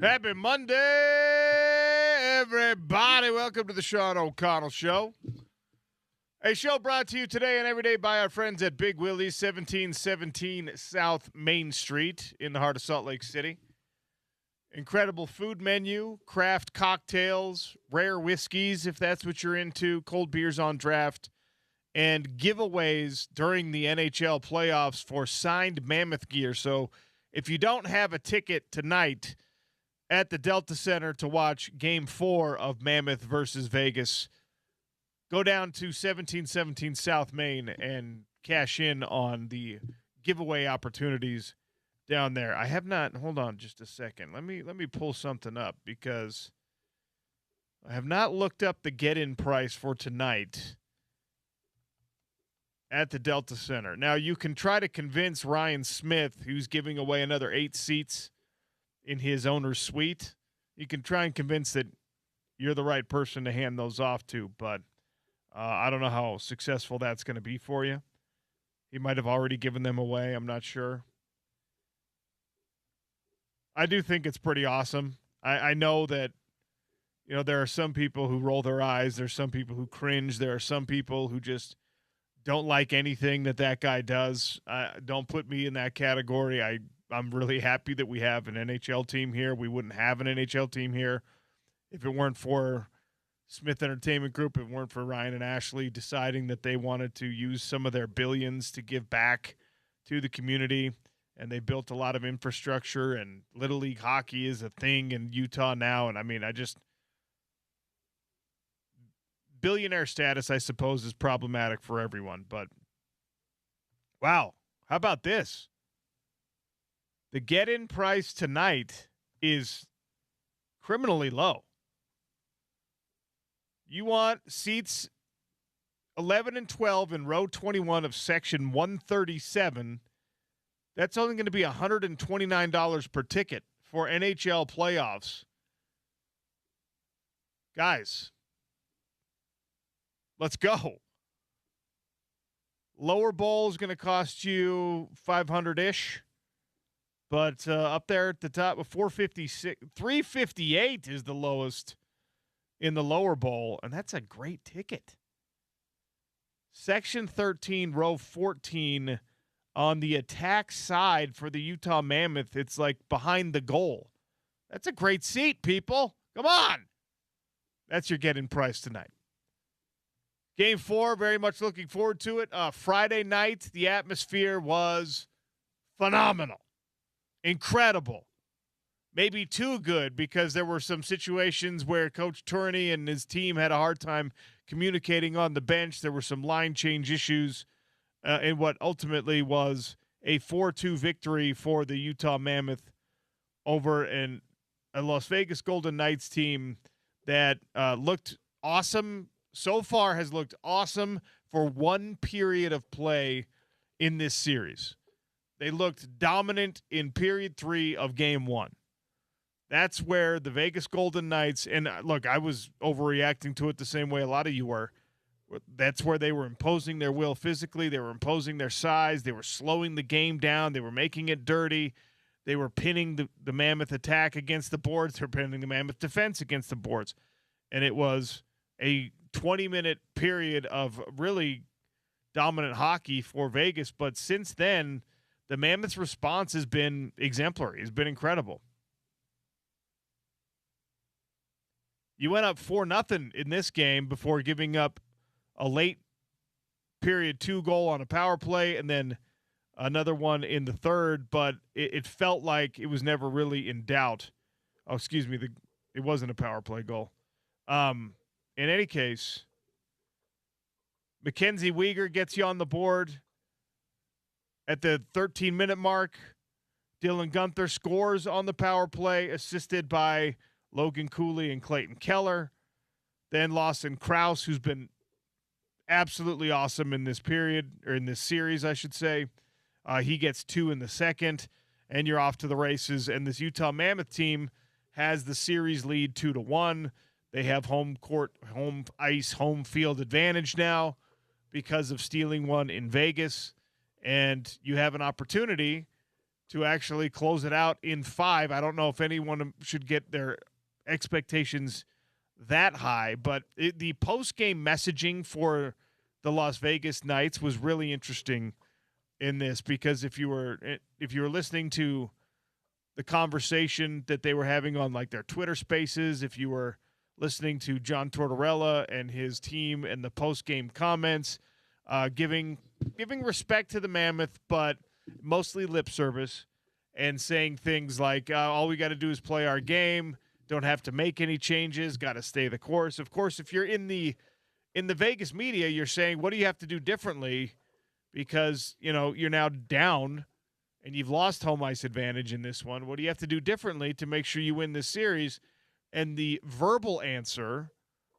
Happy Monday, everybody. Welcome to the Sean O'Connell Show. A show brought to you today and every day by our friends at Big Willie's, 1717 South Main Street in the heart of Salt Lake City. Incredible food menu, craft cocktails, rare whiskeys, if that's what you're into, cold beers on draft, and giveaways during the NHL playoffs for signed Mammoth gear. So if you don't have a ticket tonight at the Delta Center to watch Game 4 of Mammoth versus Vegas, go down to 1717 South Main and cash in on the giveaway opportunities down there. I have not. Hold on just a second. Let me pull something up because I have not looked up the get-in price for tonight at the Delta Center. Now, you can try to convince Ryan Smith, who's giving away another 8 seats in his owner's suite. You can try and convince that you're the right person to hand those off to, but I don't know how successful that's going to be for you. He might have already given them away. I'm not sure. I do think it's pretty awesome. I know that, you know, there are some people who roll their eyes. There's some people who cringe. There are some people who just don't like anything that guy does. Don't put me in that category. I'm really happy that we have an NHL team here. We wouldn't have an NHL team here if it weren't for Smith Entertainment Group, if it weren't for Ryan and Ashley deciding that they wanted to use some of their billions to give back to the community. And they built a lot of infrastructure, and Little League hockey is a thing in Utah now. And I mean, billionaire status, I suppose, is problematic for everyone. But wow, how about this? The get-in price tonight is criminally low. You want seats 11 and 12 in row 21 of section 137. That's only going to be $129 per ticket for NHL playoffs. Guys, let's go. Lower bowl is going to cost you $500-ish. But up there at the top of $358 is the lowest in the lower bowl, and that's a great ticket. Section 13, row 14, on the attack side for the Utah Mammoth, it's like behind the goal. That's a great seat, people. Come on. That's your get-in price tonight. Game 4, very much looking forward to it. Friday night, the atmosphere was phenomenal. Incredible. Maybe too good, because there were some situations where Coach Tourney and his team had a hard time communicating on the bench. There were some line change issues in what ultimately was a 4-2 victory for the Utah Mammoth over a Las Vegas Golden Knights team that looked awesome. So far has looked awesome for one period of play in this series. They looked dominant in period 3 of game 1. That's where the Vegas Golden Knights, and look, I was overreacting to it the same way a lot of you were. That's where they were imposing their will physically. They were imposing their size. They were slowing the game down. They were making it dirty. They were pinning the Mammoth attack against the boards. They were pinning the Mammoth defense against the boards. And it was a 20-minute period of really dominant hockey for Vegas. But since then, the Mammoth's response has been exemplary. It's been incredible. You went up 4-0 in this game before giving up a late period 2 goal on a power play and then another one in the third, but it felt like it was never really in doubt. Oh, excuse me. It wasn't a power play goal. In any case, Mackenzie Weegar gets you on the board at the 13-minute mark. Dylan Gunther scores on the power play, assisted by Logan Cooley and Clayton Keller. Then Lawson Krause, who's been absolutely awesome in this period, or in this series, I should say. He gets 2 in the second, and you're off to the races. And this Utah Mammoth team has the series lead 2-1. They have home court, home ice, home field advantage now because of stealing one in Vegas. And you have an opportunity to actually close it out in 5. I don't know if anyone should get their expectations that high, but the post-game messaging for the Las Vegas Knights was really interesting in this, because if you were listening to the conversation that they were having on like their Twitter Spaces, if you were listening to John Tortorella and his team and the post-game comments, giving respect to the Mammoth, but mostly lip service, and saying things like, all we got to do is play our game, don't have to make any changes, got to stay the course. Of course, if you're in the Vegas media, you're saying, what do you have to do differently? Because, you're now down and you've lost home ice advantage in this one. What do you have to do differently to make sure you win this series? And the verbal answer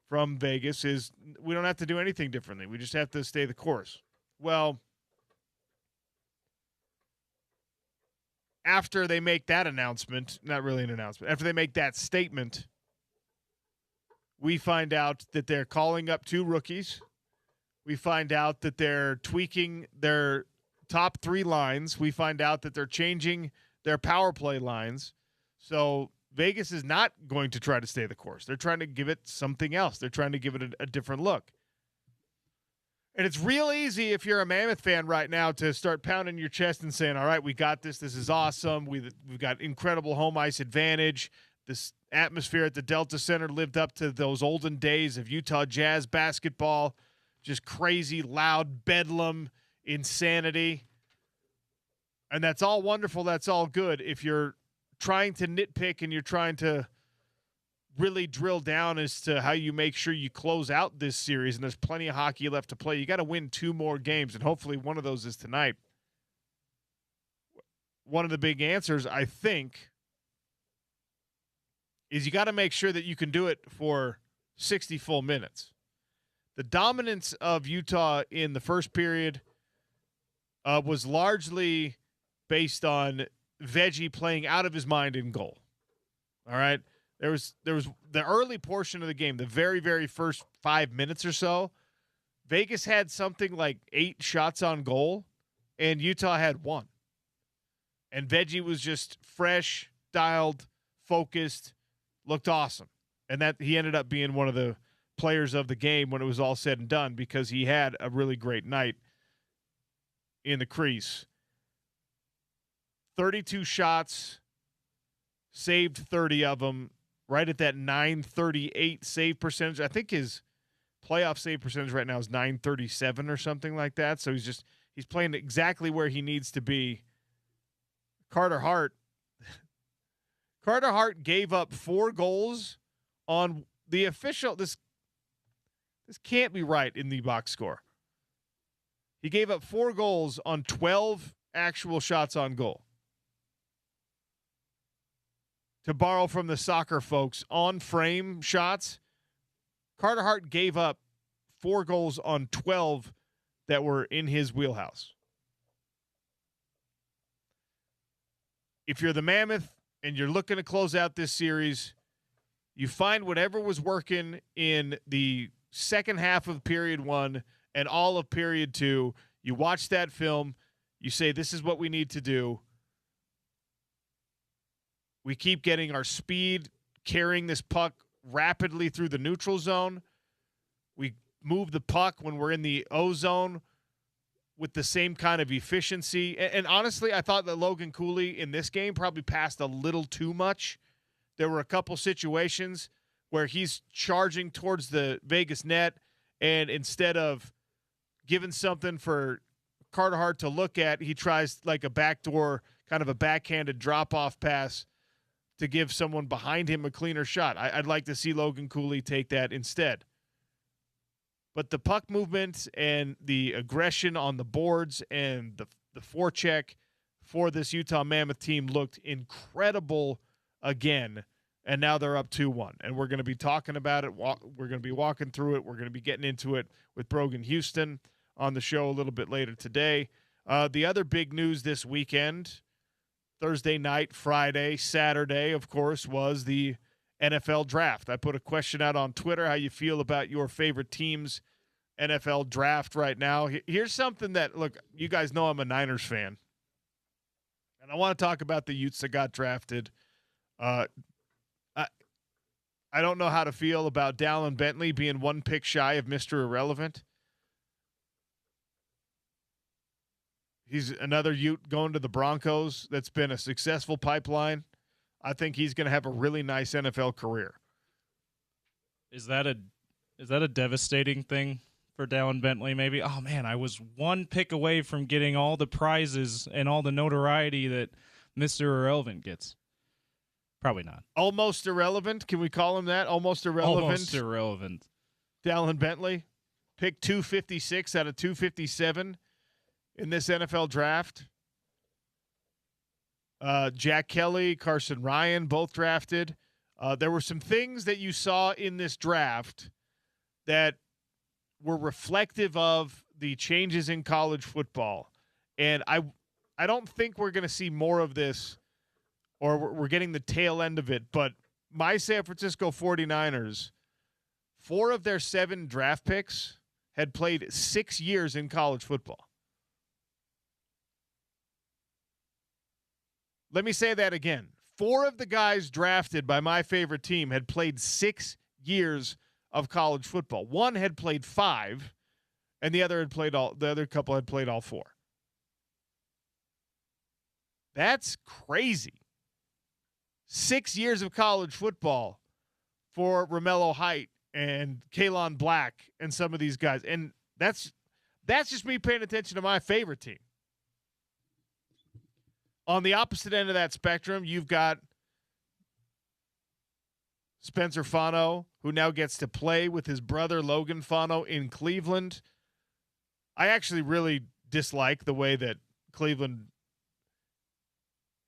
from Vegas is, we don't have to do anything differently. We just have to stay the course. Well, after they make that announcement, not really an announcement, after they make that statement, we find out that they're calling up 2 rookies. We find out that they're tweaking their top 3 lines. We find out that they're changing their power play lines. So Vegas is not going to try to stay the course. They're trying to give it something else. They're trying to give it a different look. And it's real easy if you're a Mammoth fan right now to start pounding your chest and saying, all right, we got this. This is awesome. We've got incredible home ice advantage. This atmosphere at the Delta Center lived up to those olden days of Utah Jazz basketball. Just crazy, loud, bedlam, insanity. And that's all wonderful. That's all good. If you're trying to nitpick and you're trying to really drill down as to how you make sure you close out this series, and there's plenty of hockey left to play, you got to win 2 more games, and hopefully one of those is tonight. One of the big answers, I think, is you got to make sure that you can do it for 60 full minutes. The dominance of Utah in the first period was largely based on Veggie playing out of his mind in goal. All right? There was the early portion of the game, the very, very first 5 minutes or so, Vegas had something like 8 shots on goal, and Utah had 1. And Veggie was just fresh, dialed, focused, looked awesome. And that he ended up being one of the players of the game when it was all said and done, because he had a really great night in the crease. 32 shots, saved 30 of them, right at that .938 save percentage. I think his playoff save percentage right now is .937 or something like that. So he's playing exactly where he needs to be. Carter Hart gave up 4 goals on the official. This can't be right in the box score. He gave up 4 goals on 12 actual shots on goal. To borrow from the soccer folks, on frame shots, Carter Hart gave up 4 goals on 12 that were in his wheelhouse. If you're the Mammoth and you're looking to close out this series, you find whatever was working in the second half of period 1 and all of period 2. You watch that film. You say, this is what we need to do. We keep getting our speed, carrying this puck rapidly through the neutral zone. We move the puck when we're in the O zone with the same kind of efficiency. And honestly, I thought that Logan Cooley in this game probably passed a little too much. There were a couple situations where he's charging towards the Vegas net, and instead of giving something for Carter Hart to look at, he tries like a backdoor, kind of a backhanded drop-off pass to give someone behind him a cleaner shot. I'd like to see Logan Cooley take that instead. But the puck movement and the aggression on the boards and the forecheck for this Utah Mammoth team looked incredible again. And now they're up 2-1. And we're going to be talking about it. We're going to be walking through it. We're going to be getting into it with Brogan Houston on the show a little bit later today. The other big news this weekend, Thursday night, Friday, Saturday, of course, was the NFL draft. I put a question out on Twitter, how you feel about your favorite team's NFL draft right now. Here's something that, look, you guys know I'm a Niners fan. And I want to talk about the Utes that got drafted. I I don't know how to feel about Dallin Bentley being one pick shy of Mr. Irrelevant. He's another Ute going to the Broncos. That's been a successful pipeline. I think he's going to have a really nice NFL career. Is that a devastating thing for Dallin Bentley? Maybe. Oh man, I was one pick away from getting all the prizes and all the notoriety that Mr. Irrelevant gets. Probably not. Almost irrelevant. Can we call him that? Almost irrelevant. Almost irrelevant. Dallin Bentley, pick 256 out of 257 in this NFL draft. Jack Kelly, Carson Ryan, both drafted. There were some things that you saw in this draft that were reflective of the changes in college football. And I don't think we're going to see more of this, or we're getting the tail end of it. But my San Francisco 49ers, 4 of their 7 draft picks had played 6 years in college football. Let me say that again. 4 of the guys drafted by my favorite team had played 6 years of college football. One had played 5, and the other couple had played all 4. That's crazy. 6 years of college football for Romello Height and Kalon Black and some of these guys. And that's just me paying attention to my favorite team. On the opposite end of that spectrum, you've got Spencer Fano, who now gets to play with his brother Logan Fano in Cleveland. I actually really dislike the way that Cleveland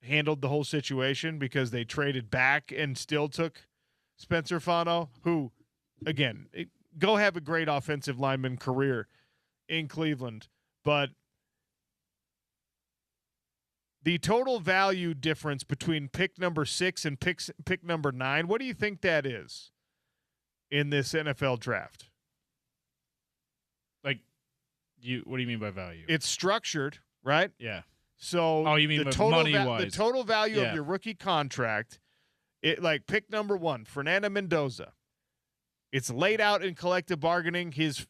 handled the whole situation, because they traded back and still took Spencer Fano, who, again, go have a great offensive lineman career in Cleveland. But the total value difference between pick number 6 and pick number 9, what do you think that is in this NFL draft? Like, what do you mean by value? It's structured, right? Yeah. So you mean the total money-wise? The total value of your rookie contract, like pick number 1, Fernando Mendoza. It's laid out in collective bargaining. His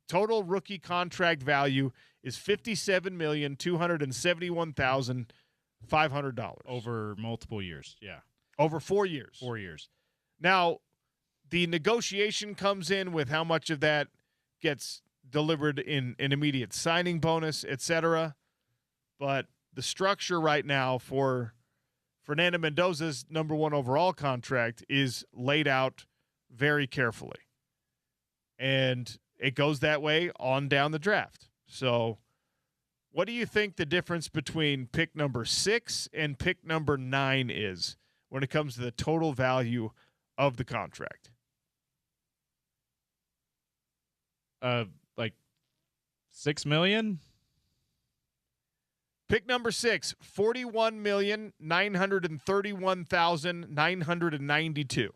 total rookie contract value is $57,271,500 over multiple years. Yeah. Over 4 years. 4 years. Now, the negotiation comes in with how much of that gets delivered in an immediate signing bonus, etc. But the structure right now for Fernando Mendoza's number 1 overall contract is laid out very carefully. And it goes that way on down the draft. So what do you think the difference between pick number 6 and pick number 9 is when it comes to the total value of the contract? Like $6 million? Pick number 6, $41,931,992.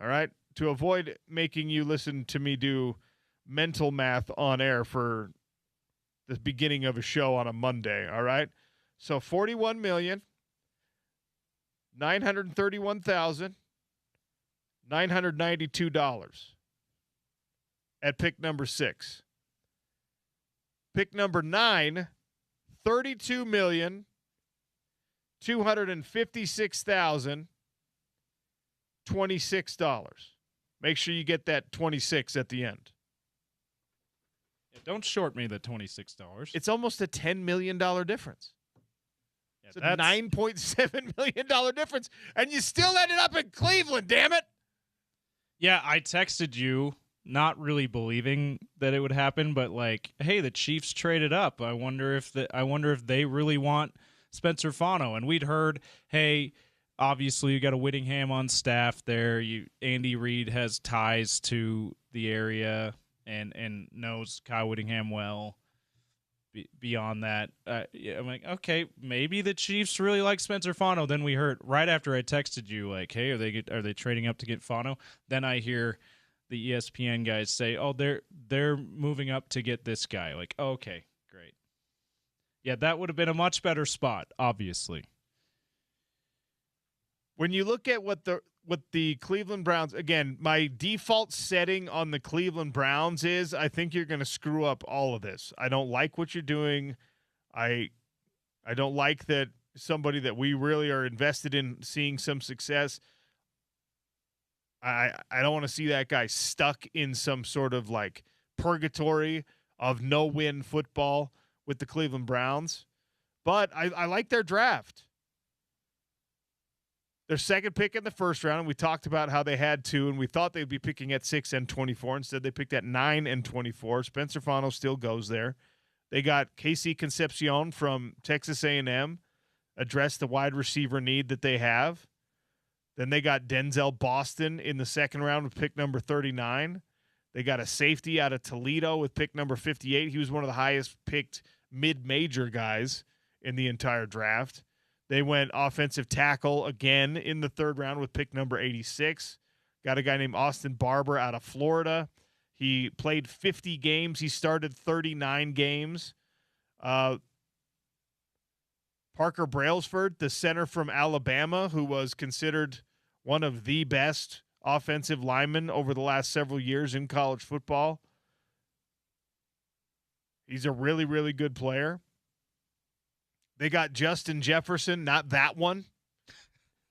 All right? To avoid making you listen to me do mental math on air for the beginning of a show on a Monday, all right? So $41,931,992 at pick number 6. Pick number 9, $32,256,026. Make sure you get that 26 at the end. Yeah, don't short me the $26. It's almost a $10 million difference. Yeah, it's a $9.7 million difference, and you still ended up in Cleveland, damn it. Yeah, I texted you, not really believing that it would happen, but like, hey, the Chiefs traded up. I wonder if they really want Spencer Fano. And we'd heard, hey, obviously you got a Whittingham on staff there. Andy Reid has ties to the area and knows Kyle Whittingham well. Beyond that, I'm like, okay, maybe the Chiefs really like Spencer Fano. Then we heard right after I texted you, like, hey, are they trading up to get Fano? Then I hear the ESPN guys say, oh, they're moving up to get this guy. Like, okay, great. Yeah, that would have been a much better spot, obviously. When you look at what the Cleveland Browns, again, my default setting on the Cleveland Browns is I think you're going to screw up all of this. I don't like what you're doing. I don't like that somebody that we really are invested in seeing some success. I don't want to see that guy stuck in some sort of like purgatory of no-win football with the Cleveland Browns. But I like their draft. Their second pick in the first round, we talked about how they had two, and we thought they'd be picking at 6 and 24. Instead, they picked at 9 and 24. Spencer Fano still goes there. They got Casey Concepcion from Texas A&M, address the wide receiver need that they have. Then they got Denzel Boston in the second round with pick number 39. They got a safety out of Toledo with pick number 58. He was one of the highest picked mid-major guys in the entire draft. They went offensive tackle again in the third round with pick number 86. Got a guy named Austin Barber out of Florida. He played 50 games. He started 39 games. Parker Brailsford, the center from Alabama, who was considered one of the best offensive linemen over the last several years in college football. He's a really, really good player. They got Justin Jefferson, not that one,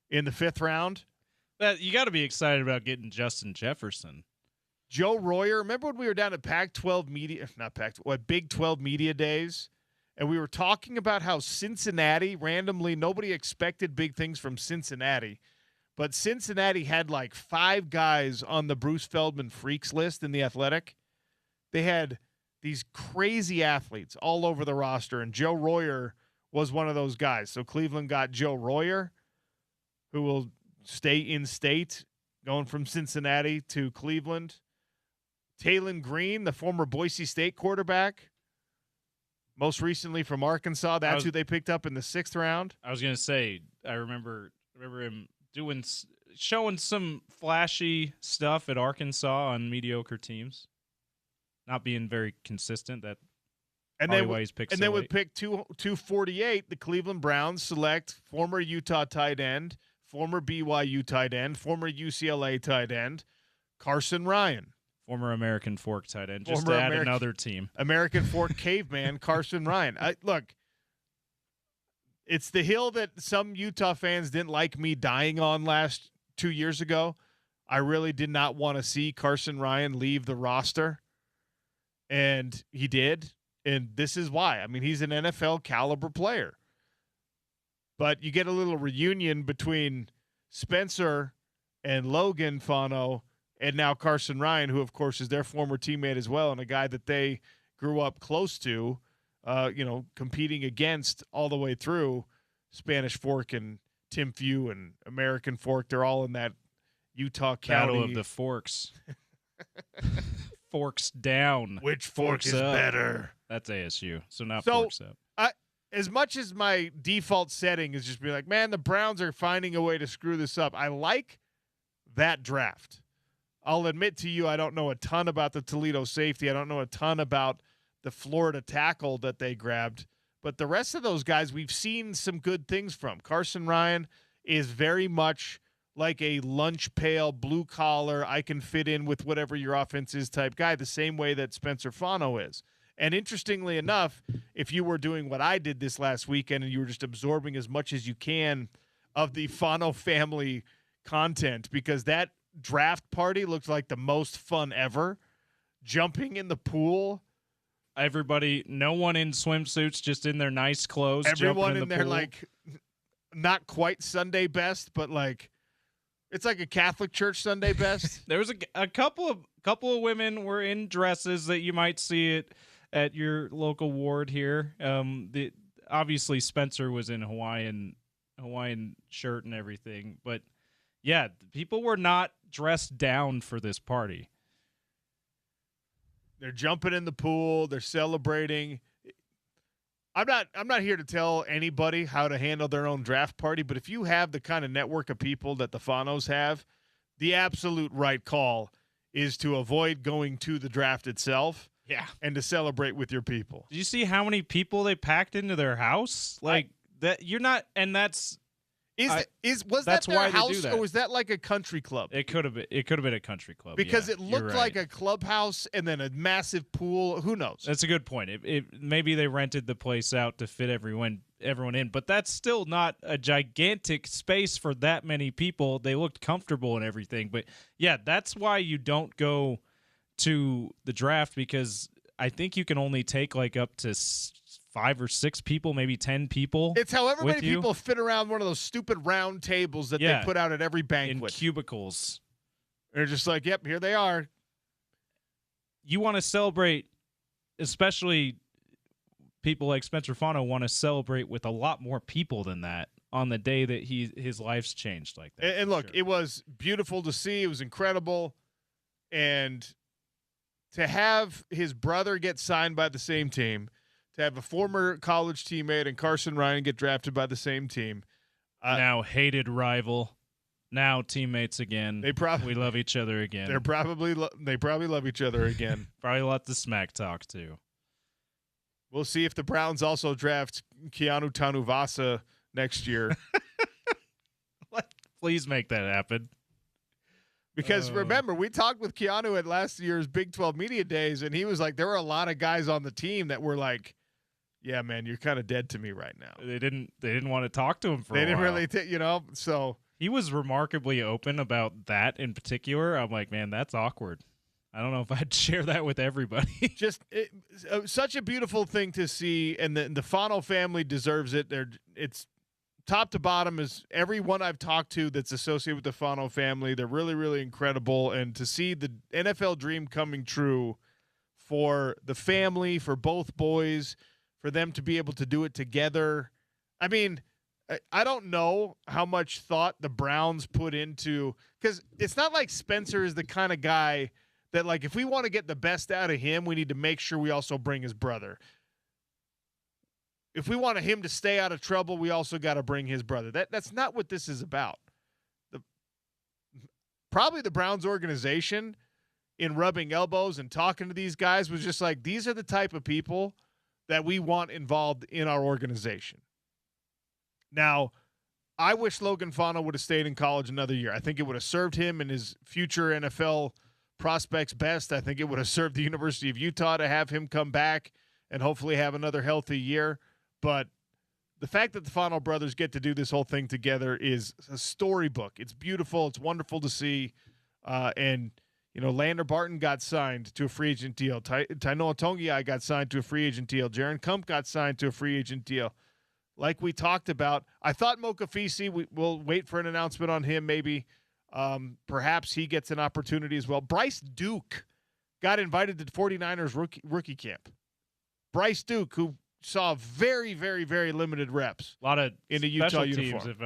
in the fifth round. You got to be excited about getting Justin Jefferson. Joe Royer, remember when we were down at Big 12 Media Days, and we were talking about how Cincinnati, randomly, nobody expected big things from Cincinnati, but Cincinnati had like 5 guys on the Bruce Feldman Freaks list in The Athletic. They had these crazy athletes all over the roster, and Joe Royer was one of those guys. So Cleveland got Joe Royer, who will stay in state, going from Cincinnati to Cleveland. Taylon Green, the former Boise State quarterback, most recently from Arkansas. That's who they picked up in the 6th round. I was going to say, I remember him showing some flashy stuff at Arkansas on mediocre teams, not being very consistent. And then with pick 248, the Cleveland Browns select former Utah tight end, former BYU tight end, former UCLA tight end, Carson Ryan. Former American Fork tight end, just to add another team. American Fork caveman, Carson Ryan. Look, it's the hill that some Utah fans didn't like me dying on 2 years ago. I really did not want to see Carson Ryan leave the roster, and he did. And this is why. I mean, he's an NFL caliber player. But you get a little reunion between Spencer and Logan Fano and now Carson Ryan, who, of course, is their former teammate as well, and a guy that they grew up close to, competing against all the way through. Spanish Fork and Tim Few and American Fork, they're all in that Utah County. Battle of the Forks. Forks down. Which fork is better? That's ASU, so not Forks up. As much as my default setting is just be like, man, the Browns are finding a way to screw this up, I like that draft. I'll admit to you, I don't know a ton about the Toledo safety. I don't know a ton about the Florida tackle that they grabbed. But the rest of those guys, we've seen some good things from. Carson Ryan is very much like a lunch pail, blue collar, I can fit in with whatever your offense is type guy, the same way that Spencer Fano is. And interestingly enough, if you were doing what I did this last weekend and you were just absorbing as much as you can of the Fano family content, because that draft party looked like the most fun ever, jumping in the pool. Everybody, no one in swimsuits, just in their nice clothes. Everyone in the their pool. like, not quite Sunday best, but like, it's like a Catholic church Sunday best. There was a couple of women were in dresses that you might see it at your local ward here. Obviously Spencer was in Hawaiian shirt and everything, but yeah, people were not dressed down for this party. They're jumping in the pool. They're celebrating. I'm not here to tell anybody how to handle their own draft party, but if you have the kind of network of people that the Fanos have, the absolute right call is to avoid going to the draft itself. Yeah. and to celebrate with your people. Did you see how many people they packed into their house? Like that, you're not, and that's Was that's that their why they house do that. Or was that like a country club? it could have been. It could have been a country club Because yeah, it looked like a clubhouse and then a massive pool. Who knows? That's a good point. Maybe they rented the place out to fit everyone in, but that's still not a gigantic space for that many people. They looked comfortable and everything, but yeah, that's why you don't go to the draft, because I think you can only take like up to 5 or 6 people, maybe 10 people. It's however many people fit around one of those stupid round tables that they put out at every banquet. In cubicles. They're just like, yep, here they are. You want to celebrate, especially people like Spencer Fano want to celebrate with a lot more people than that on the day that his life's changed like that. And look, it was beautiful to see. It was incredible. And to have his brother get signed by the same team, to have a former college teammate and Carson Ryan get drafted by the same team. Now hated rival, now teammates again. We love each other again. They probably love each other again. Probably lots of smack talk too. We'll see if the Browns also draft Keanu Tanuvasa next year. Please make that happen. Because remember, we talked with Keanu at last year's Big 12 Media Days, and he was like, there were a lot of guys on the team that were like, yeah, man, you're kind of dead to me right now. They didn't want to talk to him for a while. They didn't really, so. He was remarkably open about that in particular. I'm like, man, that's awkward. I don't know if I'd share that with everybody. Such a beautiful thing to see, and the Fano family deserves it. It's top to bottom, is everyone I've talked to that's associated with the Fano family. They're really, really incredible, and to see the NFL dream coming true for the family, for both boys, for them to be able to do it together. I mean, I don't know how much thought the Browns put into, because it's not like Spencer is the kind of guy that, like, if we want to get the best out of him, we need to make sure we also bring his brother. If we want him to stay out of trouble, we also got to bring his brother. That's not what this is about. Probably the Browns organization, in rubbing elbows and talking to these guys, was just like, these are the type of people that we want involved in our organization. Now, I wish Logan Fano would have stayed in college another year. I think it would have served him and his future NFL prospects best. I think it would have served the University of Utah to have him come back and hopefully have another healthy year. But the fact that the Fano brothers get to do this whole thing together is a storybook. It's beautiful. It's wonderful to see. And, you know, Lander Barton got signed to a free agent deal. Tainoa Tongiai got signed to a free agent deal. Jaron Kump got signed to a free agent deal. Like we talked about, I thought Mokafisi, we'll wait for an announcement on him maybe. Perhaps he gets an opportunity as well. Bryce Duke got invited to the 49ers rookie camp. Bryce Duke, who saw very, very, very limited reps. A lot of in the Utah teams, uniform. if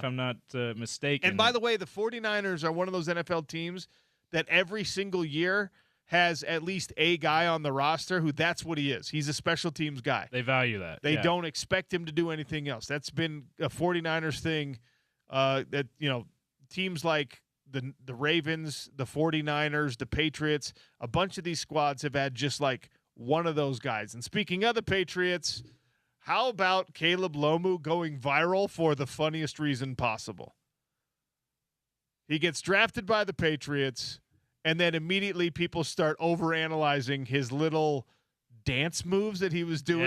I'm not mistaken. And by the way, the 49ers are one of those NFL teams that every single year has at least a guy on the roster who that's what he is. He's a special teams guy. They value that. They don't expect him to do anything else. That's been a 49ers thing that, you know, teams like the Ravens, the 49ers, the Patriots, a bunch of these squads have had just like one of those guys. And speaking of the Patriots, how about Caleb Lomu going viral for the funniest reason possible? He gets drafted by the Patriots, and then immediately people start overanalyzing his little dance moves that he was doing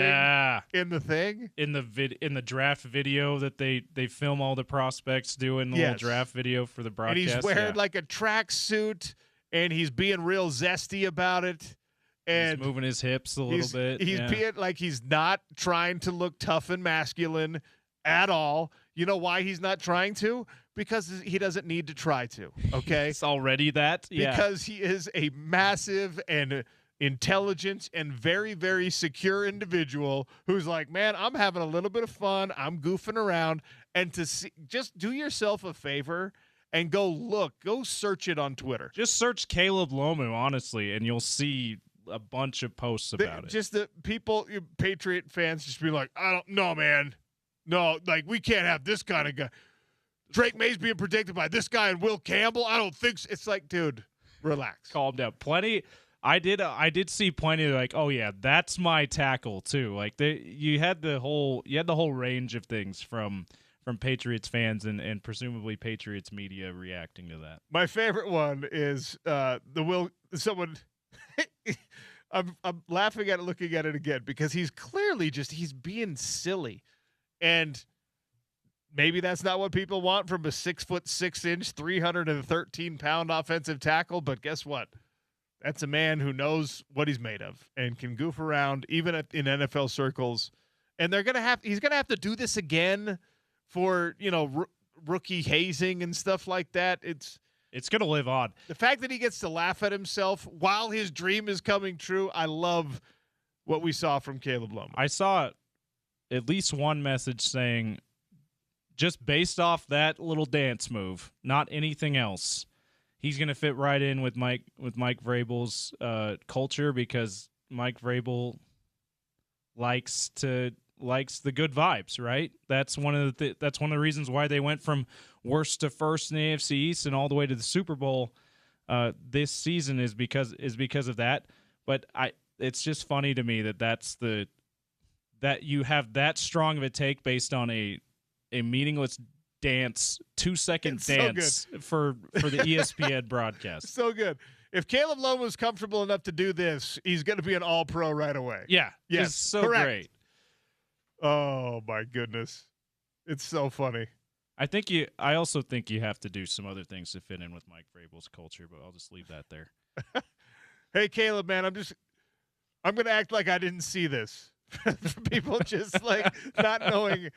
in the thing. In the draft video that they film all the prospects doing, the little draft video for the broadcast. And he's wearing like a tracksuit, and he's being real zesty about it. And he's moving his hips a little bit. He's being like, he's not trying to look tough and masculine at all. You know why he's not trying to? Because he doesn't need to try to, okay? It's already that. Yeah. Because he is a massive and intelligent and very, very secure individual who's like, man, I'm having a little bit of fun. I'm goofing around. And to see, just do yourself a favor and go search it on Twitter. Just search Caleb Lomu, honestly, and you'll see a bunch of posts about it. Just the people, Patriot fans, just be like, I don't know, man. No, like, we can't have this kind of guy. Drake May's being predicted by this guy and Will Campbell. I don't think so. It's like, dude, relax. Calm down. Plenty. I did see plenty of like, oh yeah, that's my tackle too. Like you had the whole range of things from Patriots fans and presumably Patriots media reacting to that. My favorite one is someone. I'm laughing at it, looking at it again, because he's clearly he's being silly, and maybe that's not what people want from a 6'6", 313-pound offensive tackle. But guess what? That's a man who knows what he's made of and can goof around even in NFL circles. And he's gonna have to do this again for rookie hazing and stuff like that. It's going to live on. The fact that he gets to laugh at himself while his dream is coming true, I love what we saw from Caleb Lomo. I saw at least one message saying, just based off that little dance move, not anything else, he's going to fit right in with Mike Vrabel's culture, because Mike Vrabel likes the good vibes, right? That's one of the reasons why they went from worst to first in the AFC East and all the way to the Super Bowl this season is because of that. But it's just funny to me that you have that strong of a take based on a meaningless dance, 2-second dance for the ESPN broadcast. So good. If Caleb Lomo is comfortable enough to do this, he's going to be an all-pro right away. Yeah. Yes. It's so correct. Great. Oh my goodness. It's so funny. I also think you have to do some other things to fit in with Mike Vrabel's culture, but I'll just leave that there. Hey Caleb, man, I'm going to act like I didn't see this. For people just like not knowing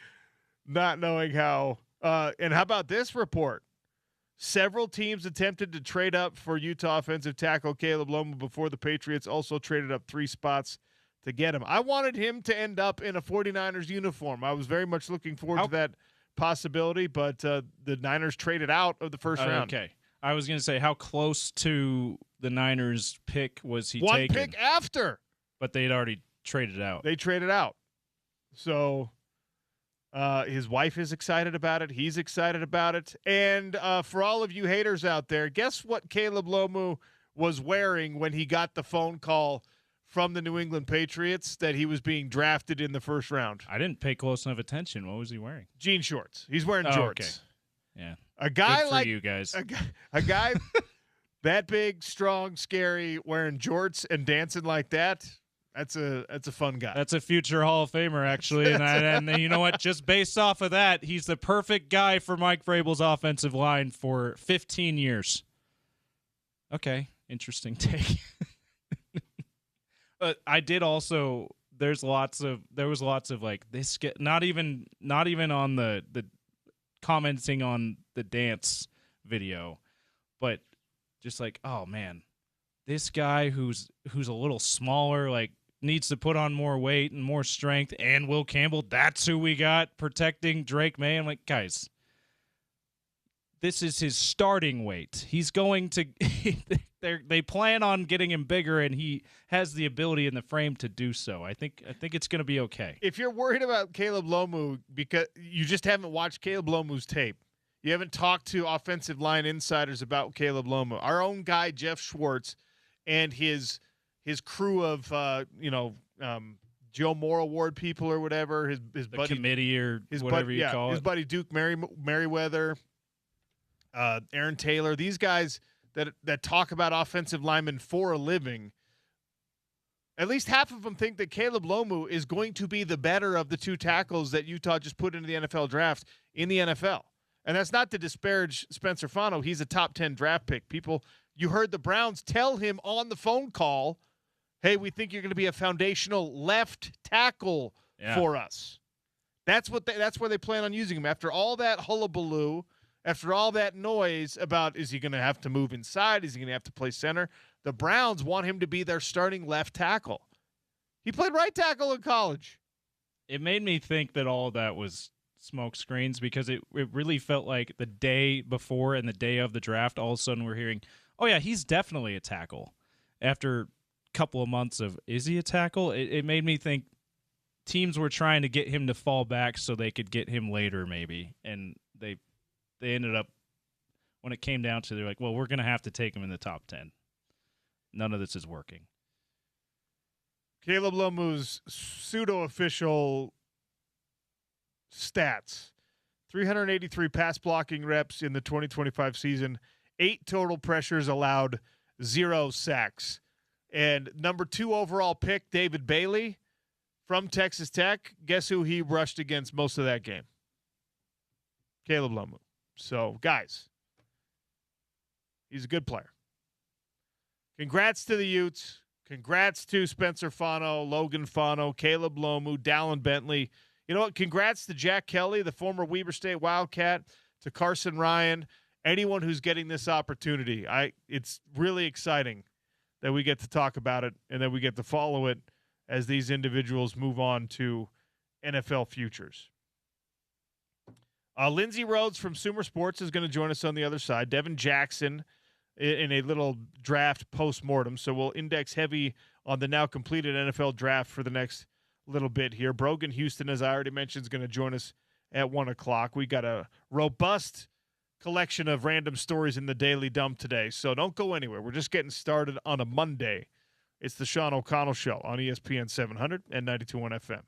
how and how about this report? Several teams attempted to trade up for Utah offensive tackle Caleb Lomo before the Patriots also traded up 3 spots to get him. I wanted him to end up in a 49ers uniform. I was very much looking forward to that possibility, but the Niners traded out of the first round. Okay. I was going to say, how close to the Niners pick was he taken? One pick after. But they'd already traded out. They traded out. So his wife is excited about it. He's excited about it. And for all of you haters out there, guess what Caleb Lomo was wearing when he got the phone call from the New England Patriots that he was being drafted in the first round? I didn't pay close enough attention. What was he wearing? Jean shorts. He's wearing jorts. Okay. Yeah. A guy Good for you guys. A guy that big, strong, scary, wearing jorts and dancing like that. That's a fun guy. That's a future Hall of Famer, actually. And you know what? Just based off of that, he's the perfect guy for Mike Vrabel's offensive line for 15 years. Okay, interesting take. But I did also. There was lots of like this. Not even on the commenting on the dance video, but just like, oh man, this guy who's a little smaller, like, needs to put on more weight and more strength, and Will Campbell, that's who we got protecting Drake May. I'm like, guys, this is his starting weight. He's going to they plan on getting him bigger, and he has the ability in the frame to do so. I think it's going to be okay. If you're worried about Caleb Lomo because you just haven't watched Caleb Lomo's tape, you haven't talked to offensive line insiders about Caleb Lomo, our own guy Jeff Schwartz and his crew of Joe Moore Award people or whatever, his buddy committee or whatever you call it, his buddy Duke Merriweather, Aaron Taylor, these guys that talk about offensive linemen for a living. At least half of them think that Caleb Lomo is going to be the better of the 2 tackles that Utah just put into the NFL draft in the NFL. And that's not to disparage Spencer Fano. He's a top 10 draft pick. People, you heard the Browns tell him on the phone call, hey, we think you're going to be a foundational left tackle for us. That's where they plan on using him. After all that hullabaloo, after all that noise about, is he going to have to move inside? Is he going to have to play center? The Browns want him to be their starting left tackle. He played right tackle in college. It made me think that all of that was smoke screens, because it really felt like the day before and the day of the draft, all of a sudden we're hearing, oh yeah, he's definitely a tackle. After a couple of months of, is he a tackle? It made me think teams were trying to get him to fall back so they could get him later maybe. And they ended up, when it came down to, they're like, well, we're going to have to take him in the top 10. none of this is working. Caleb Lomu's pseudo-official stats: 383 pass blocking reps in the 2025 season, 8 total pressures allowed, 0 sacks. And number 2 overall pick, David Bailey from Texas Tech, guess who he rushed against most of that game? Caleb Lomu. So, guys, he's a good player. Congrats to the Utes. Congrats to Spencer Fano, Logan Fano, Caleb Lomu, Dallin Bentley. You know what? Congrats to Jack Kelly, the former Weber State Wildcat, to Carson Ryan, anyone who's getting this opportunity. It's really exciting that we get to talk about it and that we get to follow it as these individuals move on to NFL futures. Lindsey Rhodes from Sumer Sports is going to join us on the other side. Devin Jackson in a little draft post-mortem. So we'll index heavy on the now completed NFL draft for the next little bit here. Brogan Houston, as I already mentioned, is going to join us at 1 o'clock. We got a robust collection of random stories in the Daily Dump today. So don't go anywhere. We're just getting started on a Monday. It's the Sean O'Connell Show on ESPN 700 and 92.1 FM.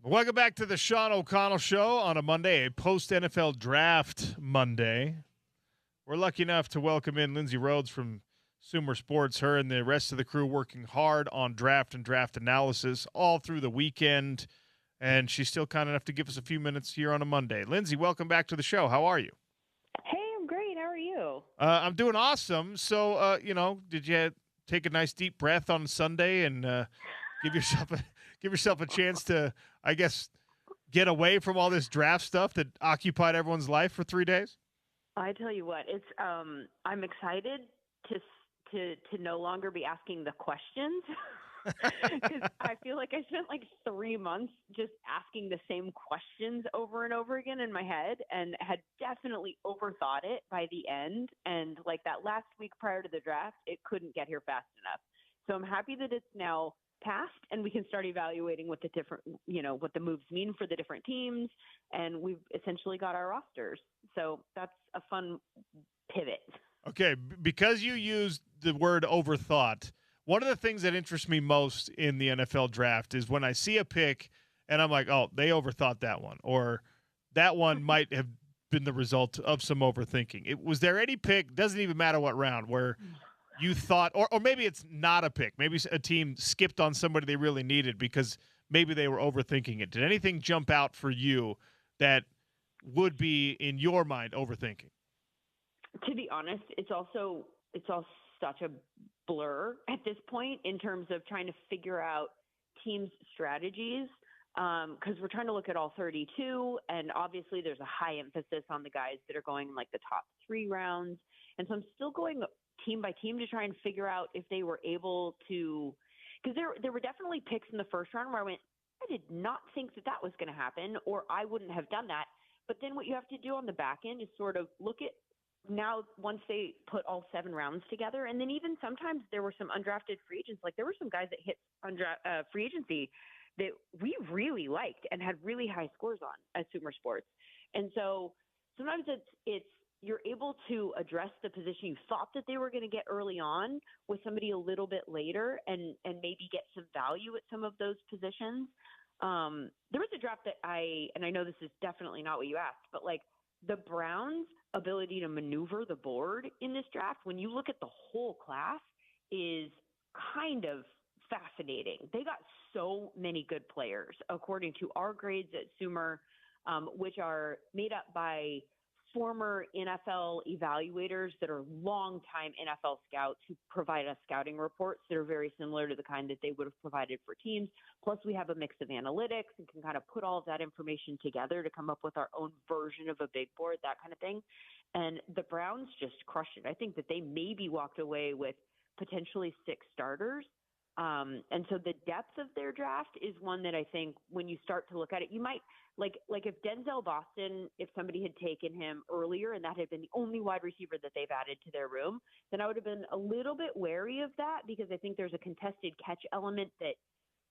Welcome back to the Sean O'Connell Show on a Monday, a post-NFL Draft Monday. We're lucky enough to welcome in Lindsey Rhodes from Sumer Sports. Her and the rest of the crew working hard on draft and draft analysis all through the weekend, and she's still kind enough to give us a few minutes here on a Monday. Lindsey, welcome back to the show. How are you? Hey, I'm great. How are you? I'm doing awesome. So, did you take a nice deep breath on Sunday and give yourself a chance to, I guess, get away from all this draft stuff that occupied everyone's life for 3 days? I tell you what, it's I'm excited to no longer be asking the questions because I feel like I spent like 3 months just asking the same questions over and over again in my head, and had definitely overthought it by the end. And like that last week prior to the draft, it couldn't get here fast enough. So I'm happy that it's now passed and we can start evaluating what the different, what the moves mean for the different teams. And we've essentially got our rosters. So that's a fun pivot. Okay, because you used the word overthought, one of the things that interests me most in the NFL draft is when I see a pick and I'm like, oh, they overthought that one, or that one might have been the result of some overthinking. Was there any pick, doesn't even matter what round, where you thought, or maybe it's not a pick, maybe a team skipped on somebody they really needed because maybe they were overthinking it? Did anything jump out for you that would be, in your mind, overthinking? To be honest, it's all such a blur at this point in terms of trying to figure out teams' strategies, because we're trying to look at all 32, and obviously there's a high emphasis on the guys that are going in like the top 3 rounds. And so I'm still going team by team to try and figure out if they were able to, because there were definitely picks in the first round where I went, I did not think that was going to happen, or I wouldn't have done that. But then what you have to do on the back end is sort of look at, now once they put all 7 rounds together, and then even sometimes there were some undrafted free agents, like there were some guys that hit free agency that we really liked and had really high scores on at Sumer Sports. And so sometimes it's you're able to address the position you thought that they were going to get early on with somebody a little bit later, and maybe get some value at some of those positions. There was a draft that I know this is definitely not what you asked, but like the Browns' ability to maneuver the board in this draft, when you look at the whole class, is kind of fascinating. They got so many good players, according to our grades at Sumer, which are made up by former NFL evaluators that are longtime NFL scouts who provide us scouting reports that are very similar to the kind that they would have provided for teams. Plus, we have a mix of analytics and can kind of put all of that information together to come up with our own version of a big board, that kind of thing. And the Browns just crushed it. I think that they maybe walked away with potentially 6 starters. And so the depth of their draft is one that I think when you start to look at it, you might like if Denzel Boston, if somebody had taken him earlier and that had been the only wide receiver that they've added to their room, then I would have been a little bit wary of that, because I think there's a contested catch element that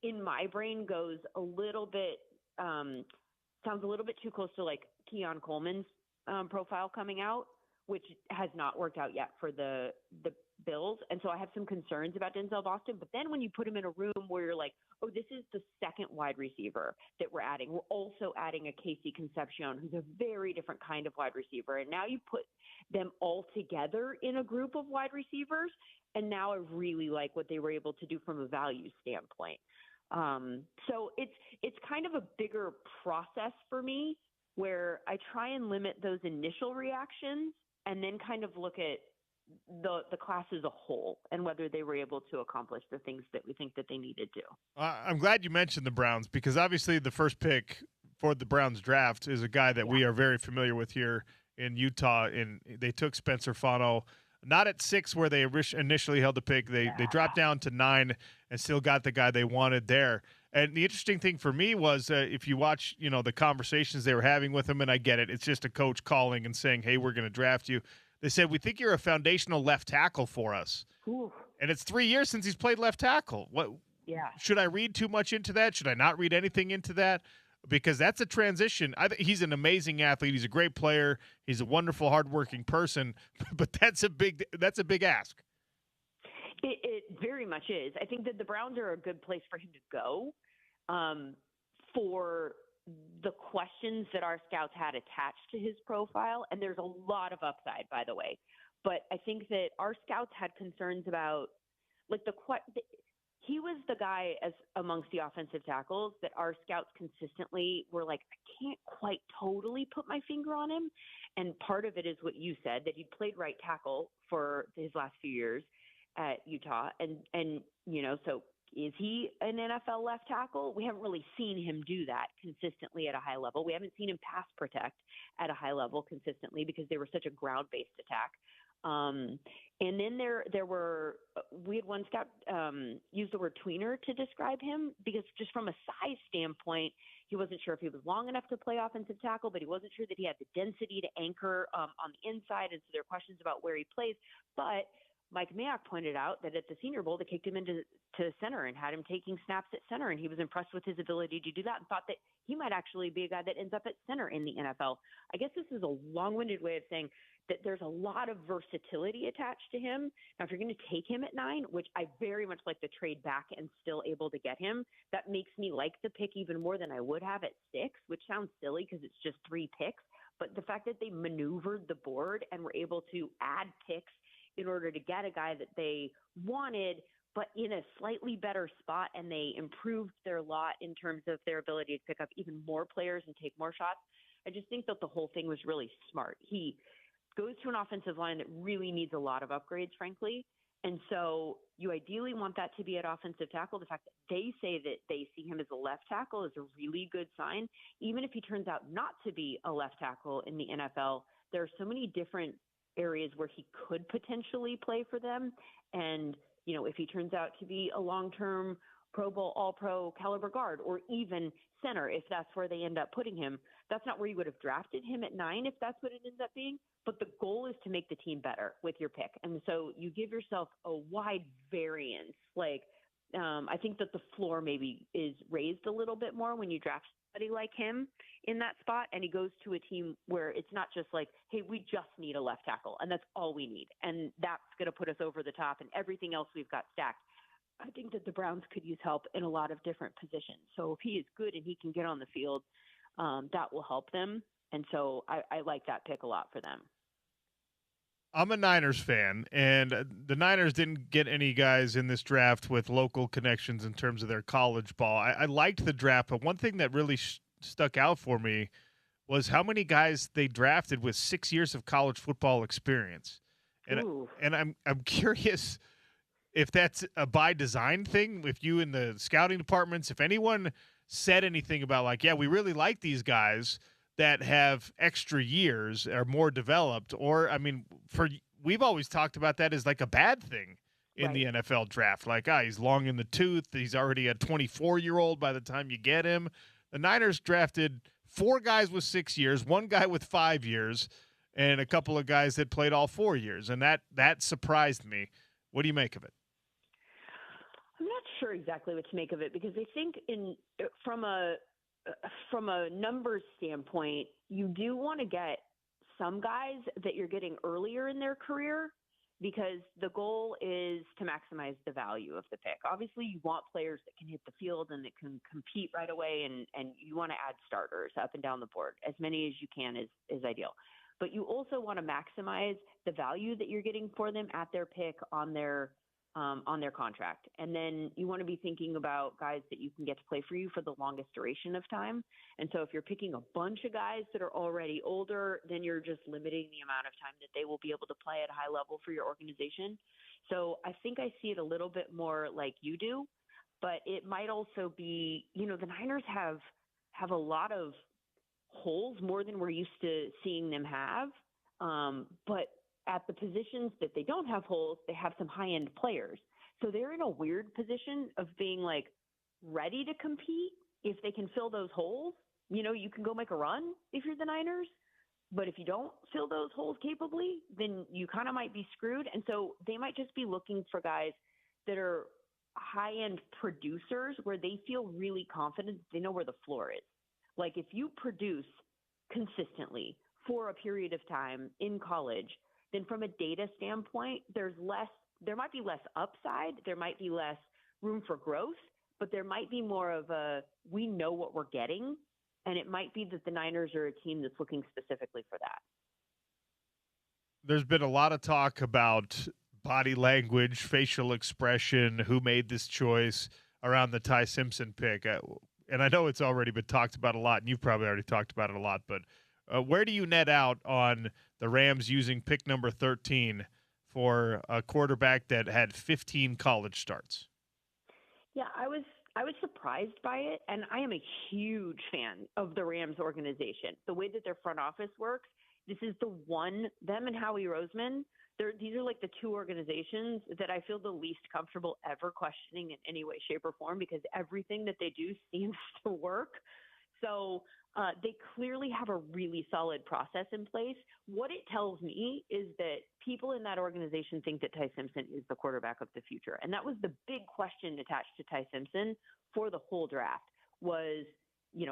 in my brain goes a little bit, sounds a little bit too close to like Keon Coleman's profile coming out, which has not worked out yet for the Bills. And so I have some concerns about Denzel Boston. But then when you put him in a room where you're like, oh, this is the second wide receiver that we're adding. We're also adding a Casey Concepcion, who's a very different kind of wide receiver. And now you put them all together in a group of wide receivers. And now I really like what they were able to do from a value standpoint. So it's kind of a bigger process for me, where I try and limit those initial reactions and then kind of look at the class as a whole and whether they were able to accomplish the things that we think that they needed to. I'm glad you mentioned the Browns, because obviously the first pick for the Browns draft is a guy that we are very familiar with here in Utah. And they took Spencer Fano, not at 6 where they initially held the pick. They dropped down to 9 and still got the guy they wanted there. And the interesting thing for me was if you watch, the conversations they were having with him, and I get it, it's just a coach calling and saying, hey, we're going to draft you. They said, we think you're a foundational left tackle for us. Ooh. And it's 3 years since he's played left tackle. What? Yeah. Should I read too much into that? Should I not read anything into that? Because that's a transition. He's an amazing athlete. He's a great player. He's a wonderful, hardworking person. But that's a big ask. It very much is. I think that the Browns are a good place for him to go for the questions that our scouts had attached to his profile. And there's a lot of upside, by the way. But I think that our scouts had concerns about, like, he was the guy as amongst the offensive tackles that our scouts consistently were like, I can't quite totally put my finger on him. And part of it is what you said, that he played right tackle for his last few years at Utah. And so is he an NFL left tackle? We haven't really seen him do that consistently at a high level. We haven't seen him pass protect at a high level consistently because they were such a ground-based attack. And then we had one scout use the word tweener to describe him because just from a size standpoint, he wasn't sure if he was long enough to play offensive tackle, but he wasn't sure that he had the density to anchor on the inside. And so there are questions about where he plays. But Mike Mayock pointed out that at the Senior Bowl, they kicked him into center and had him taking snaps at center, and he was impressed with his ability to do that and thought that he might actually be a guy that ends up at center in the NFL. I guess this is a long-winded way of saying that there's a lot of versatility attached to him. Now, if you're going to take him at 9, which I very much like to trade back and still able to get him, that makes me like the pick even more than I would have at 6, which sounds silly because it's just 3 picks. But the fact that they maneuvered the board and were able to add picks in order to get a guy that they wanted, but in a slightly better spot, and they improved their lot in terms of their ability to pick up even more players and take more shots. I just think that the whole thing was really smart. He goes to an offensive line that really needs a lot of upgrades, frankly. And so you ideally want that to be at offensive tackle. The fact that they say that they see him as a left tackle is a really good sign. Even if he turns out not to be a left tackle in the NFL, there are so many different areas where he could potentially play for them. And, you know, if he turns out to be a long-term Pro Bowl, All-Pro caliber guard, or even center, if that's where they end up putting him, that's not where you would have drafted him at 9 if that's what it ends up being. But the goal is to make the team better with your pick. And so you give yourself a wide variance. Like, I think that the floor maybe is raised a little bit more when you draft somebody like him in that spot, and he goes to a team where it's not just like, hey, we just need a left tackle, and that's all we need. And that's going to put us over the top, and everything else we've got stacked. I think that the Browns could use help in a lot of different positions. So if he is good and he can get on the field, that will help them. And so I like that pick a lot for them. I'm a Niners fan, and the Niners didn't get any guys in this draft with local connections in terms of their college ball. I liked the draft, but one thing that really stuck out for me was how many guys they drafted with 6 years of college football experience. And I'm curious if that's a by design thing, if you in the scouting departments, if anyone said anything about like, yeah, we really like these guys that have extra years, are more developed, or I mean, we've always talked about that as like a bad thing in the NFL draft. Like, he's long in the tooth. He's already a 24-year-old by the time you get him. The Niners drafted 4 guys with 6 years, 1 guy with 5 years, and a couple of guys that played all 4 years, and that surprised me. What do you make of it? I'm not sure exactly what to make of it because I think from a numbers standpoint, you do want to get some guys that you're getting earlier in their career because the goal is to maximize the value of the pick. Obviously, you want players that can hit the field and that can compete right away, and you want to add starters up and down the board. As many as you can is ideal. But you also want to maximize the value that you're getting for them at their pick on their contract. And then you want to be thinking about guys that you can get to play for you for the longest duration of time. And so if you're picking a bunch of guys that are already older, then you're just limiting the amount of time that they will be able to play at a high level for your organization. So I think I see it a little bit more like you do, but it might also be, you know, the Niners have a lot of holes, more than we're used to seeing them have. But at the positions that they don't have holes, they have some high-end players. So they're in a weird position of being like ready to compete if they can fill those holes. You know, you can go make a run if you're the Niners, but if you don't fill those holes capably, then you kind of might be screwed. And so they might just be looking for guys that are high-end producers where they feel really confident they know where the floor is. Like if you produce consistently for a period of time in college, then from a data standpoint, there might be less upside, there might be less room for growth, but there might be more of we know what we're getting, and it might be that the Niners are a team that's looking specifically for that. There's been a lot of talk about body language, facial expression, who made this choice around the Ty Simpson pick. And I know it's already been talked about a lot, and you've probably already talked about it a lot, but where do you net out on the Rams using pick number 13 for a quarterback that had 15 college starts? Yeah, I was surprised by it, and I am a huge fan of the Rams organization. The way that their front office works, this is the one them and Howie Roseman. These are like the two organizations that I feel the least comfortable ever questioning in any way, shape, or form because everything that they do seems to work. So they clearly have a really solid process in place. What it tells me is that people in that organization think that Ty Simpson is the quarterback of the future. And that was the big question attached to Ty Simpson for the whole draft was,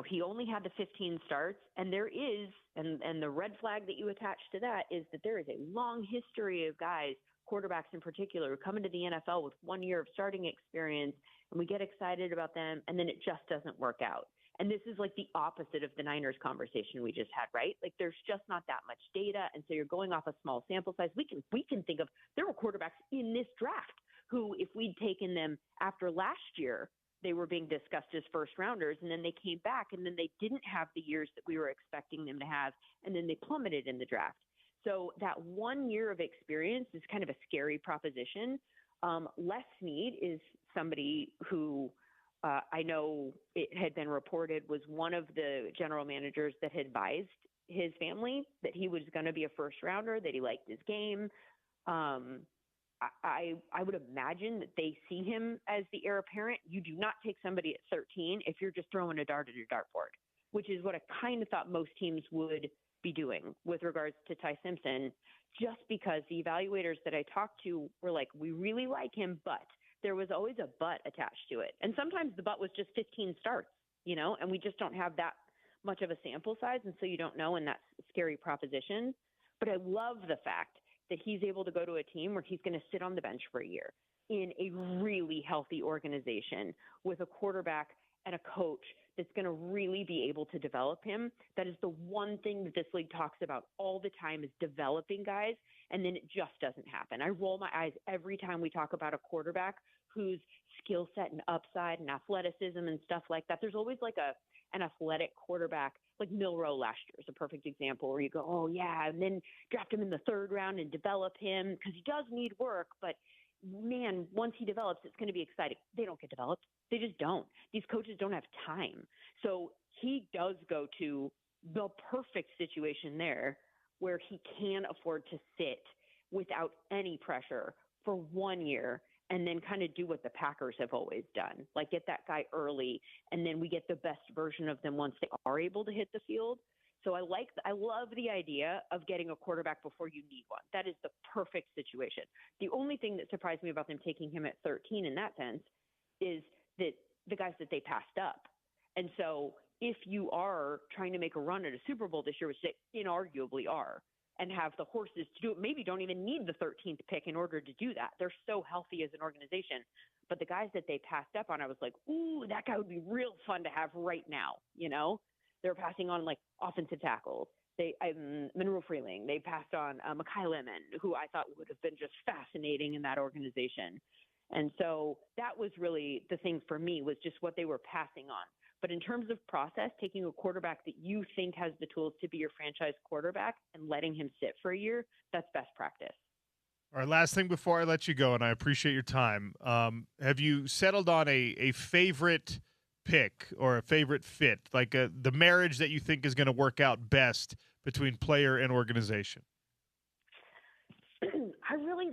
he only had the 15 starts, and there is, and the red flag that you attach to that is that there is a long history of guys, quarterbacks in particular, who come into the NFL with 1 year of starting experience, and we get excited about them, and then it just doesn't work out. And this is like the opposite of the Niners conversation we just had, right? Like there's just not that much data. And so you're going off a small sample size. We can think of, there were quarterbacks in this draft who, if we'd taken them after last year, they were being discussed as first rounders. And then they came back and then they didn't have the years that we were expecting them to have. And then they plummeted in the draft. So that 1 year of experience is kind of a scary proposition. Les Snead is somebody who, I know it had been reported was one of the general managers that had advised his family that he was going to be a first rounder, that he liked his game. I would imagine that they see him as the heir apparent. You do not take somebody at 13 if you're just throwing a dart at your dartboard, which is what I kind of thought most teams would be doing with regards to Ty Simpson, just because the evaluators that I talked to were like, we really like him, but there was always a but attached to it. And sometimes the but was just 15 starts, and we just don't have that much of a sample size. And so you don't know, and that's a scary proposition. But I love the fact that he's able to go to a team where he's going to sit on the bench for a year in a really healthy organization with a quarterback and a coach that's going to really be able to develop him. That is the one thing that this league talks about all the time is developing guys, and then it just doesn't happen. I roll my eyes every time we talk about a quarterback whose skill set and upside and athleticism and stuff like that. There's always like an athletic quarterback, like Milroe last year is a perfect example where you go, oh yeah, and then draft him in the third round and develop him because he does need work, but man, once he develops, it's going to be exciting. They don't get developed. They just don't. These coaches don't have time. So he does go to the perfect situation there where he can afford to sit without any pressure for 1 year and then kind of do what the Packers have always done, like get that guy early, and then we get the best version of them once they are able to hit the field. So I love the idea of getting a quarterback before you need one. That is the perfect situation. The only thing that surprised me about them taking him at 13 in that sense is that the guys that they passed up. And so if you are trying to make a run at a Super Bowl this year, which they inarguably are, and have the horses to do it, maybe don't even need the 13th pick in order to do that. They're so healthy as an organization. But the guys that they passed up on, I was like, ooh, that guy would be real fun to have right now, They're passing on like offensive tackles. Monroe Freeling. They passed on Mekhi Lemon, who I thought would have been just fascinating in that organization. And so that was really the thing for me was just what they were passing on. But in terms of process, taking a quarterback that you think has the tools to be your franchise quarterback and letting him sit for a year, that's best practice. All right, last thing before I let you go, and I appreciate your time. Have you settled on a favorite pick or a favorite fit, like the marriage that you think is going to work out best between player and organization? I really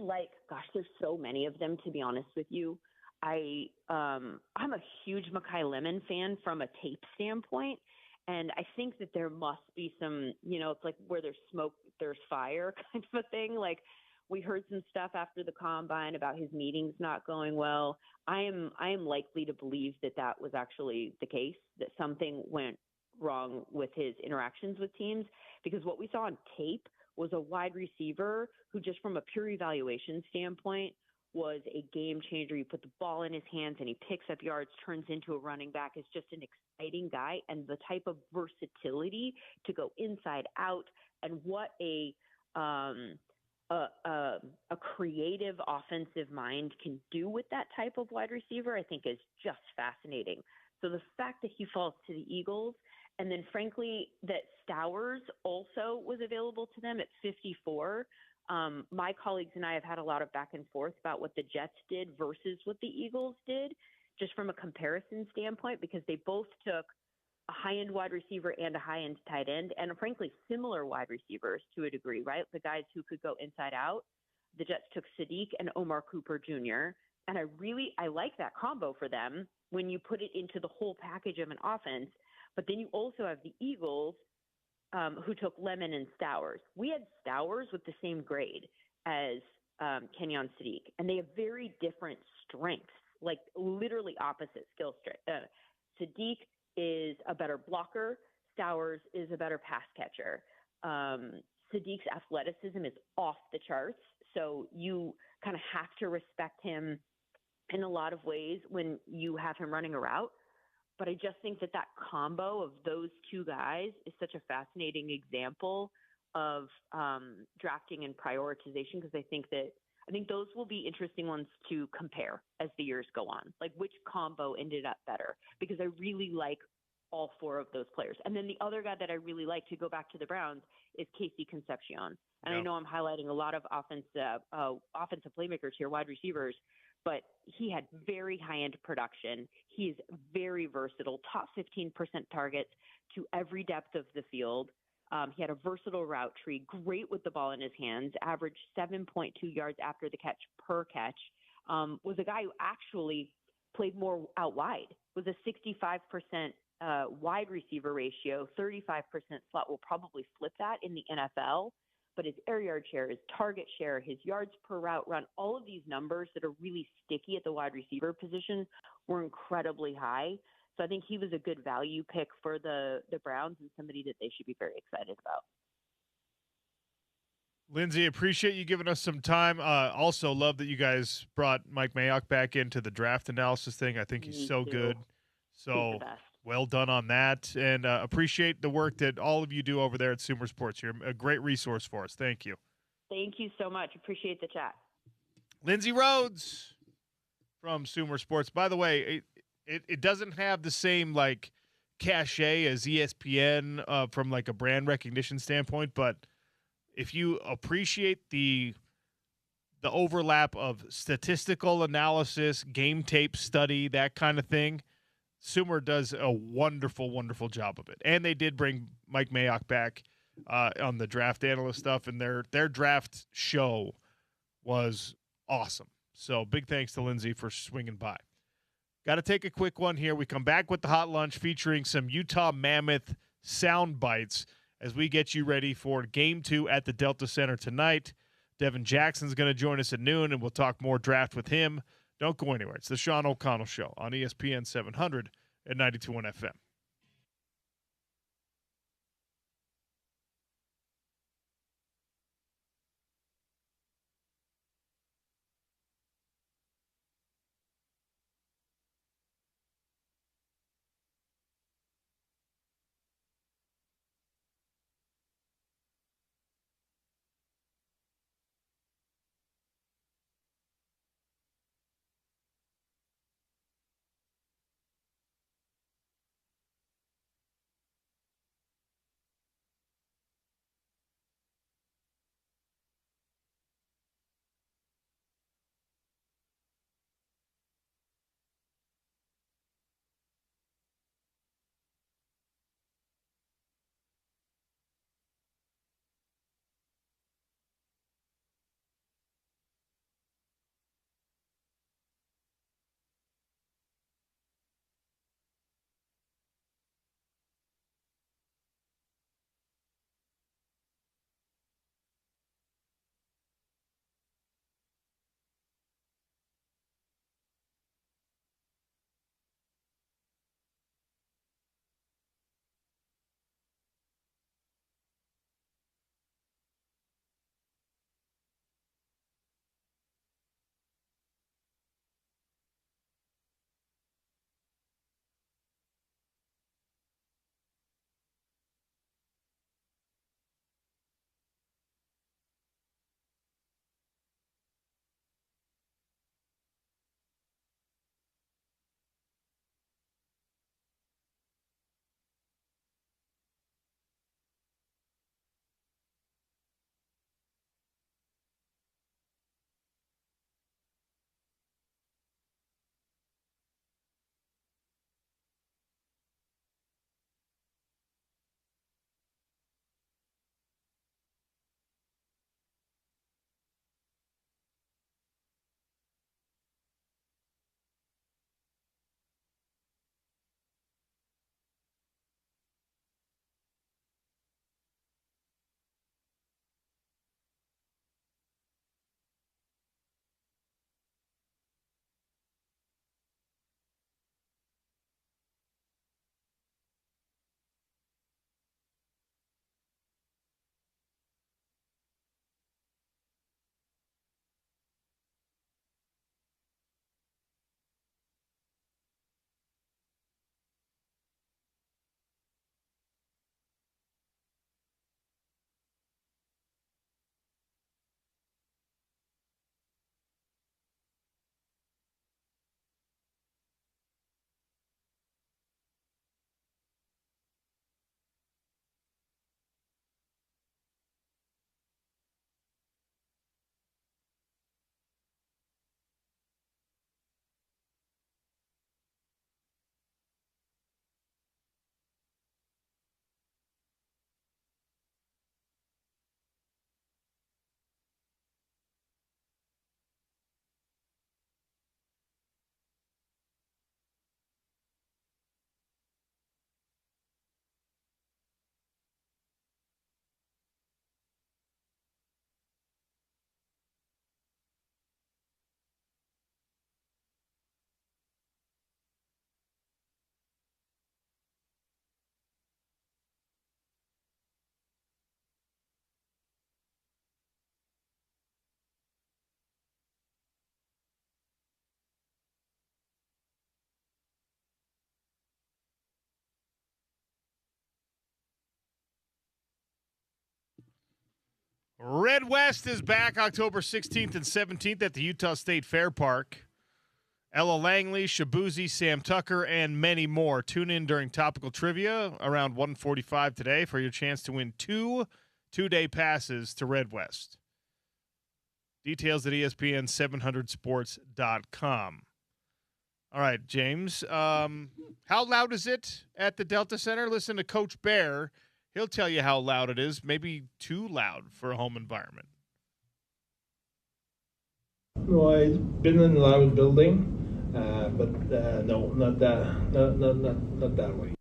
there's so many of them, to be honest with you. I'm a huge Mekhi Lemon fan from a tape standpoint. And I think that there must be some, it's like where there's smoke, there's fire kind of a thing. Like we heard some stuff after the combine about his meetings not going well. I am likely to believe that was actually the case, that something went wrong with his interactions with teams, because what we saw on tape was a wide receiver who just from a pure evaluation standpoint was a game changer. You put the ball in his hands and he picks up yards, turns into a running back. Is just an exciting guy, and the type of versatility to go inside out, and what a creative offensive mind can do with that type of wide receiver, I think is just fascinating. So the fact that he falls to the Eagles, and then frankly that Stowers also was available to them at 54. My colleagues and I have had a lot of back and forth about what the Jets did versus what the Eagles did, just from a comparison standpoint, because they both took a high-end wide receiver and a high-end tight end, and frankly, similar wide receivers to a degree, right? The guys who could go inside out. The Jets took Sadiq and Omar Cooper Jr., and I like that combo for them when you put it into the whole package of an offense. But then you also have the Eagles, who took Lemon and Stowers. We had Stowers with the same grade as Kenyon Sadiq, and they have very different strengths, like literally opposite skill strength. Sadiq is a better blocker. Stowers is a better pass catcher. Sadiq's athleticism is off the charts, so you kind of have to respect him in a lot of ways when you have him running a route. But I just think that combo of those two guys is such a fascinating example of drafting and prioritization, because I think those will be interesting ones to compare as the years go on, like which combo ended up better, because I really like all four of those players. And then the other guy that I really like, to go back to the Browns, is Casey Concepcion. And I know I'm highlighting a lot of offensive playmakers here, wide receivers, but he had very high-end production. He's very versatile, top 15% targets to every depth of the field. He had a versatile route tree, great with the ball in his hands, averaged 7.2 yards after the catch per catch, was a guy who actually played more out wide, was a 65% wide receiver ratio, 35% slot. Will probably flip that in the NFL. But his air yard share, his target share, his yards per route run, all of these numbers that are really sticky at the wide receiver position were incredibly high. So I think he was a good value pick for the Browns, and somebody that they should be very excited about. Lindsay, appreciate you giving us some time. Also love that you guys brought Mike Mayock back into the draft analysis thing. I think he's so good. So well done on that, and appreciate the work that all of you do over there at Sumer Sports. You're a great resource for us. Thank you. Thank you so much. Appreciate the chat. Lindsay Rhodes from Sumer Sports. By the way, it doesn't have the same like cachet as ESPN from like a brand recognition standpoint, but if you appreciate the overlap of statistical analysis, game tape study, that kind of thing, Sumer does a wonderful, wonderful job of it. And they did bring Mike Mayock back on the draft analyst stuff, and their draft show was awesome. So big thanks to Lindsay for swinging by. Got to take a quick one here. We come back with the Hot Lunch featuring some Utah Mammoth sound bites as we get you ready for Game 2 at the Delta Center tonight. Devin Jackson's going to join us at noon, and we'll talk more draft with him. Don't go anywhere. It's the Sean O'Connell Show on ESPN 700 at 92.1 FM. Red West is back October 16th and 17th at the Utah State Fair Park. Ella Langley, Shabuzi, Sam Tucker, and many more. Tune in during Topical Trivia around 1:45 today for your chance to win two-day passes to Red West. Details at ESPN700sports.com. All right, James. How loud is it at the Delta Center? Listen to Coach Bear. He'll tell you how loud it is. Maybe too loud for a home environment. No, I've been in a loud building, but no, not that way.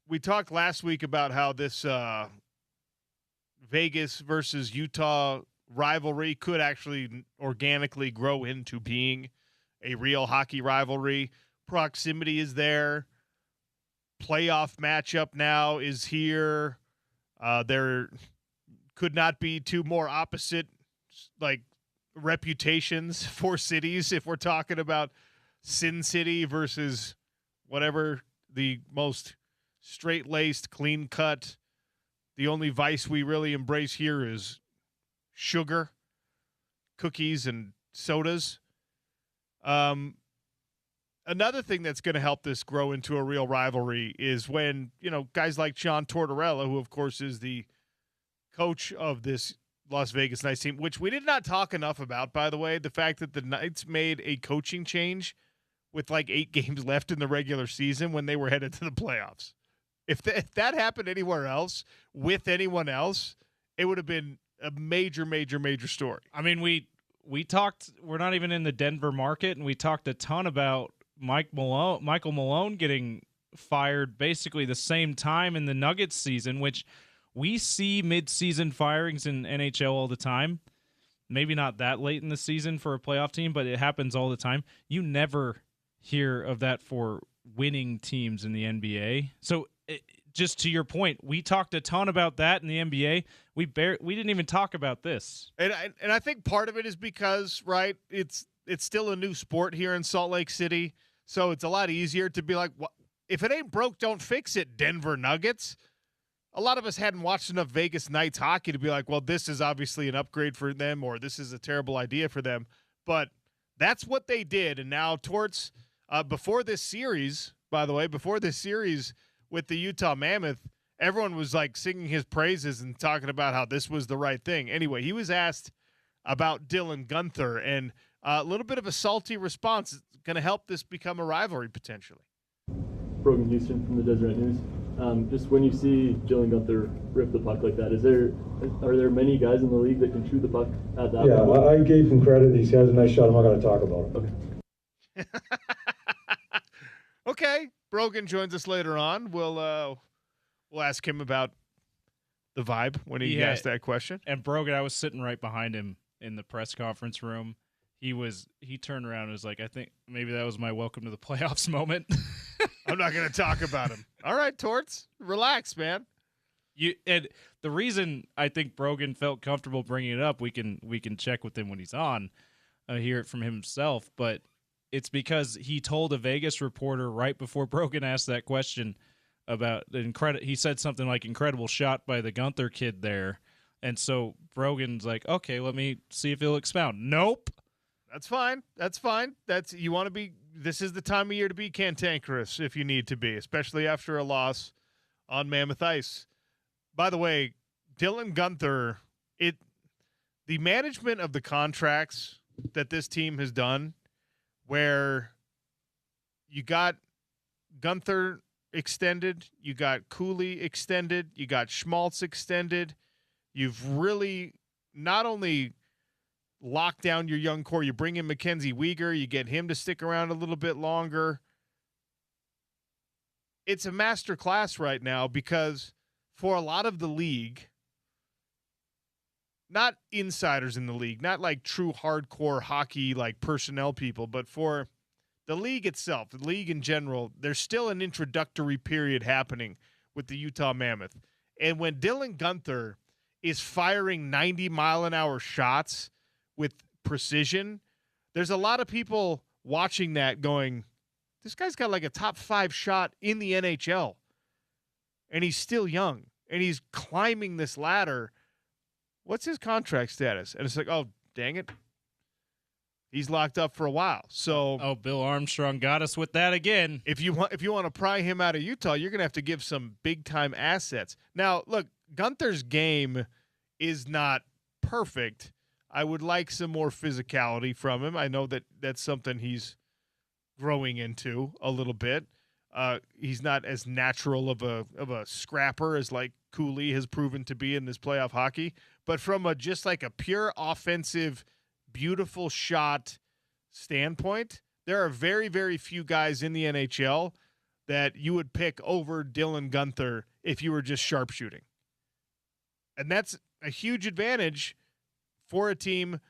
We talked last week about how this Vegas versus Utah rivalry could actually organically grow into being a real hockey rivalry. Proximity is there. Playoff matchup now is here. There could not be two more opposite reputations for cities if we're talking about Sin City versus whatever the most straight-laced, clean-cut. The only vice we really embrace here is sugar, cookies, and sodas. Another thing that's going to help this grow into a real rivalry is when, guys like John Tortorella, who, of course, is the coach of this Las Vegas Knights team, which we did not talk enough about, by the way, the fact that the Knights made a coaching change with 8 games left in the regular season when they were headed to the playoffs. If that happened anywhere else with anyone else, it would have been a major, major, major story. I mean, we talked, we're not even in the Denver market, and we talked a ton about Michael Malone getting fired basically the same time in the Nuggets season, which we see mid-season firings in NHL all the time. Maybe not that late in the season for a playoff team, but it happens all the time. You never hear of that for winning teams in the NBA. So just to your point, we talked a ton about that in the NBA. We didn't even talk about this. And I think part of it is because, right, it's still a new sport here in Salt Lake City. So it's a lot easier to be like, well, if it ain't broke, don't fix it, Denver Nuggets. A lot of us hadn't watched enough Vegas Knights hockey to be like, well, this is obviously an upgrade for them or this is a terrible idea for them. But that's what they did. And now towards before this series, by the way, with the Utah Mammoth, everyone was singing his praises and talking about how this was the right thing. Anyway, he was asked about Dylan Guenther, and a little bit of a salty response is going to help this become a rivalry potentially. Brogan Houston from the Deseret News. Just when you see Dylan Guenther rip the puck like that, are there many guys in the league that can shoot the puck at that level? Yeah, I gave him credit. He has a nice shot. I'm not going to talk about it. Okay. Okay. Brogan joins us later on. We'll ask him about the vibe when he asked that question. And Brogan, I was sitting right behind him in the press conference room. He turned around and was like, I think maybe that was my welcome to the playoffs moment. I'm not going to talk about him. All right, Torts, relax, man. And the reason I think Brogan felt comfortable bringing it up, we can check with him when he's on, hear it from himself, but it's because he told a Vegas reporter right before Brogan asked that question about he said something like incredible shot by the Guenther kid there. And so Brogan's like, okay, let me see if he'll expound. Nope. That's fine. You want to be, this is the time of year to be cantankerous if you need to be, especially after a loss on Mammoth Ice. By the way, Dylan Guenther, the management of the contracts that this team has done, where you got Guenther extended, you got Cooley extended, you got Schmaltz extended. You've really not only locked down your young core, you bring in Mackenzie Weegar, you get him to stick around a little bit longer. It's a master class right now because for a lot of the league, not insiders in the league, not true hardcore hockey personnel people, but for the league itself, the league in general, there's still an introductory period happening with the Utah Mammoth. And when Dylan Guenther is firing 90-mile-an-hour shots with precision, there's a lot of people watching that going, this guy's got a top 5 shot in the NHL. and he's still young, and he's climbing this ladder. What's his contract status? And it's like, oh, dang it. He's locked up for a while. So Bill Armstrong got us with that again. if you want to pry him out of Utah, you're going to have to give some big-time assets. Now, look, Gunther's game is not perfect. I would like some more physicality from him. I know that that's something he's growing into a little bit. He's not as natural of a scrapper as like Cooley has proven to be in this playoff hockey. But from just like a pure offensive, beautiful shot standpoint, there are very, very few guys in the NHL that you would pick over Dylan Gunther if you were just sharpshooting. And that's a huge advantage for a team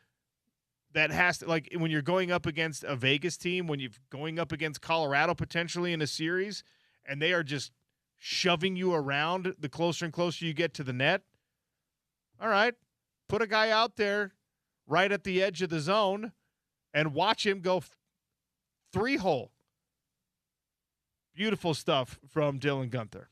that has to, like, when you're going up against a Vegas team, when you're going up against Colorado potentially in a series, and they are just shoving you around the closer and closer you get to the net. All right, put a guy out there right at the edge of the zone and watch him go 3-hole. Beautiful stuff from Dylan Gunther.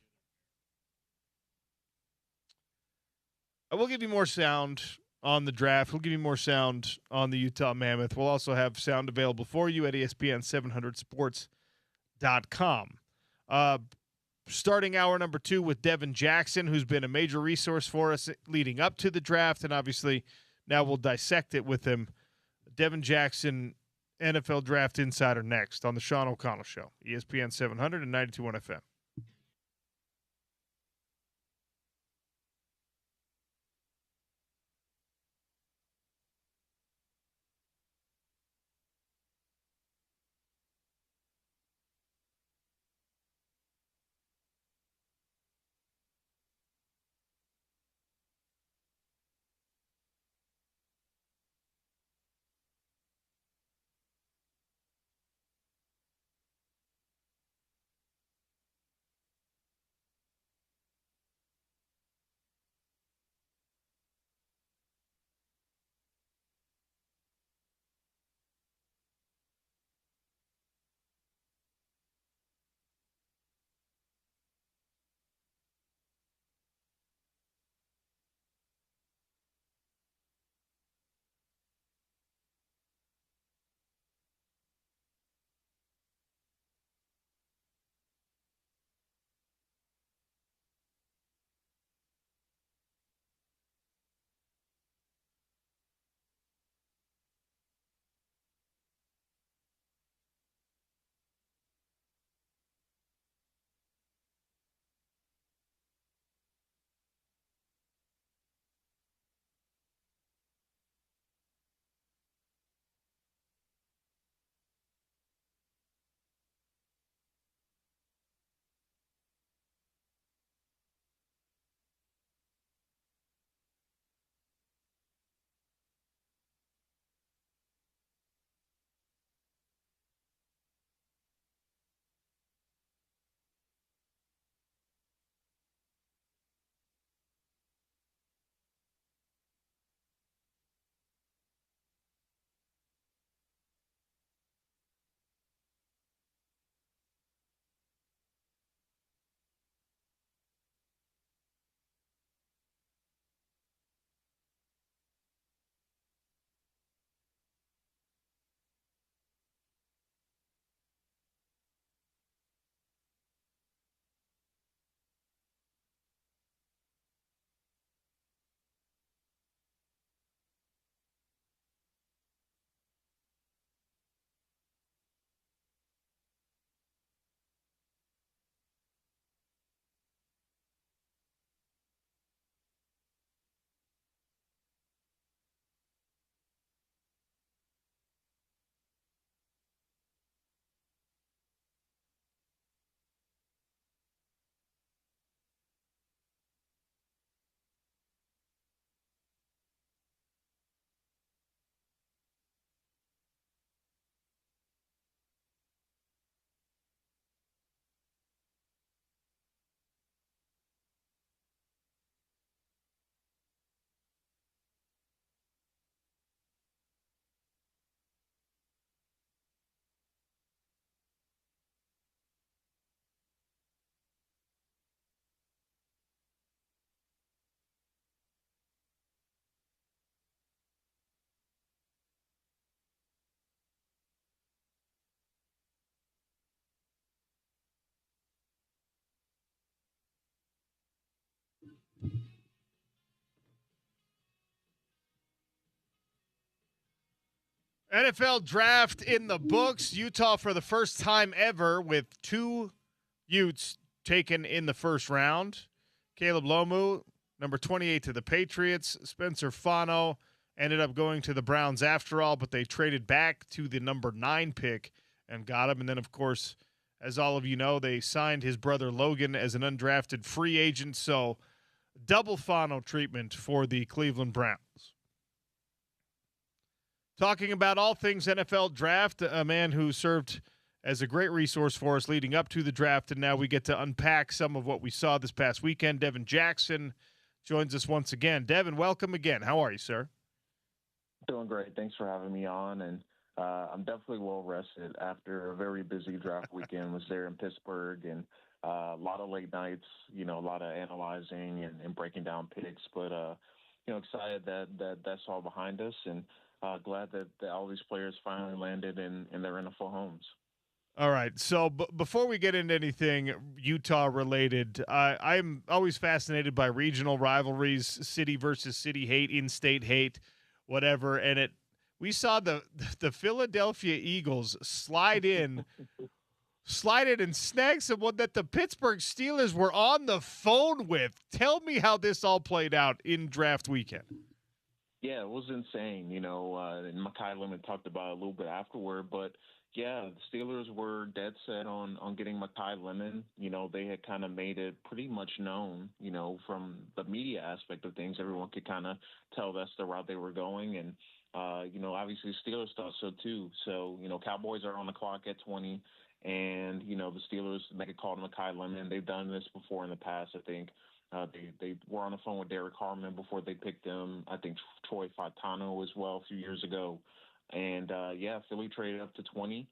We'll give you more sound on the draft. We'll give you more sound on the Utah Mammoth. We'll also have sound available for you at ESPN700sports.com. Starting hour number 2 with Devin Jackson, who's been a major resource for us leading up to the draft, and obviously now we'll dissect it with him. Devin Jackson, NFL Draft Insider, next on the Sean O'Connell Show, ESPN 700 and 92.1 FM. NFL draft in the books. Utah for the first time ever with 2 Utes taken in the first round. Caleb Lomu, number 28 to the Patriots. Spencer Fano ended up going to the Browns after all, but they traded back to the number 9 pick and got him. And then, of course, as all of you know, they signed his brother Logan as an undrafted free agent. So double Fano treatment for the Cleveland Browns. Talking about all things NFL draft, a man who served as a great resource for us leading up to the draft, and now we get to unpack some of what we saw this past weekend. Devin Jackson joins us once again. Devin, welcome again. How are you, sir? Doing great. Thanks for having me on, and I'm definitely well rested after a very busy draft weekend. Was there in Pittsburgh, and a lot of late nights, a lot of analyzing and breaking down picks, but excited that that's all behind us, and glad that all these players finally landed in their NFL homes. All right. So before we get into anything Utah related, I'm always fascinated by regional rivalries, city versus city hate, in-state hate, whatever. And we saw the Philadelphia Eagles slide in and snag someone that the Pittsburgh Steelers were on the phone with. Tell me how this all played out in draft weekend. Yeah, it was insane, and Mekhi Lemon talked about it a little bit afterward, but yeah, the Steelers were dead set on getting Mekhi Lemon. They had kind of made it pretty much known, from the media aspect of things. Everyone could kind of tell that's the route they were going. And, obviously Steelers thought so too. So, Cowboys are on the clock at 20, and, the Steelers make a call to Mekhi Lemon. They've done this before in the past, I think. They were on the phone with Derek Harmon before they picked him. I think Troy Fautano as well a few years ago. And, Philly traded up to 20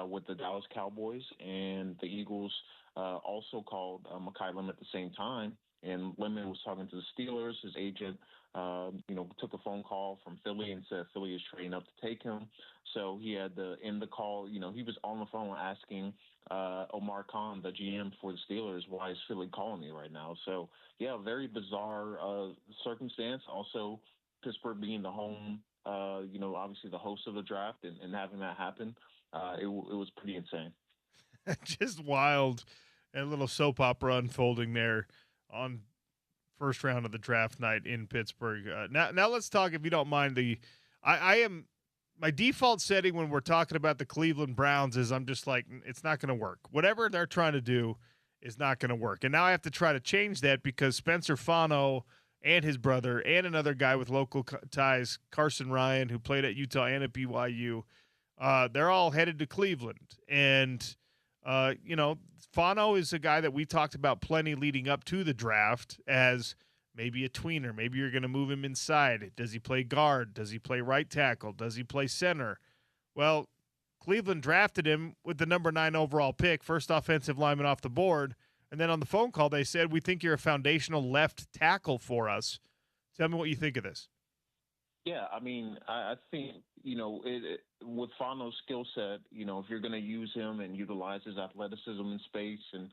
with the Dallas Cowboys, and the Eagles also called Mekhi Lemon at the same time. And Lemon was talking to the Steelers. His agent, took a phone call from Philly and said Philly is trading up to take him. So he had to end the call. He was on the phone asking Omar Khan, the GM for the Steelers, why is Philly calling me right now? So, yeah, very bizarre circumstance. Also, Pittsburgh being the home, obviously the host of the draft and having that happen, it was pretty insane. Just wild, and a little soap opera unfolding there on first round of the draft night in Pittsburgh. Now let's talk, if you don't mind, my default setting when we're talking about the Cleveland Browns is I'm just like, it's not going to work. Whatever they're trying to do is not going to work. And now I have to try to change that because Spencer Fano and his brother and another guy with local ties, Carson Ryan, who played at Utah and at BYU, they're all headed to Cleveland. And, Fano is a guy that we talked about plenty leading up to the draft as maybe a tweener. Maybe you're going to move him inside. Does he play guard? Does he play right tackle? Does he play center? Well, Cleveland drafted him with the number 9 overall pick, first offensive lineman off the board. And then on the phone call, they said, we think you're a foundational left tackle for us. Tell me what you think of this. Yeah, I mean, I think, with Fano's skill set, if you're going to use him and utilize his athleticism in space and,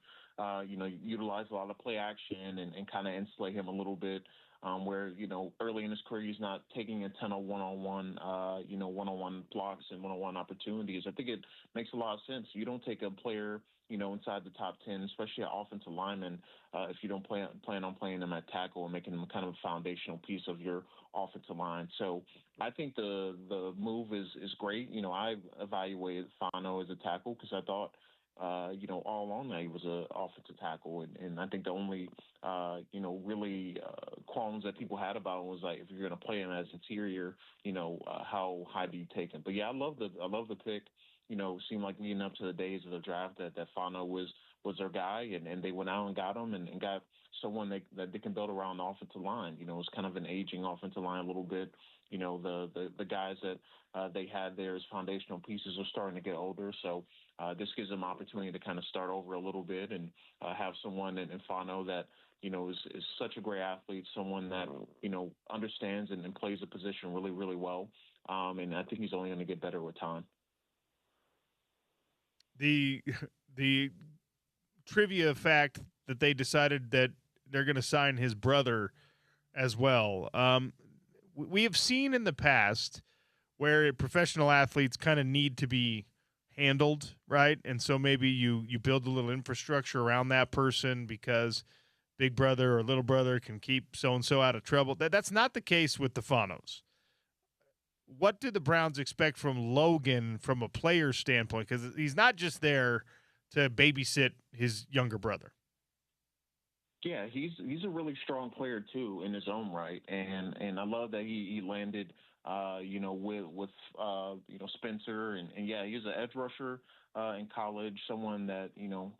utilize a lot of play action and kind of insulate him a little bit, where, early in his career, he's not taking a ton of one-on-one blocks and one-on-one opportunities. I think it makes a lot of sense. You don't take a player, inside the top 10, especially an offensive lineman, if you don't plan on playing them at tackle and making them kind of a foundational piece of your offensive line. So I think the move is great. I evaluated Fano as a tackle because I thought, all along that he was an offensive tackle. And I think the only, really qualms that people had about him was like, if you're going to play him as interior, how high do you take him? But yeah, I love the pick. Seemed like leading up to the days of the draft that Fano was their guy, and they went out and got him and got someone that they can build around the offensive line. It's kind of an aging offensive line a little bit. The guys that they had there as foundational pieces are starting to get older. So this gives them opportunity to kind of start over a little bit and have someone in Fano that, is such a great athlete, someone that, understands and plays the position really, really well. And I think he's only going to get better with time. The trivia fact that they decided that they're going to sign his brother as well. We have seen in the past where professional athletes kind of need to be handled, right? And so maybe you build a little infrastructure around that person because big brother or little brother can keep so-and-so out of trouble. That's not the case with the Fanos. What do the Browns expect from Logan from a player standpoint? Because he's not just there to babysit his younger brother. Yeah, he's a really strong player too in his own right, and I love that he landed, with Spencer, and yeah, he's an edge rusher in college, someone that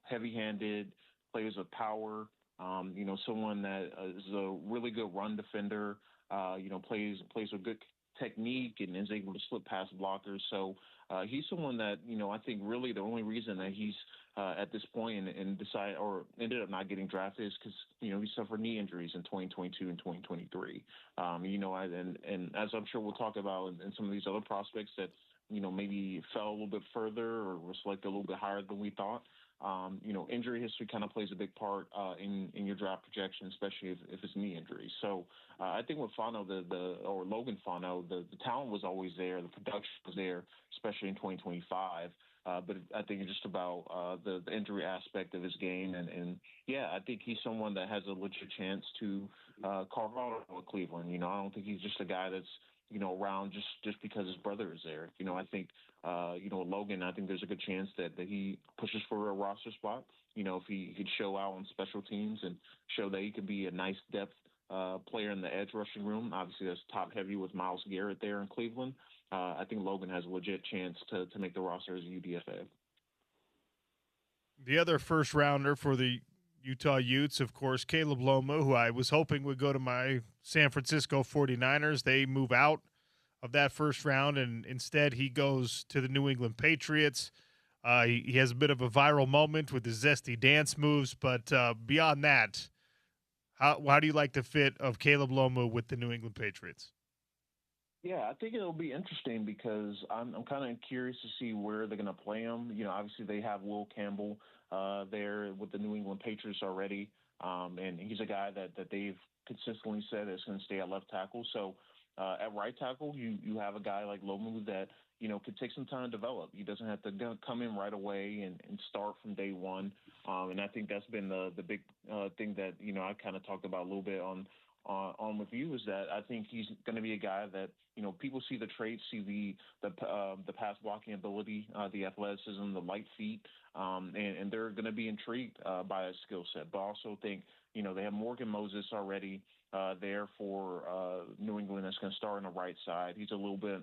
heavy-handed, plays with power, someone that is a really good run defender, plays with good technique and is able to slip past blockers. So he's someone that I think really the only reason that he's at this point and decided or ended up not getting drafted is because he suffered knee injuries in 2022 and 2023. And as I'm sure we'll talk about in some of these other prospects that maybe fell a little bit further or were selected a little bit higher than we thought. Injury history kind of plays a big part in your draft projection, especially if it's knee injuries. So I think with Fano, or Logan Fano, the talent was always there, the production was there, especially in 2025. But I think it's just about the injury aspect of his game, and yeah, I think he's someone that has a legit chance to carve out with Cleveland. I don't think he's just a guy that's around just because his brother is there. I think, Logan, I think there's a good chance that he pushes for a roster spot. If he could show out on special teams and show that he could be a nice depth player in the edge rushing room. Obviously, that's top heavy with Myles Garrett there in Cleveland. I think Logan has a legit chance to make the roster as a UDFA. The other first rounder for the Utah Utes, of course, Caleb Loma, who I was hoping would go to my San Francisco 49ers. They move out of that first round, and instead he goes to the New England Patriots. He has a bit of a viral moment with his zesty dance moves, but beyond that, how do you like the fit of Caleb Loma with the New England Patriots? Yeah, I think it'll be interesting because I'm kind of curious to see where they're going to play him. Obviously they have Will Campbell there with the New England Patriots already, and he's a guy that they've consistently said is going to stay at left tackle. So at right tackle, you have a guy like Lomu that could take some time to develop. He doesn't have to come in right away and start from day one. And I think that's been the big thing that I kind of talked about a little bit on with you, is that I think he's going to be a guy that people see the traits, see the pass blocking ability, the athleticism, the light feet, and they're going to be intrigued by his skill set. But I also think they have Morgan Moses already there for New England that's going to start on the right side. He's a little bit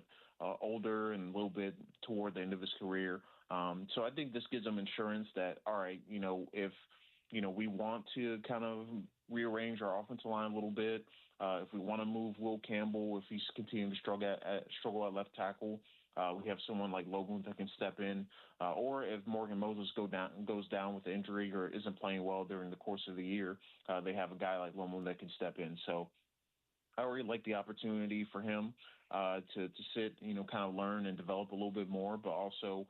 older and a little bit toward the end of his career. So I think this gives them insurance that, all right, if we want to kind of rearrange our offensive line a little bit, if we want to move Will Campbell, if he's continuing to struggle at left tackle, we have someone like Logan that can step in, or if Morgan Moses goes down with injury or isn't playing well during the course of the year, they have a guy like Logan that can step in. So I really like the opportunity for him to sit, kind of learn and develop a little bit more, but also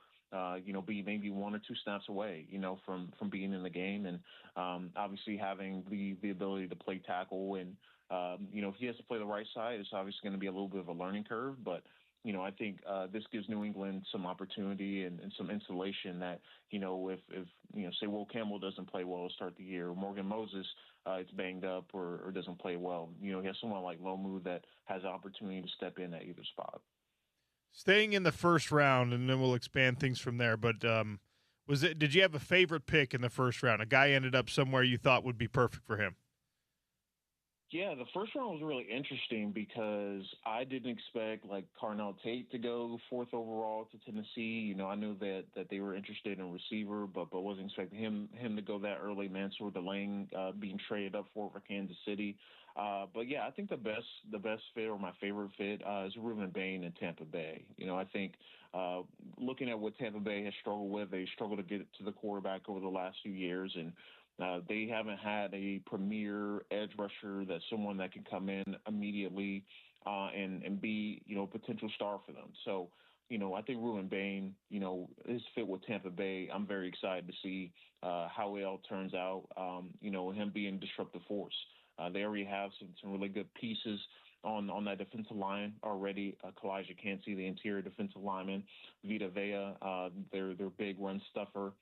be maybe one or two snaps away, from being in the game, and obviously having the ability to play tackle. And if he has to play the right side, it's obviously going to be a little bit of a learning curve. But I think this gives New England some opportunity and some insulation that if say Will Campbell doesn't play well to start the year, or Morgan Moses it's banged up or doesn't play well, he has someone like Lomu that has the opportunity to step in at either spot. Staying in the first round, and then we'll expand things from there. But did you have a favorite pick in the first round? A guy ended up somewhere you thought would be perfect for him? Yeah, the first round was really interesting because I didn't expect like Carnell Tate to go fourth overall to Tennessee. I knew that they were interested in receiver, but wasn't expecting him to go that early. Mansour Delang being traded up for Kansas City. But yeah, I think the best fit, or my favorite fit, is Reuben Bain in Tampa Bay. I think looking at what Tampa Bay has struggled with, they struggled to get to the quarterback over the last few years, and they haven't had a premier edge rusher that's someone that can come in immediately and be a potential star for them. So I think Ruben Bain, his fit with Tampa Bay, I'm very excited to see how it all turns out. Him being a disruptive force. They already have some really good pieces on that defensive line already. Kalijah Cansey, the interior defensive lineman, Vita Vea, their big run stuffer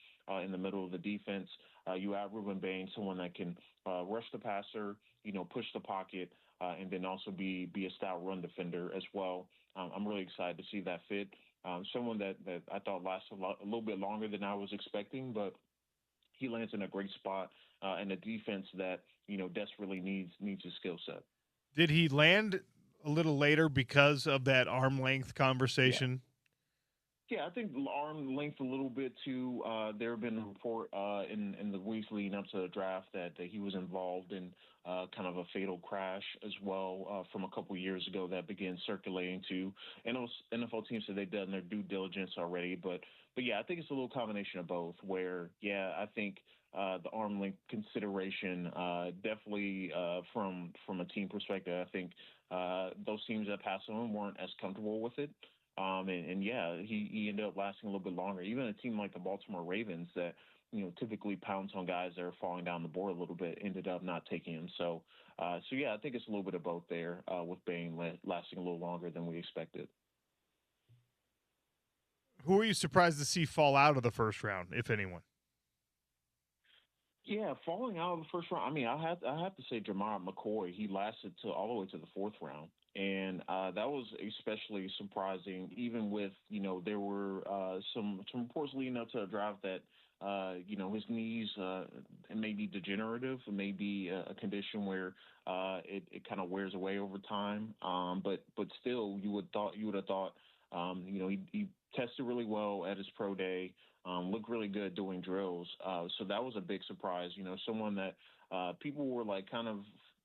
in the middle of the defense. You have Ruben Bain, someone that can rush the passer, push the pocket, and then also be a stout run defender as well. I'm really excited to see that fit. Someone that I thought lasted a little bit longer than I was expecting, but he lands in a great spot and a defense that desperately needs his skill set. Did he land a little later because of that arm length conversation? Yeah, I think arm length a little bit too. There have been a report in the weeks leading up to the draft that he was involved in kind of a fatal crash as well from a couple years ago that began circulating to NFL teams. So they've done their due diligence already, but yeah, I think it's a little combination of both. Where I think the arm length consideration definitely from a team perspective, I think those teams that passed on him weren't as comfortable with it. He ended up lasting a little bit longer. Even a team like the Baltimore Ravens that, typically pounce on guys that are falling down the board a little bit ended up not taking him. So I think it's a little bit of both there with Bain lasting a little longer than we expected. Who are you surprised to see fall out of the first round, if anyone? Yeah, falling out of the first round. I mean, I have to say Jamar McCoy. He lasted all the way to the fourth round, and that was especially surprising. Even with there were some reports leading up to the draft that his knees it may be degenerative. It may be a condition where it kind of wears away over time. But still, you would have thought he tested really well at his pro day. Looked really good doing drills. So that was a big surprise. Someone that people were like kind of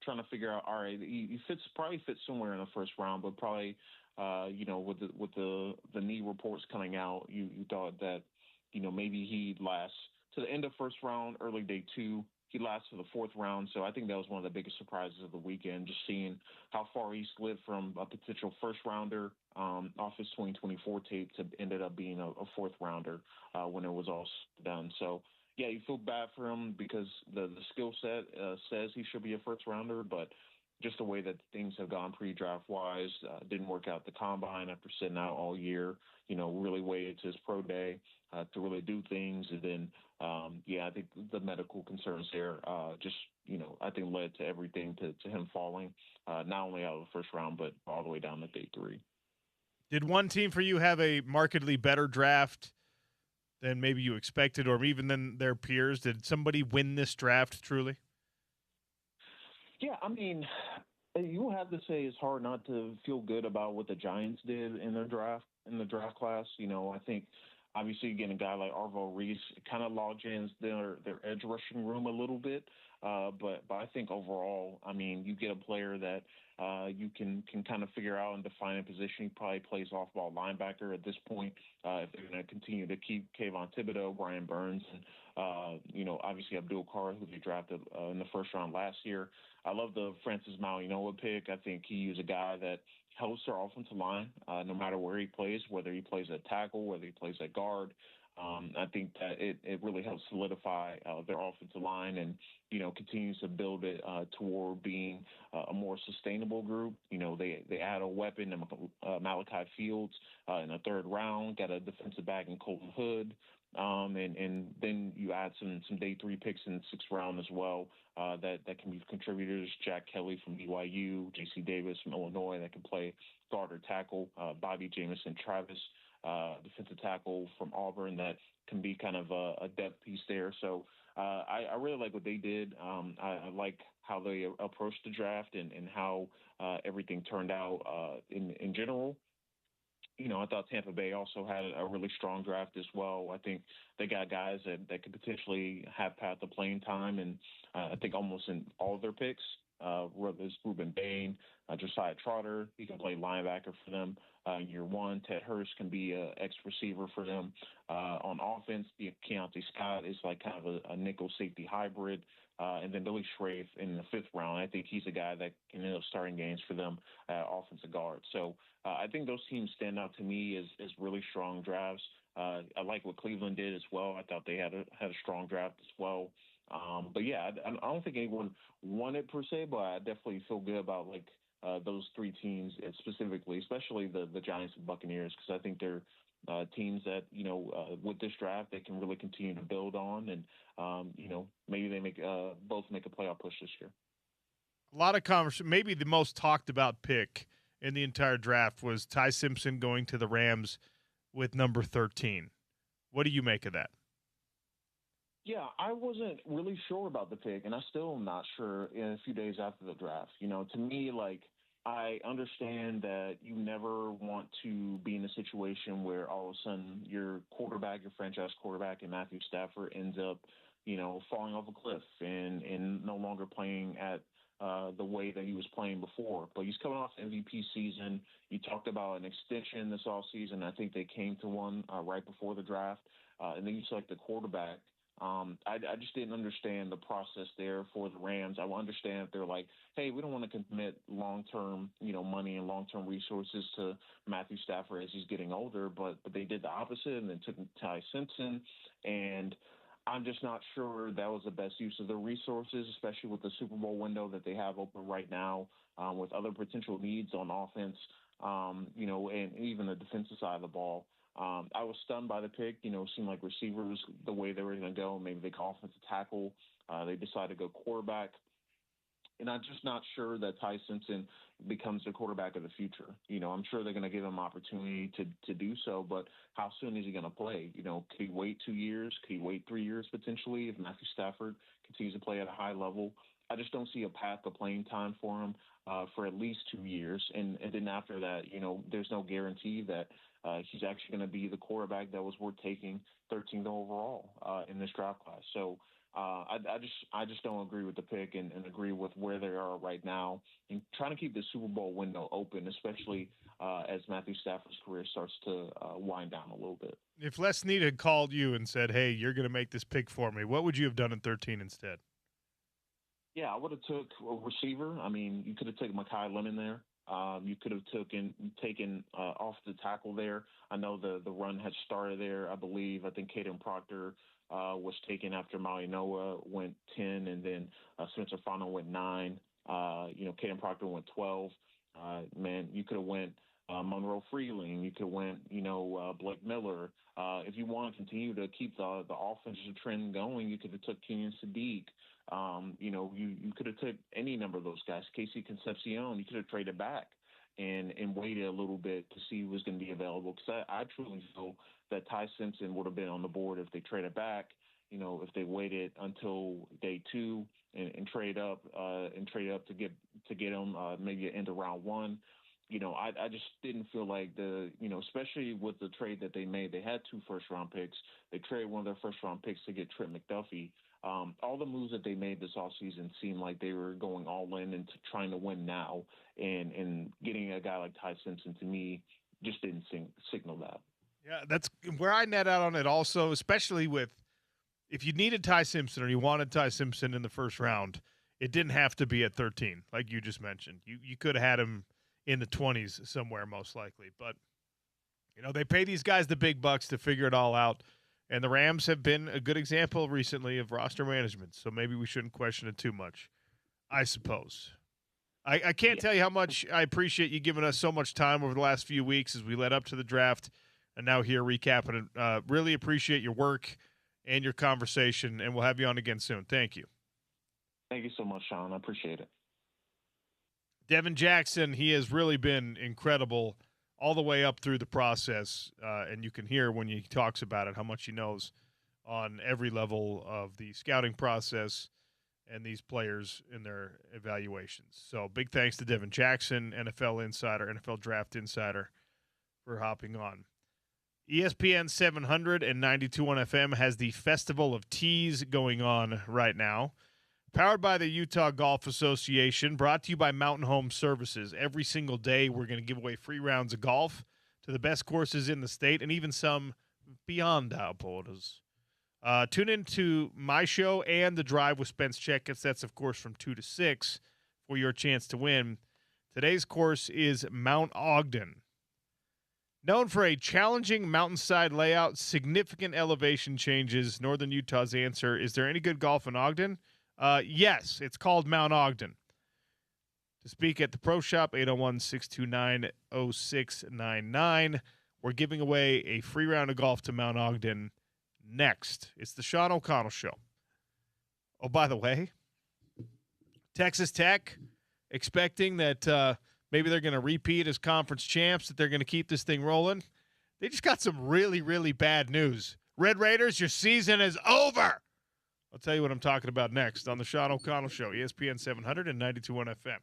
trying to figure out. All right, he probably fits somewhere in the first round, but probably with the knee reports coming out, you thought that maybe he'd last to the end of first round, early day two. He lasts to the fourth round. So I think that was one of the biggest surprises of the weekend, just seeing how far he slid from a potential first rounder off his 2024 tape to ended up being a fourth rounder when it was all done. So, yeah, you feel bad for him because the skill set says he should be a first rounder, but just the way that things have gone pre-draft wise, didn't work out the combine after sitting out all year, really waited to his pro day to really do things. And then, I think the medical concerns there just, I think led to everything to him falling, not only out of the first round, but all the way down to day three. Did one team for you have a markedly better draft than maybe you expected or even than their peers? Did somebody win this draft truly? Yeah, I mean, you have to say it's hard not to feel good about what the Giants did in the draft class. I think obviously getting a guy like Arvo Reese kind of logins their edge rushing room a little bit. But I think overall, I mean, you get a player that you can kind of figure out and define a position. He probably plays off-ball linebacker at this point. If they're going to continue to keep Kayvon Thibodeau, Brian Burns, and obviously Abdul Carr, who they drafted in the first round last year. I love the Francis Mauigoa pick. I think he is a guy that helps their offensive line no matter where he plays, whether he plays at tackle, whether he plays at guard. I think that it really helps solidify their offensive line and, continues to build it toward being a more sustainable group. They add a weapon in Malachi Fields in the third round, got a defensive back in Colton Hood. And then you add some day three picks in the sixth round as well that can be contributors. Jack Kelly from BYU, J.C. Davis from Illinois that can play guard or tackle. Bobby Jamison Travis, defensive tackle from Auburn that can be kind of a depth piece there. So I really like what they did. I like how they approached the draft and how everything turned out in general. I thought Tampa Bay also had a really strong draft as well. I think they got guys that could potentially have path to playing time, and I think almost in all of their picks, whether it's Ruben Bain, Josiah Trotter, he can play linebacker for them. year one. Ted Hurst can be an ex-receiver for them. On offense, Keontae Scott is like kind of a nickel safety hybrid. And then Billy Schrafe in the 5th round. I think he's a guy that can end up starting games for them offensive guard. So I think those teams stand out to me as really strong drafts. I like what Cleveland did as well. I thought they had a strong draft as well. But yeah, I don't think anyone won it per se, but I definitely feel good about like those 3 teams specifically, especially the Giants and Buccaneers, because I think they're teams that, with this draft, they can really continue to build on, and, maybe they both make a playoff push this year. A lot of conversation. Maybe the most talked about pick in the entire draft was Ty Simpson going to the Rams with number 13. What do you make of that? Yeah, I wasn't really sure about the pick, and I still am not sure in a few days after the draft. To me, like, I understand that you never want to be in a situation where all of a sudden your franchise quarterback, and Matthew Stafford ends up, falling off a cliff and no longer playing at the way that he was playing before. But he's coming off MVP season. You talked about an extension this offseason. I think they came to one right before the draft. And then you select the quarterback. I just didn't understand the process there for the Rams. I understand if they're like, hey, we don't want to commit long-term, money and long-term resources to Matthew Stafford as he's getting older, but they did the opposite and then took Ty Simpson. And I'm just not sure that was the best use of the resources, especially with the Super Bowl window that they have open right now, with other potential needs on offense, and even the defensive side of the ball. I was stunned by the pick. It seemed like receivers, the way they were going to go, maybe they go offensive tackle. They decided to go quarterback. And I'm just not sure that Ty Simpson becomes the quarterback of the future. I'm sure they're going to give him opportunity to do so, but how soon is he going to play? Could he wait 2 years? Could he wait 3 years potentially if Matthew Stafford continues to play at a high level? I just don't see a path to playing time for him for at least 2 years. And then after that, there's no guarantee that he's actually going to be the quarterback that was worth taking 13th overall in this draft class. So I just don't agree with the pick and agree with where they are right now and trying to keep the Super Bowl window open, especially as Matthew Stafford's career starts to wind down a little bit. If Les Snead had called you and said, hey, you're going to make this pick for me, what would you have done in 13 instead? Yeah, I would have took a receiver. I mean, you could have taken Mekhi Lemon there. You could have taken off the tackle there. I know the run had started there, I believe. I think Caden Proctor was taken after Maui Noah went 10, and then Spencer Fano went 9. Caden Proctor went 12. Man, you could have went Monroe Freeling. You could have went, Blake Miller. If you want to continue to keep the offensive trend going, you could have took Kenyon Sadiq. You could have took any number of those guys. Casey Concepcion, you could have traded back and waited a little bit to see who was going to be available. Because I truly feel that Ty Simpson would have been on the board if they traded back. If they waited until day 2 and trade up to get him maybe into round 1. I just didn't feel like especially with the trade that they made, they had 2 first-round picks. They traded one of their first-round picks to get Trent McDuffie. All the moves that they made this offseason seemed like they were going all in and trying to win now. And getting a guy like Ty Simpson, to me, just didn't signal that. Yeah, that's where I net out on it also, especially with if you needed Ty Simpson or you wanted Ty Simpson in the first round, it didn't have to be at 13, like you just mentioned. You could have had him in the 20s somewhere, most likely. But, they pay these guys the big bucks to figure it all out. And the Rams have been a good example recently of roster management. So maybe we shouldn't question it too much, I suppose. I can't tell you how much I appreciate you giving us so much time over the last few weeks as we led up to the draft and now here recapping it. Really appreciate your work and your conversation, and we'll have you on again soon. Thank you. Thank you so much, Sean. I appreciate it. Devin Jackson, he has really been incredible all the way up through the process, and you can hear when he talks about it how much he knows on every level of the scouting process and these players in their evaluations. So big thanks to Devin Jackson, NFL Insider, NFL Draft Insider, for hopping on. ESPN 700 and 92.1 FM has the Festival of Tees going on right now. Powered by the Utah Golf Association, brought to you by Mountain Home Services. Every single day, we're going to give away free rounds of golf to the best courses in the state and even some beyond our borders. Tune into my show and The Drive with Spence Checketts. That's, of course, from 2 to 6 for your chance to win. Today's course is Mount Ogden. Known for a challenging mountainside layout, significant elevation changes, Northern Utah's answer. Is there any good golf in Ogden? Yes, it's called Mount Ogden. To speak at the Pro Shop, 801-629-0699. We're giving away a free round of golf to Mount Ogden next. It's the Sean O'Connell Show. Oh, by the way, Texas Tech expecting that maybe they're going to repeat as conference champs, that they're going to keep this thing rolling. They just got some really, really bad news. Red Raiders, your season is over. I'll tell you what I'm talking about next on the Sean O'Connell Show, ESPN 700 and 92.1 FM.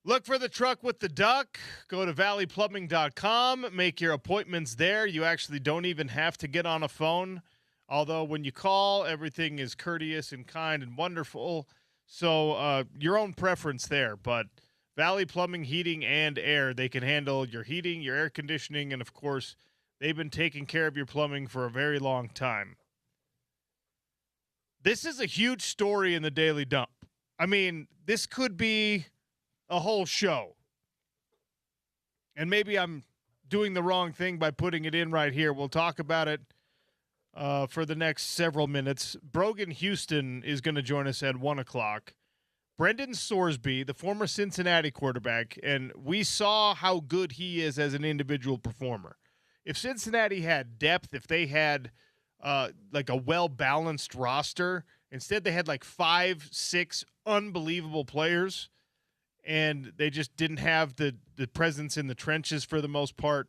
Look for the truck with the duck. Go to valleyplumbing.com. Make your appointments there. You actually don't even have to get on a phone. Although when you call, everything is courteous and kind and wonderful. So your own preference there. But Valley Plumbing, Heating, and Air, they can handle your heating, your air conditioning, and, of course, they've been taking care of your plumbing for a very long time. This is a huge story in the Daily Dump. I mean, this could be a whole show. And maybe I'm doing the wrong thing by putting it in right here. We'll talk about it for the next several minutes. Brogan Houston is going to join us at 1 o'clock. Brendan Sorsby, the former Cincinnati quarterback, and we saw how good he is as an individual performer. If Cincinnati had depth, if they had like a well-balanced roster, instead they had like 5, 6 unbelievable players, and they just didn't have the presence in the trenches for the most part.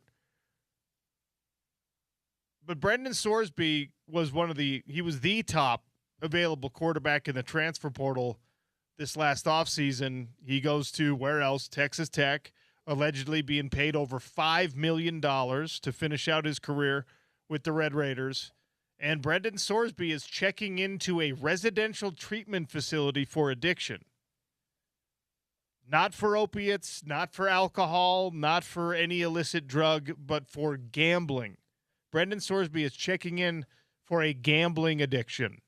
But Brendan Sorsby was he was the top available quarterback in the transfer portal this last offseason. He goes to where else? Texas Tech, allegedly being paid over $5 million to finish out his career with the Red Raiders. And Brendan Sorsby is checking into a residential treatment facility for addiction. Not for opiates, not for alcohol, not for any illicit drug, but for gambling. Brendan Sorsby is checking in for a gambling addiction.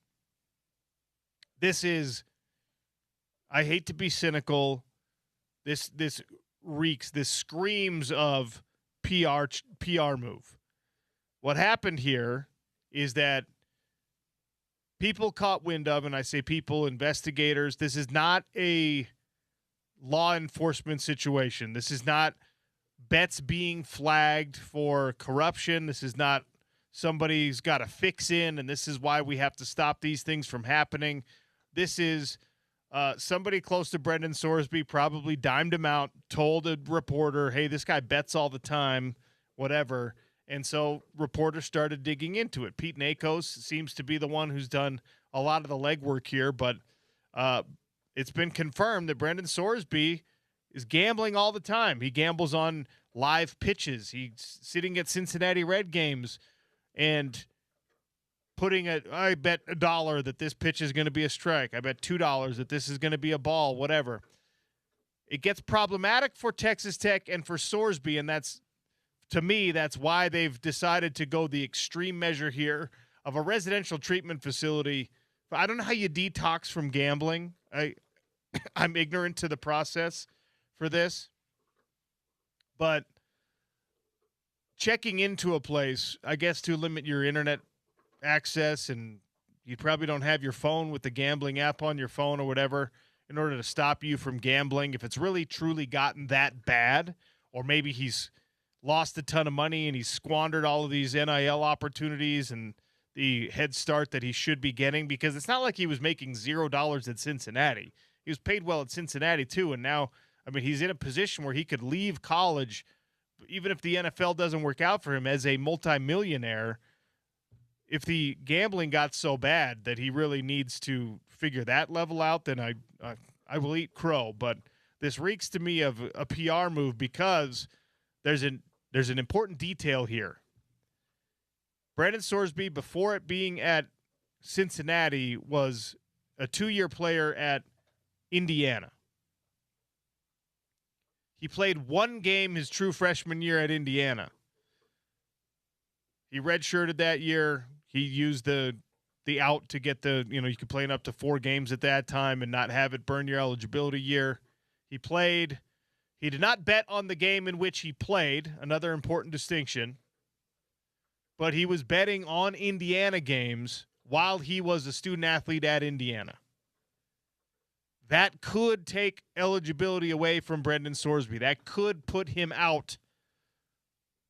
This is, I hate to be cynical, this reeks, this screams of PR move. What happened here is that people caught wind of, and I say people, investigators, this is not a law enforcement situation. This is not bets being flagged for corruption. This is not somebody's got a fix in, and this is why we have to stop these things from happening. This is somebody close to Brendan Sorsby probably dimed him out, told a reporter, hey, this guy bets all the time, whatever. And so reporters started digging into it. Pete Nakos seems to be the one who's done a lot of the legwork here, but it's been confirmed that Brendan Sorsby is gambling all the time. He gambles on live pitches. He's sitting at Cincinnati Red games and putting I bet $1 that this pitch is going to be a strike. I bet $2 that this is going to be a ball, whatever. It gets problematic for Texas Tech and for Sorsby, and that's, to me, that's why they've decided to go the extreme measure here of a treatment facility. I don't know how you detox from gambling. I'm ignorant to the process for this. But checking into a place, I guess, to limit your internet access, and you probably don't have your phone with the gambling app on your phone or whatever in order to stop you from gambling. If it's really truly gotten that bad, or maybe he's lost a ton of money and he's squandered all of these NIL opportunities and the head start that he should be getting, because it's not like he was making $0 at Cincinnati. He was paid well at Cincinnati too, and now, I mean, he's in a position where he could leave college, even if the NFL doesn't work out for him, as a multimillionaire. If the gambling got so bad that he really needs to figure that level out, then I will eat crow. But this reeks to me of a PR move, because there's an important detail here. Brendan Sorsby, before it being at Cincinnati, was a 2-year player at Indiana. He played one game his true freshman year at Indiana. He redshirted that year. He used the out to get you could play in up to 4 games at that time and not have it burn your eligibility year. He played. He did not bet on the game in which he played, another important distinction. But he was betting on Indiana games while he was a student athlete at Indiana. That could take eligibility away from Brendan Sorsby. That could put him out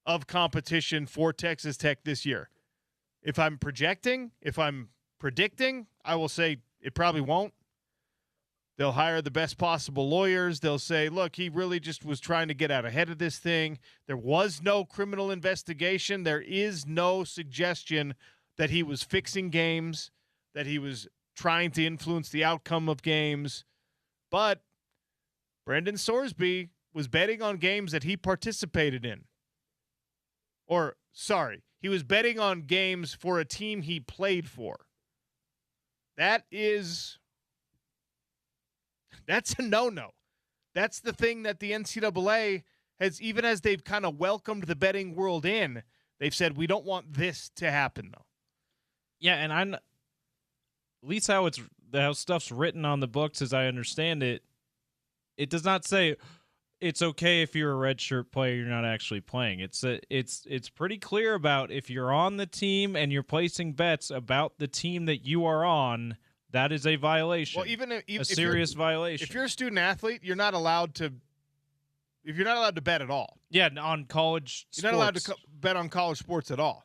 of competition for Texas Tech this year. If I'm predicting, I will say it probably won't. They'll hire the best possible lawyers. They'll say, look, he really just was trying to get out ahead of this thing. There was no criminal investigation. There is no suggestion that he was fixing games, that he was trying to influence the outcome of games. But Brendan Sorsby was betting on games that he participated in. Or, sorry, he was betting on games for a team he played for. That's a no-no. That's the thing that the NCAA has, even as they've kind of welcomed the betting world in, they've said, we don't want this to happen, though. Yeah, and at least how stuff's written on the books, as I understand it, it does not say it's okay if you're a redshirt player, you're not actually playing. It's pretty clear about if you're on the team and you're placing bets about the team that you are on, that is a violation. Well, even a serious violation. If you're a student athlete, you're not allowed to. If you're not allowed to bet at all. Yeah, on college sports. You're not allowed to bet on college sports at all.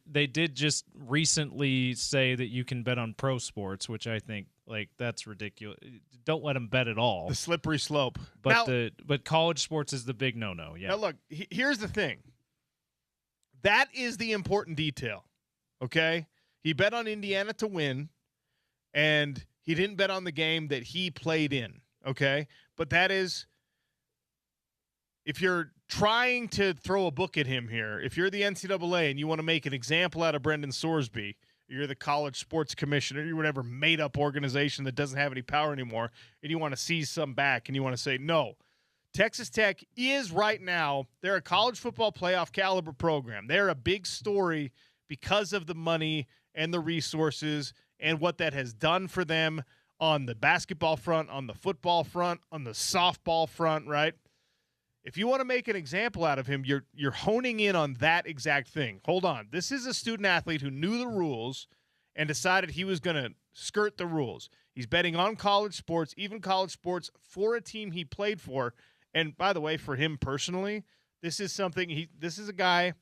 They did just recently say that you can bet on pro sports, which I think that's ridiculous. Don't let them bet at all. The slippery slope. But but college sports is the big no-no. Yeah. Now look, here's the thing. That is the important detail. Okay, he bet on Indiana to win, and he didn't bet on the game that he played in. Okay, but that is. If you're trying to throw a book at him here, if you're the NCAA and you want to make an example out of Brendan Sorsby, you're the college sports commissioner, you're whatever made-up organization that doesn't have any power anymore, and you want to seize some back and you want to say, no, Texas Tech is right now, they're a college football playoff caliber program. They're a big story because of the money and the resources and what that has done for them on the basketball front, on the football front, on the softball front, right? If you want to make an example out of him, you're honing in on that exact thing. Hold on. This is a student athlete who knew the rules and decided he was going to skirt the rules. He's betting on college sports, even college sports, for a team he played for. And by the way, for him personally, this is a guy,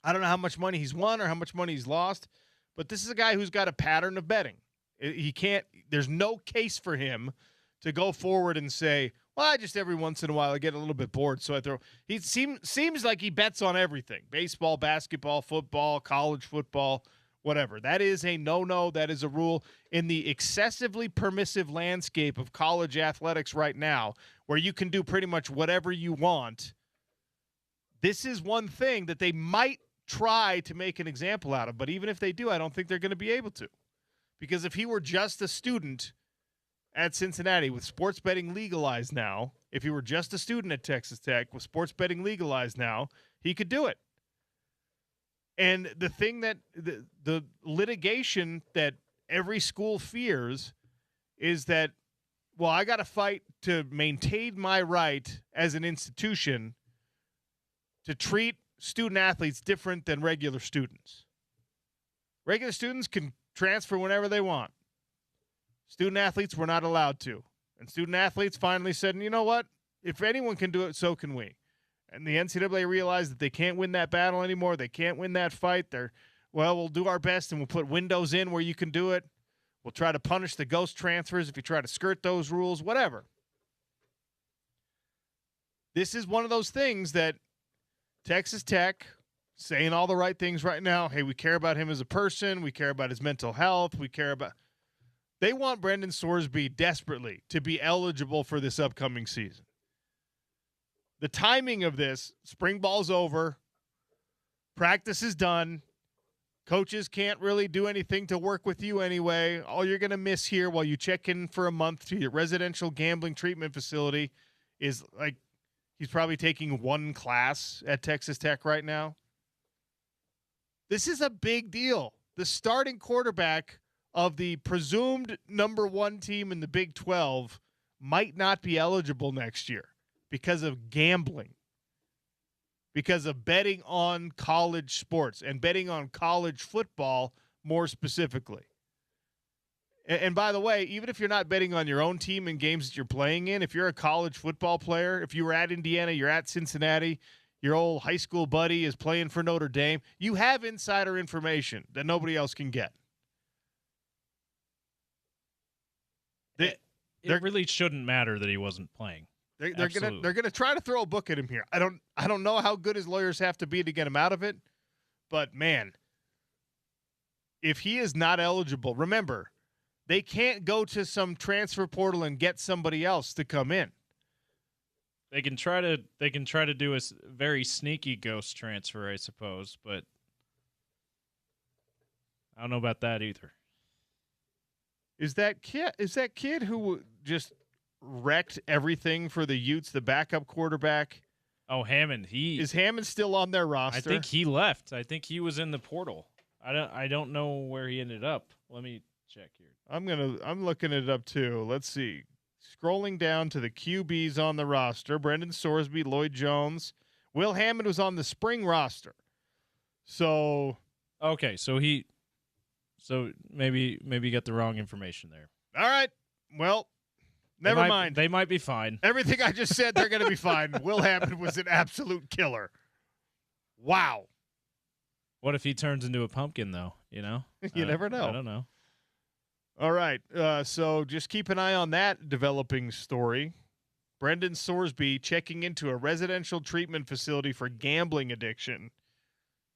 I don't know how much money he's won or how much money he's lost, but this is a guy who's got a pattern of betting. There's no case for him to go forward and say, well, just every once in a while I get a little bit bored, so I throw. He seems like he bets on everything: baseball, basketball, football, college football, whatever. That is a no-no. That is a rule in the excessively permissive landscape of college athletics right now, where you can do pretty much whatever you want. This is one thing that they might try to make an example out of, but even if they do, I don't think they're going to be able to, because if he were just a student at Cincinnati with sports betting legalized now, if he were just a student at Texas Tech with sports betting legalized now, he could do it. And the thing that the litigation that every school fears is that, well, I got to fight to maintain my right as an institution to treat student athletes different than regular students. Regular students can transfer whenever they want. Student athletes were not allowed to. And student athletes finally said, you know what? If anyone can do it, so can we. And the NCAA realized that they can't win that battle anymore. They can't win that fight. We'll do our best, and we'll put windows in where you can do it. We'll try to punish the ghost transfers if you try to skirt those rules, whatever. This is one of those things that Texas Tech, saying all the right things right now, hey, we care about him as a person. We care about his mental health. We care about... They want Brendan Sorsby desperately to be eligible for this upcoming season. The timing of this, spring ball's over, practice is done, coaches can't really do anything to work with you anyway. All you're going to miss here while you check in for a month to your residential gambling treatment facility is he's probably taking one class at Texas Tech right now. This is a big deal. The starting quarterback of the presumed number one team in the Big 12 might not be eligible next year because of gambling, because of betting on college sports and betting on college football more specifically. And by the way, even if you're not betting on your own team in games that you're playing in, if you're a college football player, if you were at Indiana, you're at Cincinnati, your old high school buddy is playing for Notre Dame, you have insider information that nobody else can get. It really shouldn't matter that he wasn't playing. They're gonna try to throw a book at him here. I don't know how good his lawyers have to be to get him out of it, but man, if he is not eligible, remember, they can't go to some transfer portal and get somebody else to come in. They can try to do a very sneaky ghost transfer, I suppose, but I don't know about that either. Is that kid who just wrecked everything for the Utes, the backup quarterback? Oh, Hammond. Is Hammond still on their roster? I think he left. I think he was in the portal. I don't know where he ended up. Let me check here. I'm looking it up too. Let's see. Scrolling down to the QBs on the roster, Brendan Sorsby, Lloyd Jones. Will Hammond was on the spring roster. So okay, so maybe you got the wrong information there. All right. Well, never mind. They might be fine. Everything I just said, they're going to be fine. Will Hammond was an absolute killer. Wow. What if he turns into a pumpkin, though? You know? You never know. I don't know. All right. So just keep an eye on that developing story. Brendan Sorsby checking into a residential treatment facility for gambling addiction.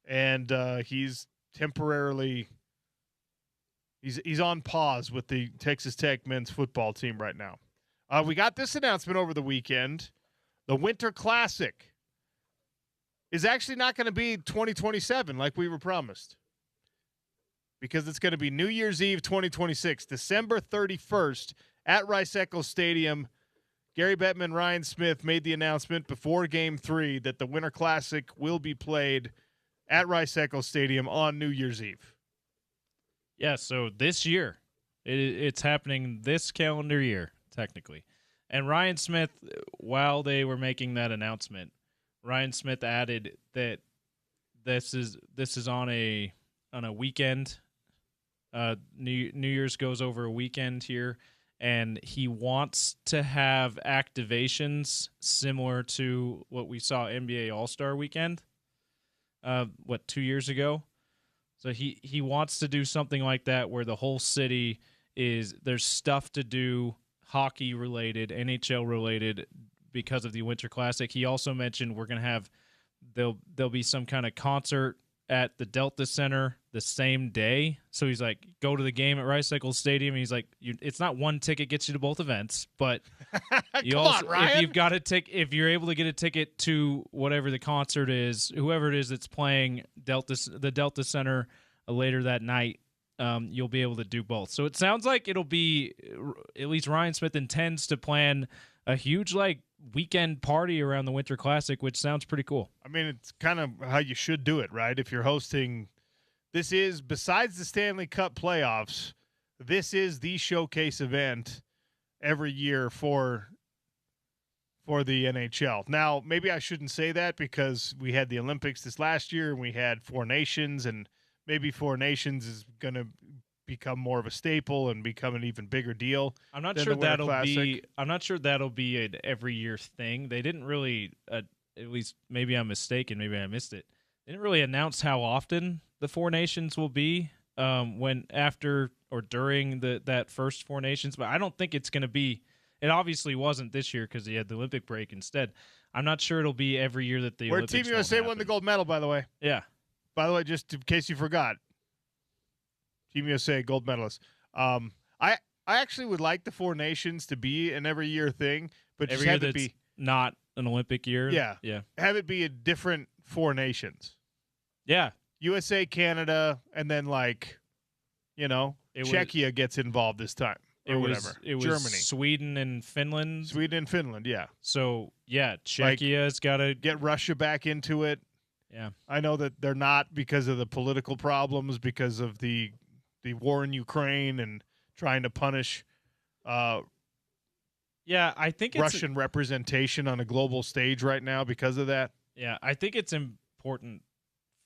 And he's temporarily he's on pause with the Texas Tech men's football team right now. We got this announcement over the weekend. The Winter Classic is actually not going to be 2027 like we were promised, because it's going to be New Year's Eve 2026, December 31st at Rice-Eccles Stadium. Gary Bettman, Ryan Smith made the announcement before Game 3 that the Winter Classic will be played at Rice-Eccles Stadium on New Year's Eve. Yeah, so this year, it's happening this calendar year, technically. And Ryan Smith, while they were making that announcement, Ryan Smith added that this is on a weekend. New Year's goes over a weekend here, and he wants to have activations similar to what we saw NBA All-Star Weekend, 2 years ago. So he wants to do something like that where the whole city there's stuff to do, hockey related, NHL related, because of the Winter Classic. He also mentioned we're going to have there'll be some kind of concert at the Delta Center the same day. So he's like, go to the game at Rice-Eccles Stadium. And he's like, it's not one ticket gets you to both events, but you also, if you're able to get a ticket to whatever the concert is, whoever it is that's playing the Delta Center later that night, you'll be able to do both. So it sounds like it'll be, at least Ryan Smith intends to plan a huge weekend party around the Winter Classic, which sounds pretty cool. I mean, it's kind of how you should do it, right? If you're hosting, this is, besides the Stanley Cup playoffs, this is the showcase event every year for the NHL. Now, maybe I shouldn't say that because we had the Olympics this last year and we had Four Nations, and maybe Four Nations is going to become more of a staple and become an even bigger deal. I'm not sure that'll be an every year thing. They didn't really, at least maybe I'm mistaken, maybe I missed it. They didn't really announce how often the Four Nations will be when after or during that first Four Nations, but I don't think it's going to be. It obviously wasn't this year because he had the Olympic break instead. I'm not sure it'll be every year that the Where Olympics Team USA won the gold medal, by the way. Yeah. By the way, just in case you forgot, Team USA gold medalist. I actually would like the Four Nations to be an every year thing, but every just year have it that's be not an Olympic year. Yeah. Have it be a different Four Nations. Yeah. USA, Canada, and then Czechia gets involved this time. Or whatever. It was Germany. Sweden and Finland. Yeah. So, yeah, Czechia's got to get Russia back into it. Yeah. I know that they're not because of the political problems, because of the war in Ukraine and trying to punish I think Russian representation on a global stage right now because of that. Yeah, I think it's important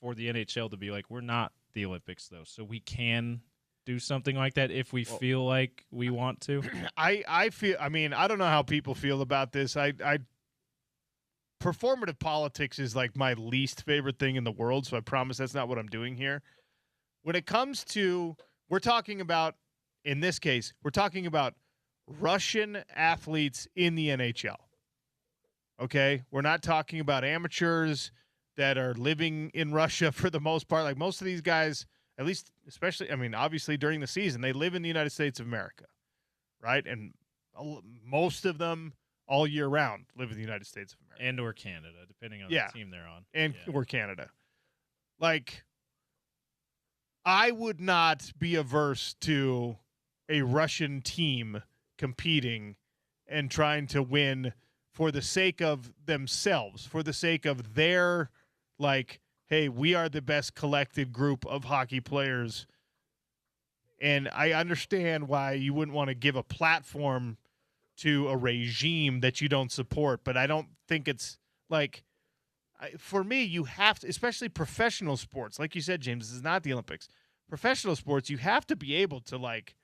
for the NHL to be like, we're not the Olympics, though, so we can do something like that if we feel like we want to. I don't know how people feel about this. Performative politics is like my least favorite thing in the world, so I promise that's not what I'm doing here. When it comes to, we're talking about Russian athletes in the NHL. Okay? We're not talking about amateurs that are living in Russia for the most part. Like most of these guys, at least, especially, obviously during the season, they live in the United States of America, right? And most of them all year round live in the United States of America. And or Canada, depending on the team they're on. And or Canada. Like, I would not be averse to a Russian team competing and trying to win for the sake of themselves, for the sake of their, like, hey, we are the best collected group of hockey players. And I understand why you wouldn't want to give a platform to a regime that you don't support, but I don't think it's like, for me, you have to, especially professional sports, like you said, James, this is not the Olympics. Professional sports, you have to be able to, like,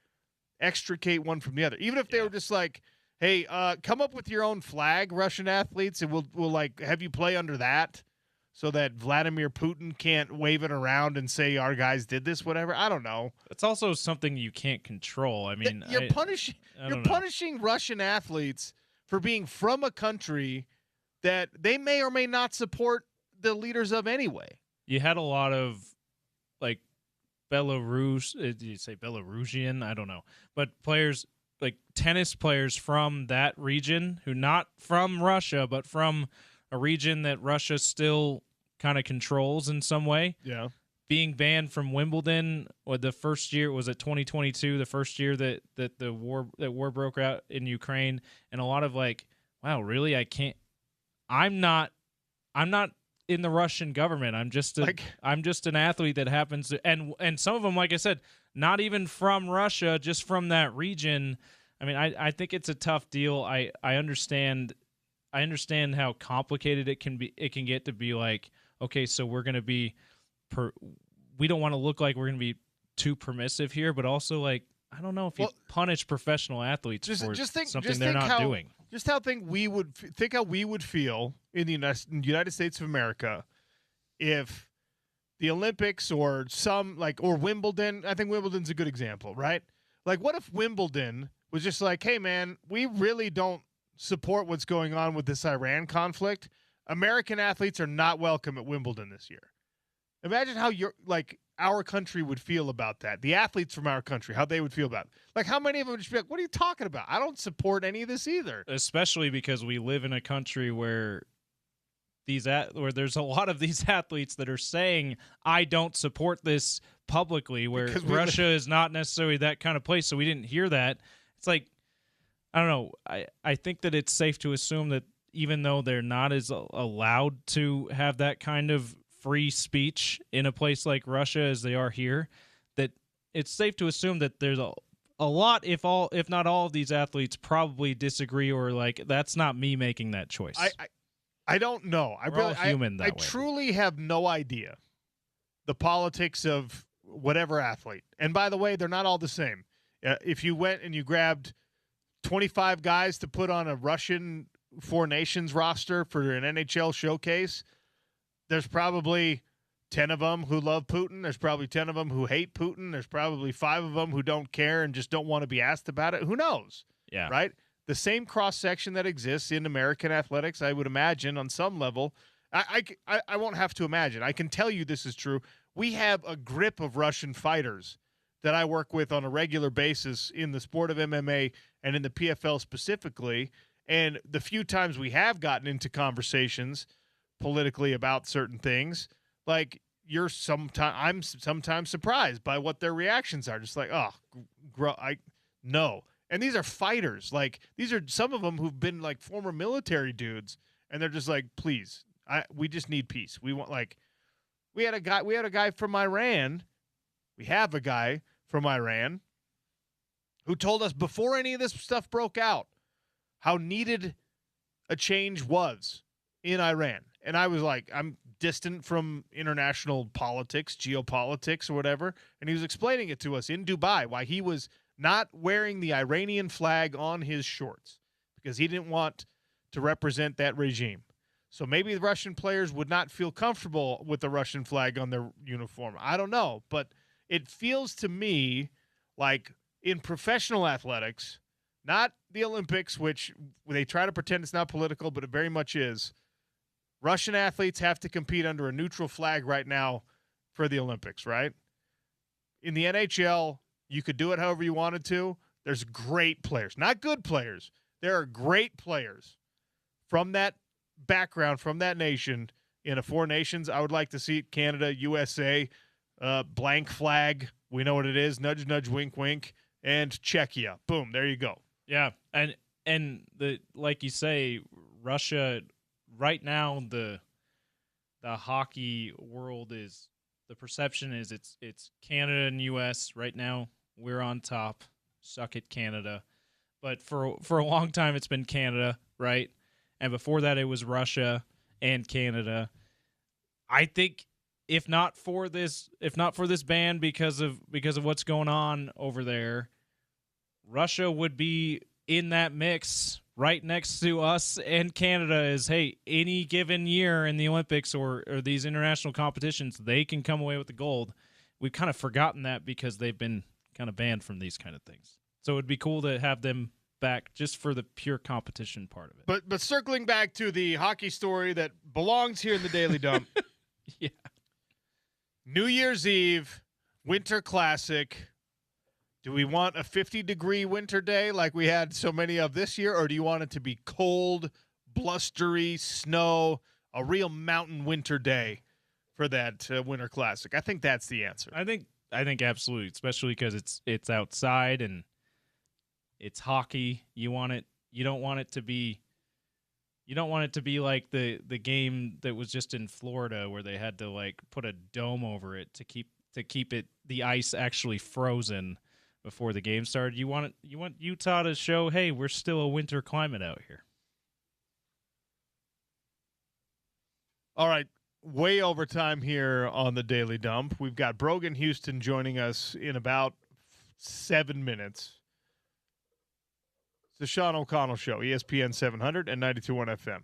extricate one from the other. Even if they were just like, hey, come up with your own flag, Russian athletes, and we'll like have you play under that so that Vladimir Putin can't wave it around and say our guys did this, whatever. I don't know. It's also something you can't control. I mean, you're punishing Russian athletes for being from a country that they may or may not support the leaders of anyway. You had a lot of, like, Belarus, did you say Belarusian? I don't know. But players, like tennis players from that region who not from Russia, but from a region that Russia still kind of controls in some way. Yeah. Being banned from Wimbledon, or the first year, was it 2022, the first year that the war broke out in Ukraine, and a lot of like, wow, really? I'm not in the Russian government. I'm just an athlete that happens to, and some of them, like I said, not even from Russia, just from that region. I mean, I think it's a tough deal. I understand how complicated it can get to be like, okay, so we're going to be we don't want to look like we're going to be too permissive here, but also, like, I don't know if you punish professional athletes for something they're not doing. Just how we would feel in the United States of America if the Olympics or Wimbledon. I think Wimbledon's a good example, right? Like, what if Wimbledon was just like, hey, man, we really don't support what's going on with this Iran conflict. American athletes are not welcome at Wimbledon this year. Imagine how our country would feel about that. The athletes from our country, how they would feel about it. Like, how many of them would just be like, what are you talking about? I don't support any of this either. Especially because we live in a country where there's a lot of these athletes that are saying, I don't support this publicly, where Russia is not necessarily that kind of place. So we didn't hear that. It's like, I don't know. I think that it's safe to assume that even though they're not as allowed to have that kind of free speech in a place like Russia as they are here, that it's safe to assume that there's a lot, if not all of these athletes probably disagree, or like, that's not me making that choice. I don't know. I truly have no idea the politics of whatever athlete. And by the way, they're not all the same. If you went and you grabbed 25 guys to put on a Russian Four Nations roster for an NHL showcase, there's probably 10 of them who love Putin. There's probably 10 of them who hate Putin. There's probably 5 of them who don't care and just don't want to be asked about it. Who knows? Yeah. Right? The same cross-section that exists in American athletics, I would imagine, on some level. I won't have to imagine. I can tell you this is true. We have a grip of Russian fighters that I work with on a regular basis in the sport of MMA and in the PFL specifically. And the few times we have gotten into conversations politically about certain things, like, I'm sometimes surprised by what their reactions are. Just like, no. And these are fighters. Like, these are some of them who've been like former military dudes, and they're just like, please, we just need peace. We want, like, we had a guy from Iran. We have a guy from Iran who told us before any of this stuff broke out how needed a change was in Iran. And I was like, I'm distant from international politics, geopolitics, or whatever. And he was explaining it to us in Dubai, why he was not wearing the Iranian flag on his shorts because he didn't want to represent that regime. So maybe the Russian players would not feel comfortable with the Russian flag on their uniform. I don't know. But it feels to me like in professional athletics, not the Olympics, which they try to pretend it's not political, but it very much is, Russian athletes have to compete under a neutral flag right now for the Olympics, right? In the NHL, you could do it however you wanted to. There's great players, not good players. There are great players from that background, from that nation in a four nations. I would like to see Canada, USA, blank flag. We know what it is. Nudge, nudge, wink, wink, and Czechia. Boom. There you go. Yeah, and the like you say, Russia right now the hockey world is the perception is it's Canada and US right now. We're on top. Suck it, Canada. But for a long time it's been Canada, right? And before that it was Russia and Canada. I think if not for this ban because of what's going on over there, Russia would be in that mix right next to us and Canada is, hey, any given year in the Olympics or these international competitions, they can come away with the gold. We've kind of forgotten that because they've been kind of banned from these kind of things. So it would be cool to have them back just for the pure competition part of it. But circling back to the hockey story that belongs here in the Daily Dump. Yeah. New Year's Eve, Winter Classic. Do we want a 50-degree winter day like we had so many of this year, or do you want it to be cold, blustery, snow, a real mountain winter day for that Winter Classic? I think that's the answer. I think absolutely, especially because it's outside and it's hockey. You don't want it to be like the game that was just in Florida where they had to like put a dome over it to keep it the ice actually frozen before the game started. You want Utah to show, hey, we're still a winter climate out here. All right, way over time here on the Daily Dump. We've got Brogan Houston joining us in about 7 minutes. It's the Sean O'Connell Show, ESPN 700 and 92.1 FM.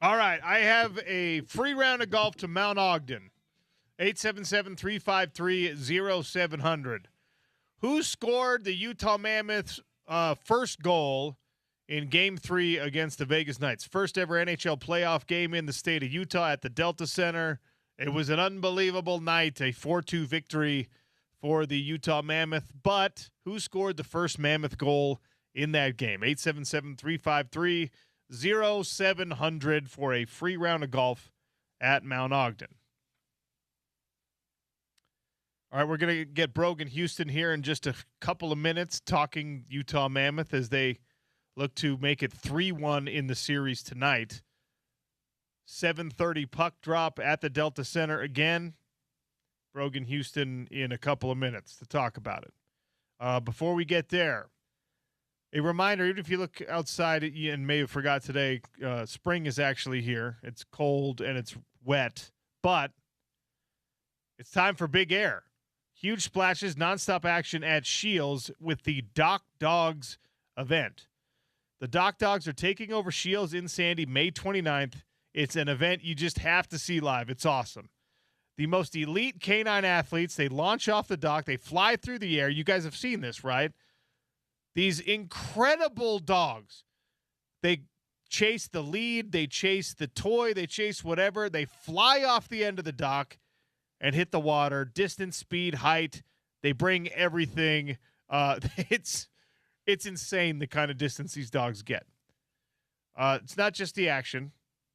All right, I have a free round of golf to Mount Ogden. 877-353-0700. Who scored the Utah Mammoths' first goal in Game 3 against the Vegas Knights? First ever NHL playoff game in the state of Utah at the Delta Center. It was an unbelievable night, a 4-2 victory for the Utah Mammoth. But who scored the first Mammoth goal in that game? 877-353-0700 for a free round of golf at Mount Ogden. All right, we're going to get Brogan Houston here in just a couple of minutes talking Utah Mammoth as they look to make it 3-1 in the series tonight. 7:30 puck drop at the Delta Center again. Brogan Houston in a couple of minutes to talk about it. Before we get there, a reminder, even if you look outside and may have forgot today, spring is actually here. It's cold and it's wet, but it's time for big air. Huge splashes, nonstop action at Shields with the Dock Dogs event. The Dock Dogs are taking over Shields in Sandy May 29th. It's an event you just have to see live. It's awesome. The most elite canine athletes, they launch off the dock. They fly through the air. You guys have seen this, right? These incredible dogs. They chase the lead. They chase the toy. They chase whatever. They fly off the end of the dock and hit the water. Distance, speed, height. They bring everything. It's insane the kind of distance these dogs get. It's not just the action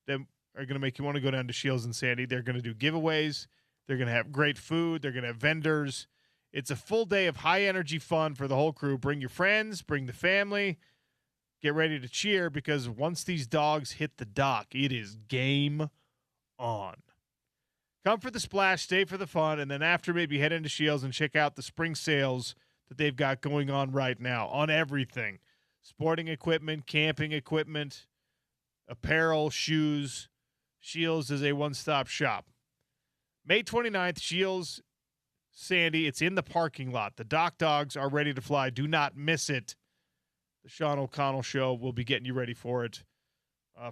that are going to make you want to go down to Shields and Sandy. They're going to do giveaways. They're going to have great food. They're going to have vendors. It's a full day of high-energy fun for the whole crew. Bring your friends. Bring the family. Get ready to cheer because once these dogs hit the dock, it is game on. Come for the splash, stay for the fun, and then after maybe head into Shields and check out the spring sales that they've got going on right now on everything. Sporting equipment, camping equipment, apparel, shoes. Shields is a one-stop shop. May 29th, Shields, Sandy. It's in the parking lot. The Dock Dogs are ready to fly. Do not miss it. The Sean O'Connell Show will be getting you ready for it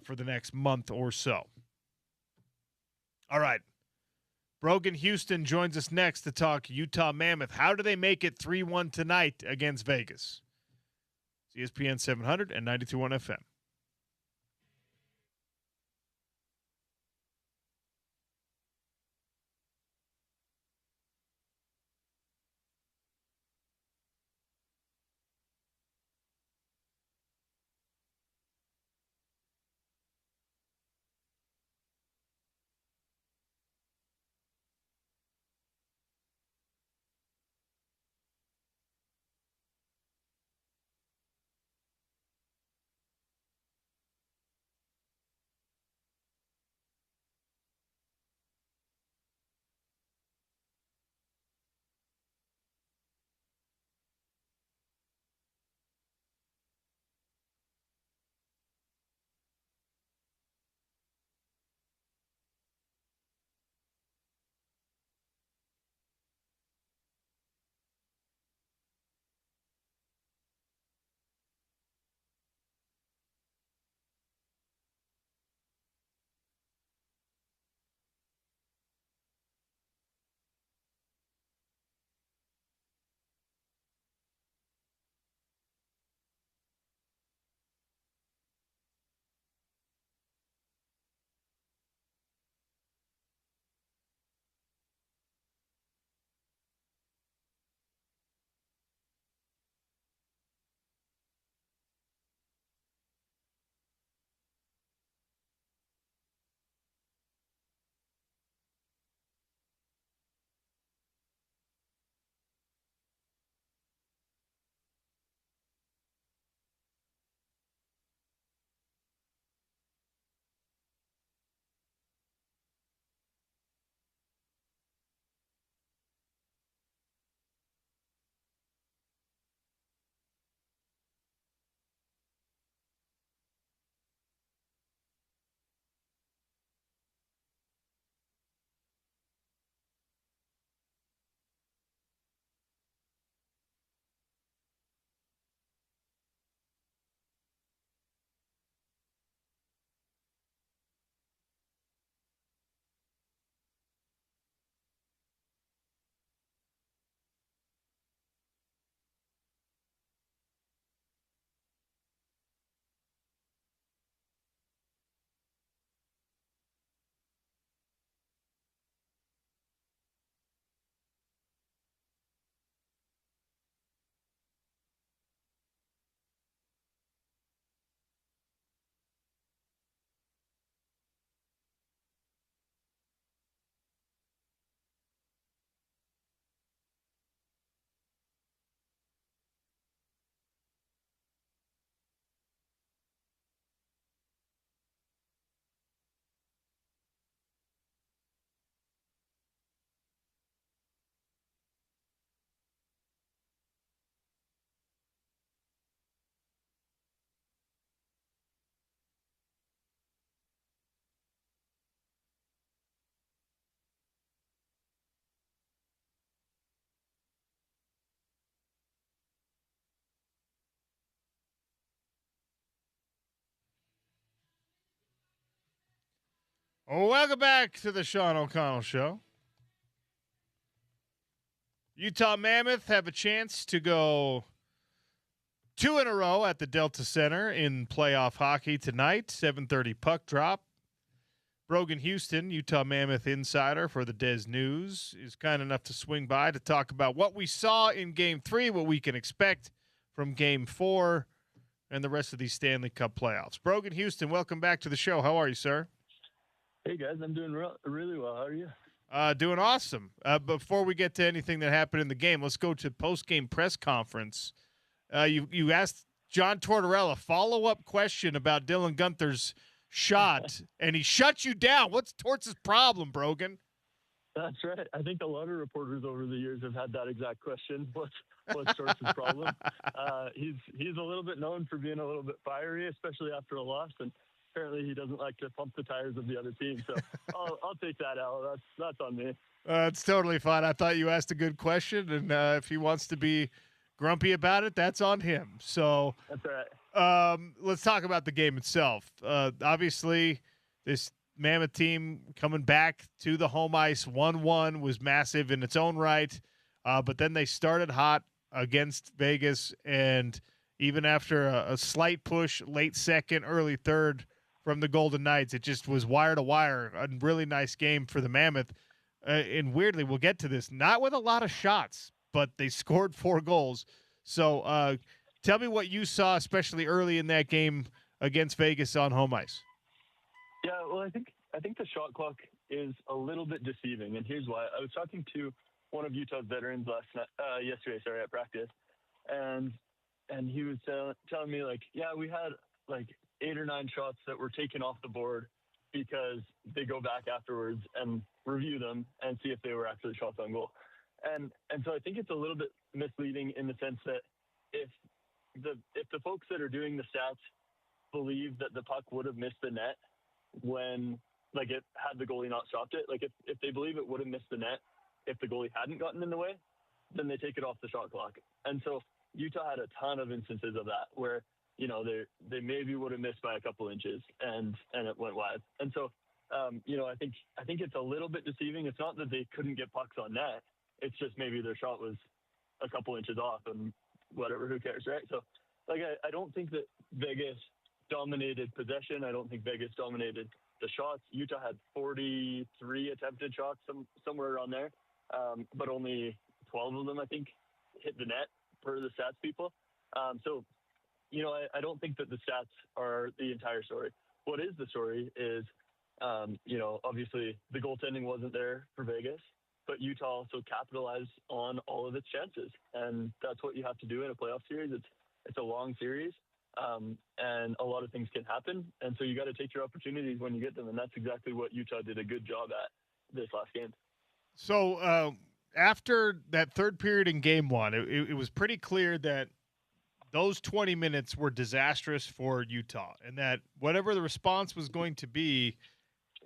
for the next month or so. All right. Brogan Houston joins us next to talk Utah Mammoth. How do they make it 3-1 tonight against Vegas? It's ESPN 700 and 92.1 FM. Well, welcome back to the Sean O'Connell Show. Utah Mammoth have a chance to go 2 in a row at the Delta Center in playoff hockey tonight. 7:30 puck drop. Brogan Houston, Utah Mammoth insider for the Des News, is kind enough to swing by to talk about what we saw in Game 3, what we can expect from Game 4, and the rest of these Stanley Cup playoffs. Brogan Houston, welcome back to the show. How are you, sir? Hey, guys. I'm doing really well. How are you? Doing awesome. Before we get to anything that happened in the game, let's go to post-game press conference. You asked John Tortorella a follow-up question about Dylan Guenther's shot, and he shut you down. What's Torts' problem, Brogan? That's right. I think a lot of reporters over the years have had that exact question. What's Torts' problem? He's a little bit known for being a little bit fiery, especially after a loss, and apparently he doesn't like to pump the tires of the other team. So I'll take that out. That's on me. It's totally fine. I thought you asked a good question, and if he wants to be grumpy about it, that's on him. So that's all right. Let's talk about the game itself. Obviously, this Mammoth team coming back to the home ice 1-1 was massive in its own right, but then they started hot against Vegas, and even after a slight push, late second, early third from the Golden Knights, it just was wire to wire. A really nice game for the Mammoth. And weirdly, we'll get to this, not with a lot of shots, but they scored 4 goals. So tell me what you saw, especially early in that game against Vegas on home ice. Yeah, well, I think the shot clock is a little bit deceiving, and here's why. I was talking to one of Utah's veterans yesterday at practice, and he was telling me, like, yeah, we had like 8 or 9 shots that were taken off the board because they go back afterwards and review them and see if they were actually shots on goal. And so I think it's a little bit misleading in the sense that if the folks that are doing the stats believe that the puck would have missed the net when, like, it had the goalie not stopped it, like if they believe it would have missed the net if the goalie hadn't gotten in the way, then they take it off the shot clock. And so Utah had a ton of instances of that where, you know, they maybe would have missed by a couple inches and it went wide. And so, you know, I think it's a little bit deceiving. It's not that they couldn't get pucks on net. It's just maybe their shot was a couple inches off and whatever, who cares, right? So, like, I don't think that Vegas dominated possession. I don't think Vegas dominated the shots. Utah had 43 attempted shots, somewhere around there, but only 12 of them, I think, hit the net per the stats people. So, you know, I don't think that the stats are the entire story. What is the story is, you know, obviously the goaltending wasn't there for Vegas, but Utah also capitalized on all of its chances. And that's what you have to do in a playoff series. It's a long series, and a lot of things can happen. And so you got to take your opportunities when you get them. And that's exactly what Utah did a good job at this last game. So after that third period in game 1, it was pretty clear that those 20 minutes were disastrous for Utah, and that whatever the response was going to be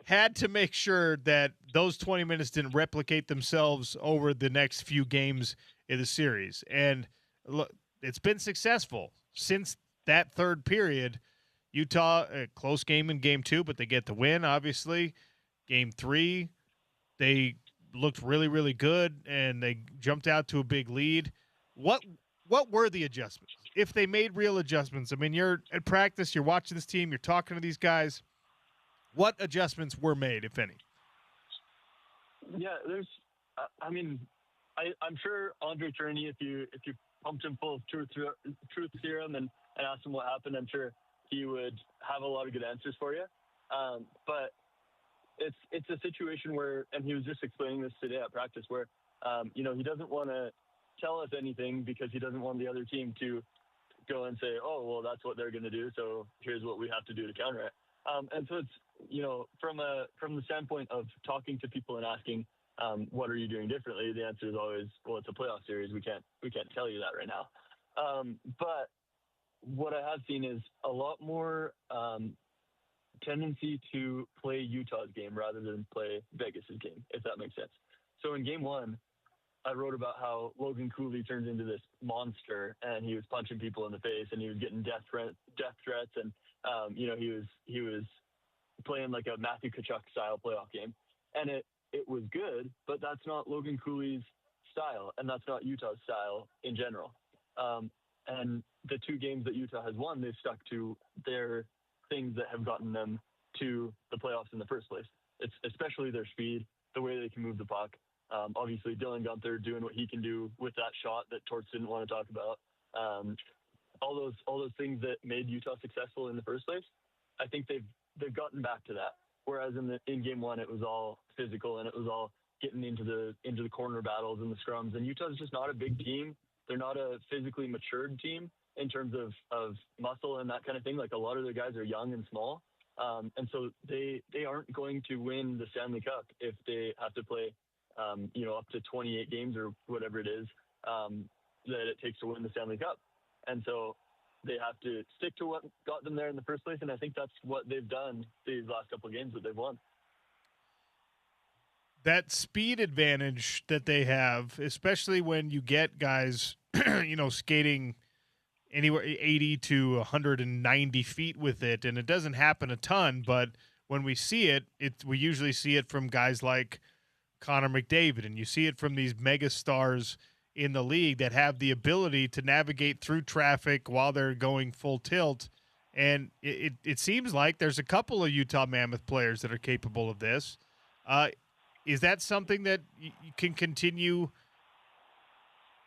had to make sure that those 20 minutes didn't replicate themselves over the next few games in the series. And look, it's been successful since that third period. Utah, a close game in game 2, but they get the win, obviously. Game 3, they looked really, really good, and they jumped out to a big lead. What were the adjustments, if they made real adjustments? I mean, you're at practice, you're watching this team, you're talking to these guys. What adjustments were made, if any? Yeah, I'm sure Andre Tourney, if you pumped him full of truth serum and asked him what happened, I'm sure he would have a lot of good answers for you. But it's a situation where, and he was just explaining this today at practice, where you know, he doesn't want to tell us anything because he doesn't want the other team to go and say, oh, well, that's what they're going to do, so here's what we have to do to counter it. And so it's, you know, from the standpoint of talking to people and asking, what are you doing differently? The answer is always, well, it's a playoff series. We can't tell you that right now. But what I have seen is a lot more tendency to play Utah's game rather than play Vegas's game, if that makes sense. So in game 1, I wrote about how Logan Cooley turned into this monster, and he was punching people in the face, and he was getting death threats, and you know, he was playing like a Matthew Tkachuk style playoff game. And it was good, but that's not Logan Cooley's style, and that's not Utah's style in general. And the 2 games that Utah has won, they've stuck to their things that have gotten them to the playoffs in the first place. It's especially their speed, the way they can move the puck. Obviously, Dylan Guenther doing what he can do with that shot that Torts didn't want to talk about. All those things that made Utah successful in the first place. I think they've gotten back to that. Whereas in game 1, it was all physical and it was all getting into the corner battles and the scrums. And Utah's just not a big team. They're not a physically matured team in terms of muscle and that kind of thing. Like, a lot of their guys are young and small. And so they aren't going to win the Stanley Cup if they have to play, up to 28 games or whatever it is that it takes to win the Stanley Cup. And so they have to stick to what got them there in the first place. And I think that's what they've done these last couple of games that they've won. That speed advantage that they have, especially when you get guys, skating anywhere 80 to 190 feet with it, and it doesn't happen a ton, but when we see it, we usually see it from guys like Connor McDavid, and you see it from these mega stars in the league that have the ability to navigate through traffic while they're going full tilt. And it seems like there's a couple of Utah Mammoth players that are capable of this. Is that something that you can continue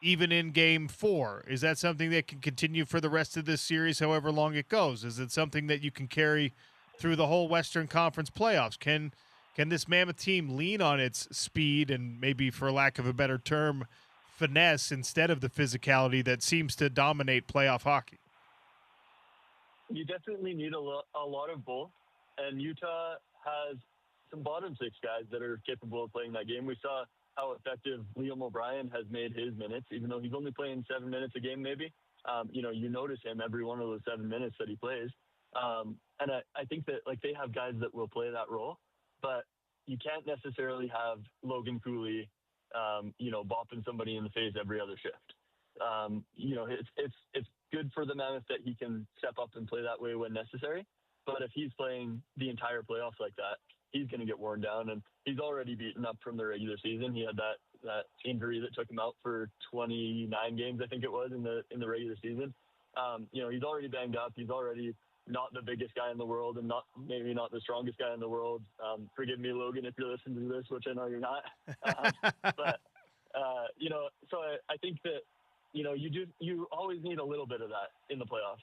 even in game 4? Is that something that can continue for the rest of this series, however long it goes? Is it something that you can carry through the whole Western Conference playoffs? Can this Mammoth team lean on its speed and, maybe for lack of a better term, finesse instead of the physicality that seems to dominate playoff hockey? You definitely need a lot of both. And Utah has some bottom 6 guys that are capable of playing that game. We saw how effective Liam O'Brien has made his minutes, even though he's only playing 7 minutes a game maybe. You notice him every one of those 7 minutes that he plays. And I think that, like, they have guys that will play that role, but you can't necessarily have Logan Cooley, bopping somebody in the face every other shift. It's good for the Mammoth that he can step up and play that way when necessary. But if he's playing the entire playoffs like that, he's going to get worn down, and he's already beaten up from the regular season. He had that injury that took him out for 29 games, I think it was, in the regular season. He's already banged up. He's already not the biggest guy in the world, and maybe not the strongest guy in the world. Forgive me, Logan, if you're listening to this, which I know you're not. So I think that, you always need a little bit of that in the playoffs.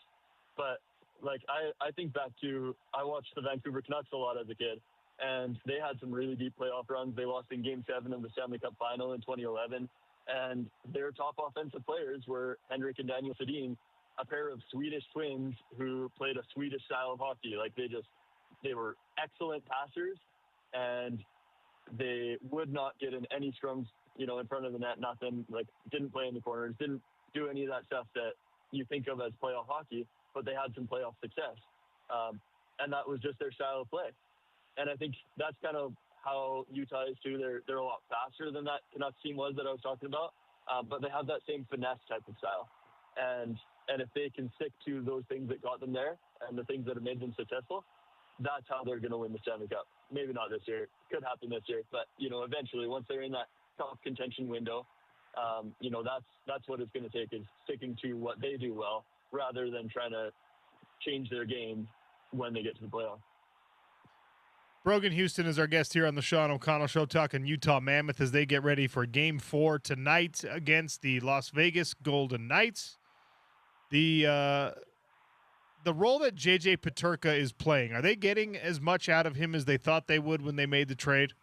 But, like, I think back to, I watched the Vancouver Canucks a lot as a kid, and they had some really deep playoff runs. They lost in Game 7 of the Stanley Cup Final in 2011, and their top offensive players were Henrik and Daniel Sedin, a pair of Swedish twins who played a Swedish style of hockey. Like, they were excellent passers, and they would not get in any scrums, in front of the net, nothing. Like, didn't play in the corners, didn't do any of that stuff that you think of as playoff hockey, but they had some playoff success. And that was just their style of play. And I think that's kind of how Utah is too. They're a lot faster than that Canucks team was that I was talking about, but they have that same finesse type of style. And if they can stick to those things that got them there and the things that have made them successful, that's how they're going to win the Stanley Cup. Maybe not this year. Could happen this year. But, eventually, once they're in that top contention window, that's what it's going to take, is sticking to what they do well rather than trying to change their game when they get to the playoffs. Brogan Houston is our guest here on the Sean O'Connell Show, talking Utah Mammoth as they get ready for Game 4 tonight against the Las Vegas Golden Knights. The role that J.J. Peterka is playing, are they getting as much out of him as they thought they would when they made the trade?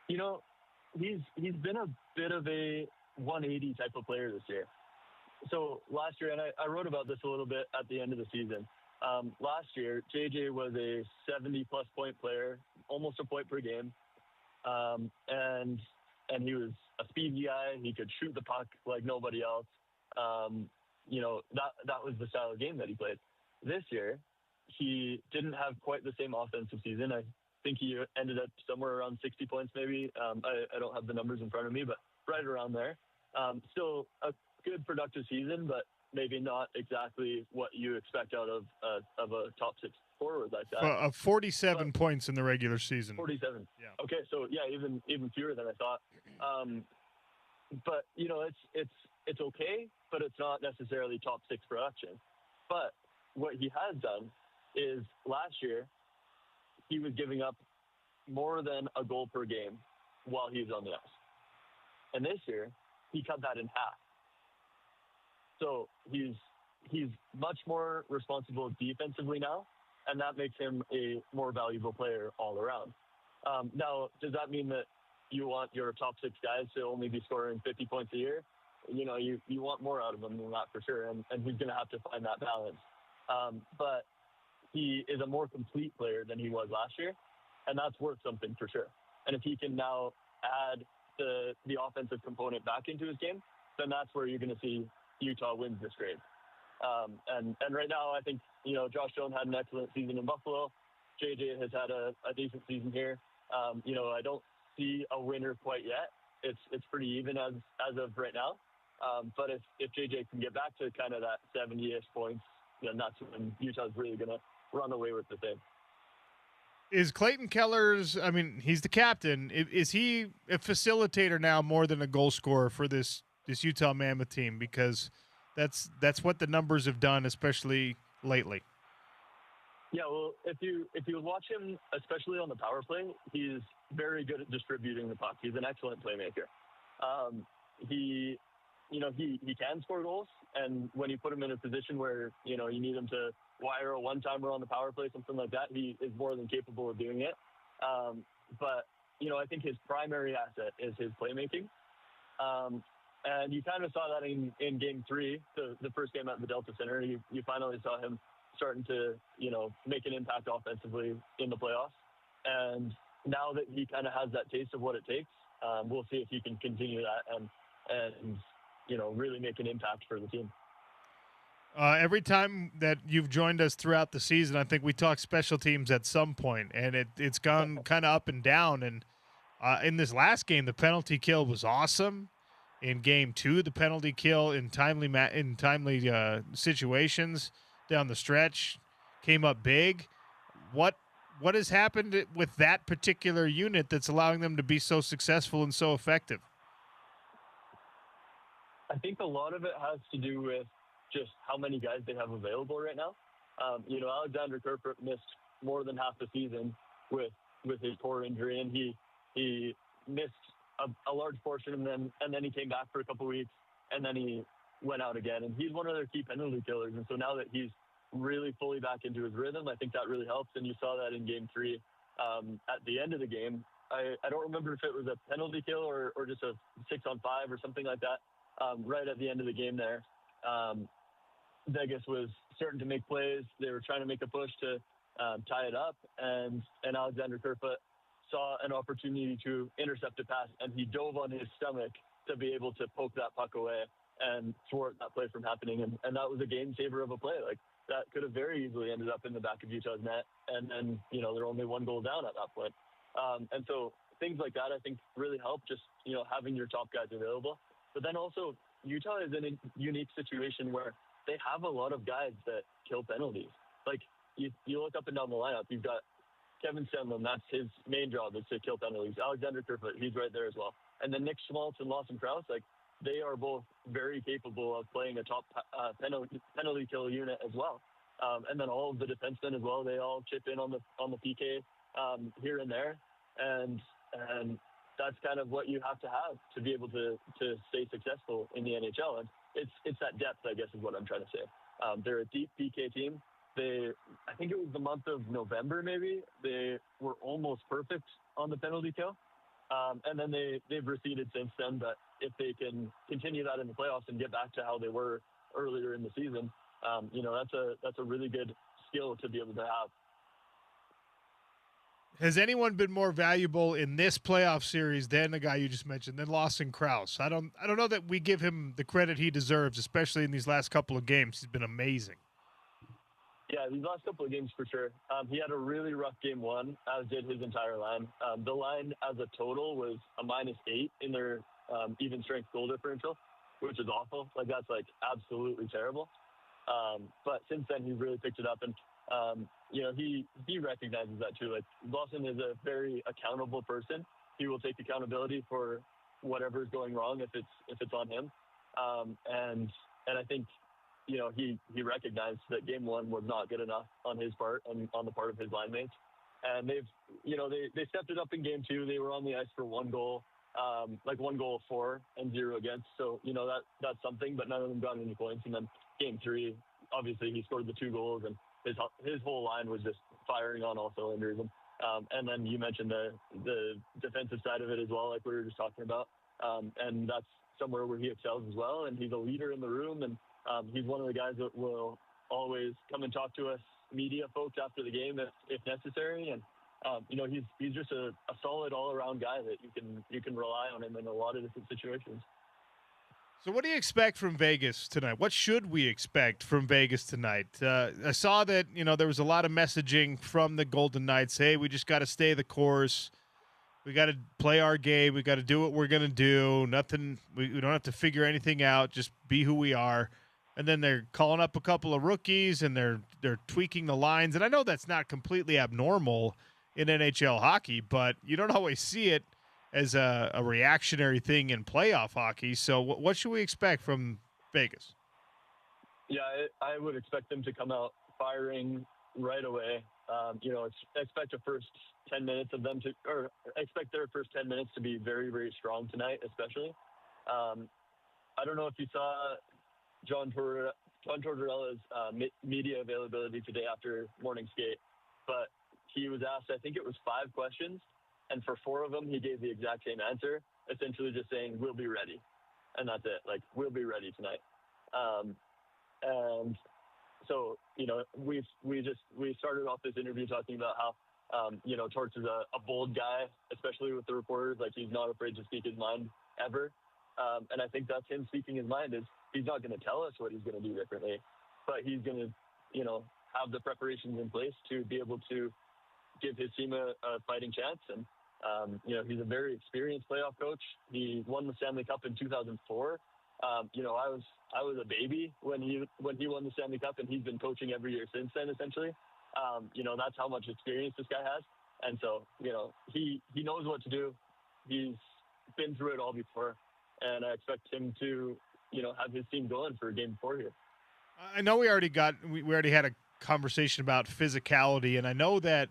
He's been a bit of a 180 type of player this year. So last year, and I wrote about this a little bit at the end of the season, last year, JJ was a 70-plus point player, almost a point per game, and he was a speedy guy. He could shoot the puck like nobody else. That was the style of game that he played. This year, he didn't have quite the same offensive season. I think he ended up somewhere around 60 points maybe. I don't have the numbers in front of me, but right around there. Still a good productive season, but maybe not exactly what you expect out of a top 6 forward like that. 47 points in the regular season. 47. Yeah. Okay, so yeah, even fewer than I thought. But it's okay, but it's not necessarily top 6 production. But what he has done is last year he was giving up more than a goal per game while he was on the ice, and this year he cut that in half. So he's much more responsible defensively now, and that makes him a more valuable player all around. Now, does that mean that you want your top 6 guys to only be scoring 50 points a year? You want more out of them than that for sure, and he's going to have to find that balance. But he is a more complete player than he was last year, and that's worth something for sure. And if he can now add the offensive component back into his game, then that's where you're going to see Utah wins this grade. And right now, I think, Josh Jones had an excellent season in Buffalo. JJ has had a decent season here. I don't see a winner quite yet. It's pretty even as of right now. But if JJ can get back to kind of that 70-ish points, then that's when Utah's really going to run away with the thing. Is Clayton Keller's, he's the captain. Is he a facilitator now more than a goal scorer for this Utah Mammoth team? Because that's what the numbers have done, especially lately. Yeah, well, if you watch him, especially on the power play, he's very good at distributing the puck. He's an excellent playmaker. He can score goals, and when you put him in a position where you need him to wire a one-timer on the power play, something like that, he is more than capable of doing it. But I think his primary asset is his playmaking. And you kind of saw that in Game 3, the first game at the Delta Center. You finally saw him starting to, make an impact offensively in the playoffs. And now that he kind of has that taste of what it takes, we'll see if he can continue that and really make an impact for the team. Every time that you've joined us throughout the season, I think we talk special teams at some point, and it's gone kind of up and down. And in this last game, the penalty kill was awesome. In Game 2, the penalty kill in timely situations down the stretch came up big. What has happened with that particular unit that's allowing them to be so successful and so effective? I think a lot of it has to do with just how many guys they have available right now. Alexander Kerfoot missed more than half the season with his core injury, and he missed a large portion, and then he came back for a couple of weeks, and then he went out again. And he's one of their key penalty killers. And so now that he's really fully back into his rhythm, I think that really helps. And you saw that in Game 3 at the end of the game. I don't remember if it was a penalty kill or just a 6-on-5 or something like that. Right at the end of the game there, Vegas was starting to make plays. They were trying to make a push to tie it up, and Alexander Kerfoot saw an opportunity to intercept a pass, and he dove on his stomach to be able to poke that puck away and thwart that play from happening. And that was a game saver of a play. Like, that could have very easily ended up in the back of Utah's net, and then they're only one goal down at that point. And so things like that, I think, really help, just having your top guys available. But then also, Utah is in a unique situation where they have a lot of guys that kill penalties. Like, you look up and down the lineup, you've got Kevin Stenlund, that's his main job, is to kill penalties. Alexander Kerfoot, he's right there as well. And then Nick Schmaltz and Lawson Krause, like, they are both very capable of playing a top penalty kill unit as well. And then all of the defensemen as well, they all chip in on the PK here and there. And that's kind of what you have to be able to stay successful in the NHL. And it's that depth, I guess, is what I'm trying to say. They're a deep PK team. I think it was the month of November, maybe, they were almost perfect on the penalty kill. And then they've receded since then. But if they can continue that in the playoffs and get back to how they were earlier in the season, that's a really good skill to be able to have. Has anyone been more valuable in this playoff series than the guy you just mentioned, than Lawson Krause? I don't know that we give him the credit he deserves, especially in these last couple of games. He's been amazing. Yeah, these last couple of games for sure. He had a really rough Game 1, as did his entire line. The line as a total was a -8 in their even strength goal differential, which is awful. Like, that's absolutely terrible. But since then, he's really picked it up. And he recognizes that too. Like, Lawson is a very accountable person. He will take accountability for whatever's going wrong if it's on him. And I think, he recognized that game one was not good enough on his part and on the part of his line mates. And they've, they stepped it up in game two. They were on the ice for one goal, 1 goal for and 0 against. So, that's something, but none of them got any points. And then game three, obviously he scored the 2 goals, and his whole line was just firing on all cylinders. And then you mentioned the defensive side of it as well, like we were just talking about. And that's somewhere where he excels as well. And he's a leader in the room, and he's one of the guys that will always come and talk to us media folks after the game if necessary. And he's just a solid all-around guy that you can rely on him in a lot of different situations. So what do you expect from Vegas tonight? What should we expect from Vegas tonight? I saw that, there was a lot of messaging from the Golden Knights. Hey, we just got to stay the course. We got to play our game. We got to do what we're going to do. Nothing. We don't have to figure anything out. Just be who we are. And then they're calling up a couple of rookies, and they're tweaking the lines. And I know that's not completely abnormal in NHL hockey, but you don't always see it as a reactionary thing in playoff hockey. So what should we expect from Vegas? Yeah, I would expect them to come out firing right away. Expect the first 10 minutes of them expect their first 10 minutes to be very, very strong tonight, especially. I don't know if you saw John Tortorella's media availability today after morning skate, but he was asked, I think it was 5 questions, and for 4 of them, he gave the exact same answer, essentially just saying, we'll be ready. And that's it. Like, we'll be ready tonight. And so, we started off this interview talking about how, Torts is a bold guy, especially with the reporters. Like, he's not afraid to speak his mind ever. And I think that's him speaking his mind. Is he's not going to tell us what he's going to do differently, but he's going to, have the preparations in place to be able to give his team a fighting chance. And, he's a very experienced playoff coach. He won the Stanley Cup in 2004. I was a baby when he won the Stanley Cup, and he's been coaching every year since then, essentially. That's how much experience this guy has. And so, he knows what to do. He's been through it all before, and I expect him to, have his team going for game 4 here. I know we already had a conversation about physicality, and I know that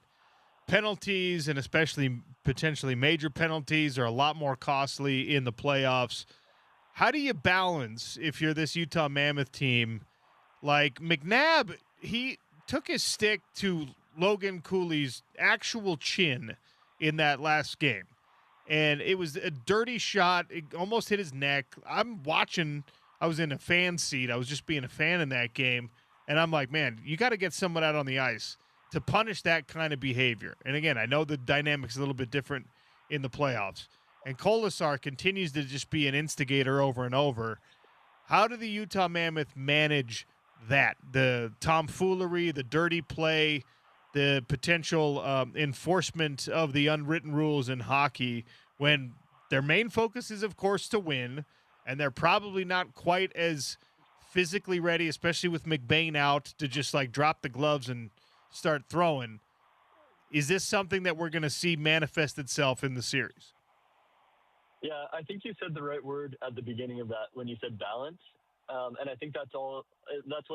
penalties, and especially potentially major penalties, are a lot more costly in the playoffs. How do you balance, if you're this Utah Mammoth team, like McNabb, he took his stick to Logan Cooley's actual chin in that last game, and it was a dirty shot. It almost hit his neck. I'm watching. I was in a fan seat. I was just being a fan in that game, and I'm like, man, you got to get someone out on the ice to punish that kind of behavior. And again, I know the dynamic's a little bit different in the playoffs. And Kolasar continues to just be an instigator over and over. How do the Utah Mammoth manage that? The tomfoolery, the dirty play, the potential enforcement of the unwritten rules in hockey, when their main focus is, of course, to win, and they're probably not quite as physically ready, especially with McBain out, to just like drop the gloves and start throwing. Is this something that we're going to see manifest itself in the series? Yeah, I think you said the right word at the beginning of that when you said balance. And I think that's what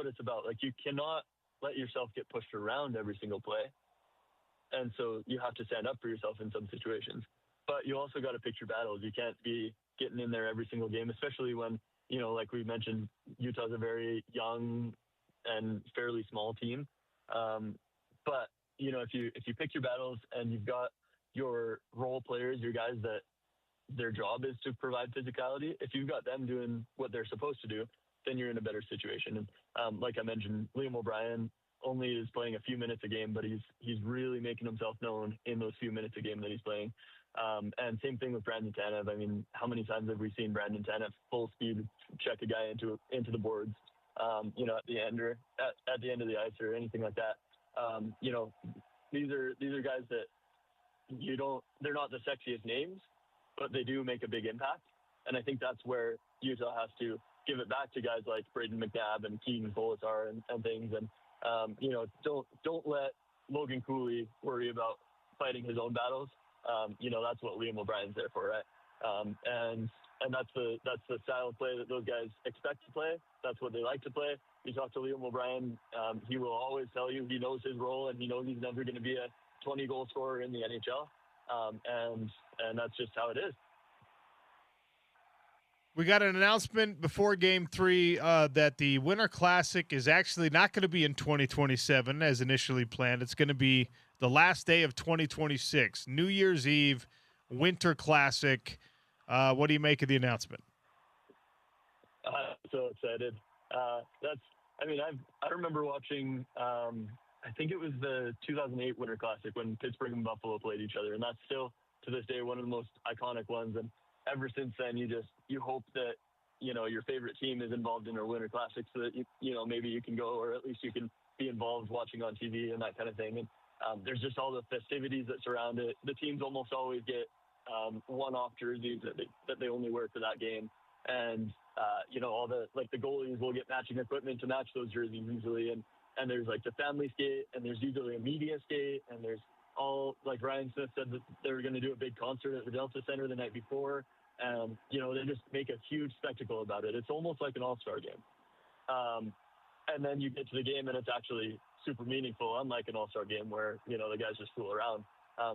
it's about. Like, you cannot let yourself get pushed around every single play. And so you have to stand up for yourself in some situations. But you also got to pick your battles. You can't be getting in there every single game, especially when, like we mentioned, Utah's a very young and fairly small team. But, if you pick your battles and you've got your role players, your guys that their job is to provide physicality, if you've got them doing what they're supposed to do, then you're in a better situation. And like I mentioned, Liam O'Brien only is playing a few minutes a game, but he's really making himself known in those few minutes a game that he's playing. And same thing with Brandon Tanev. I mean, how many times have we seen Brandon Tanev full speed check a guy into the boards, at the end or at the end of the ice or anything like that? These are guys that they're not the sexiest names, but they do make a big impact. And I think that's where Utah has to give it back to guys like Braden McNabb and Keegan Kolasar and things. And, don't let Logan Cooley worry about fighting his own battles, that's what Liam O'Brien's there for, right? And that's the style of play that those guys expect to play. That's what they like to play. You talk to Liam O'Brien, he will always tell you he knows his role and he knows he's never going to be a 20-goal scorer in the NHL. And that's just how it is. We got an announcement before Game 3 that the Winter Classic is actually not going to be in 2027 as initially planned. It's going to be the last day of 2026, New Year's Eve, Winter Classic. What do you make of the announcement? I'm so excited. I remember watching, I think it was the 2008 Winter Classic when Pittsburgh and Buffalo played each other, and that's still, to this day, one of the most iconic ones. And ever since then, you hope that, your favorite team is involved in a Winter Classic so that, maybe you can go, or at least you can be involved watching on TV and that kind of thing. And there's just all the festivities that surround it. The teams almost always get one-off jerseys that they only wear for that game. And, all the goalies will get matching equipment to match those jerseys usually. And there's the family skate, and there's usually a media skate, and there's all, like Ryan Smith said, that they were going to do a big concert at the Delta Center the night before. They just make a huge spectacle about it. It's almost like an all-star game. And then you get to the game and it's actually super meaningful, unlike an all-star game where, the guys just fool around.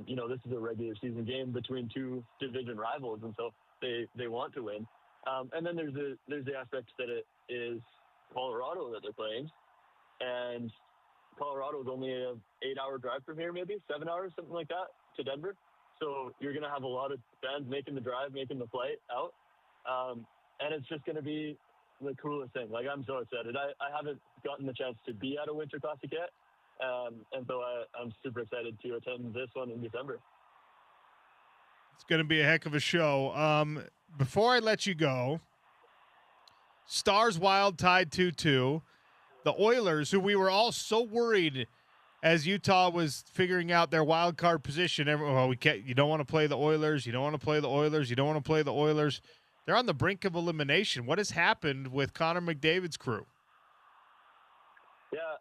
This is a regular season game between two division rivals, and so they want to win. And then there's the aspect that it is Colorado that they're playing, and Colorado is only an 8-hour drive from here, maybe 7 hours, something like that, to Denver. So you're going to have a lot of fans making the drive, making the flight out. And it's just going to be the coolest thing. I'm so excited. I haven't gotten the chance to be at a Winter Classic yet. And so I'm super excited to attend this one in December. It's going to be a heck of a show. Before I let you go, Stars Wild tied 2-2. The Oilers, who we were all so worried as Utah was figuring out their wild card position. You don't want to play the Oilers. You don't want to play the Oilers. You don't want to play the Oilers. They're on the brink of elimination. What has happened with Connor McDavid's crew? Yeah,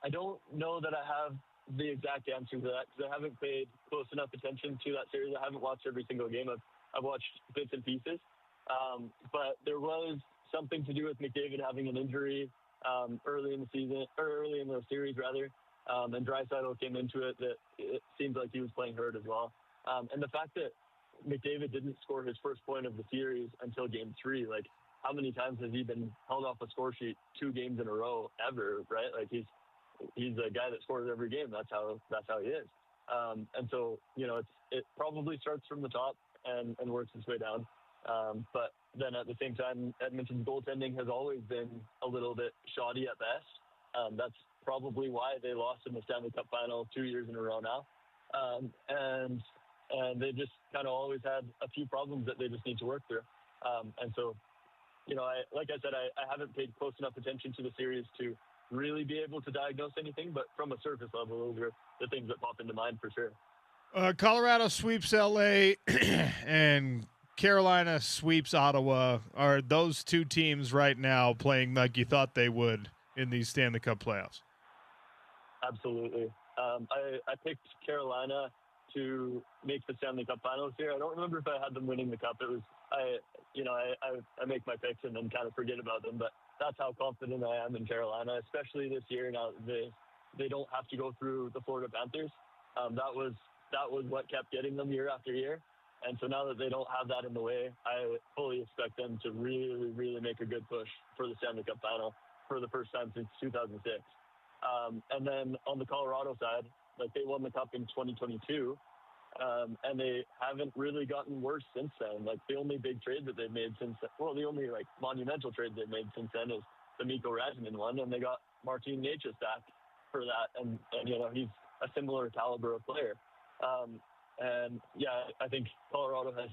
I don't know that I have the exact answer to that because I haven't paid close enough attention to that series. I haven't watched every single game. I've watched bits and pieces. But there was something to do with McDavid having an injury early in the season, or early in the series rather, and Draisaitl came into it that it seems like he was playing hurt as well. And the fact that McDavid didn't score his first point of the series until Game 3, how many times has he been held off a score sheet 2 games in a row ever, right? He's a guy that scores every game. That's how he is. And so, it probably starts from the top and works its way down. But then at the same time, Edmonton's goaltending has always been a little bit shoddy at best. That's probably why they lost in the Stanley Cup final 2 years in a row now. And they just kind of always had a few problems that they just need to work through. And so, like I said, I haven't paid close enough attention to the series to really be able to diagnose anything, but from a surface level, those are the things that pop into mind for sure. Colorado sweeps LA and Carolina sweeps Ottawa. Are those two teams right now playing like you thought they would in these Stanley Cup playoffs? Absolutely. I picked Carolina to make the Stanley Cup finals here. I don't remember if I had them winning the cup. It was I make my picks and then kind of forget about them, but that's how confident I am in Carolina, especially this year. Now they don't have to go through the Florida Panthers. That was what kept getting them year after year. And so now that they don't have that in the way, I fully expect them to really, really make a good push for the Stanley Cup final for the first time since 2006. And then on the Colorado side, they won the cup in 2022, and they haven't really gotten worse since then. The only big trade that they've made since then, the only monumental trade they've made since then is the Mikko Rantanen one, and they got Martin Necas back for that, and he's a similar caliber of player. And yeah, I think Colorado has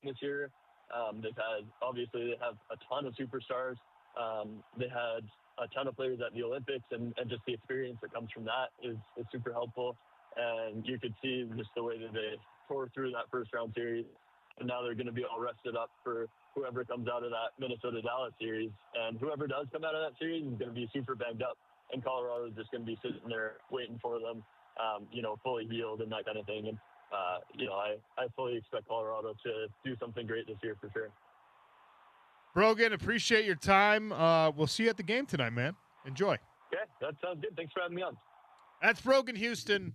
this year. They have a ton of superstars. They had a ton of players at the Olympics, and just the experience that comes from that is super helpful. And you could see just the way that they tore through that first round series. And now they're going to be all rested up for whoever comes out of that Minnesota-Dallas series. And whoever does come out of that series is going to be super banged up. and Colorado is just going to be sitting there waiting for them, fully healed and that kind of thing. And, I fully expect Colorado to do something great this year for sure. Brogan, appreciate your time. We'll see you at the game tonight, man. Enjoy. Okay, that sounds good. Thanks for having me on. That's Brogan Houston,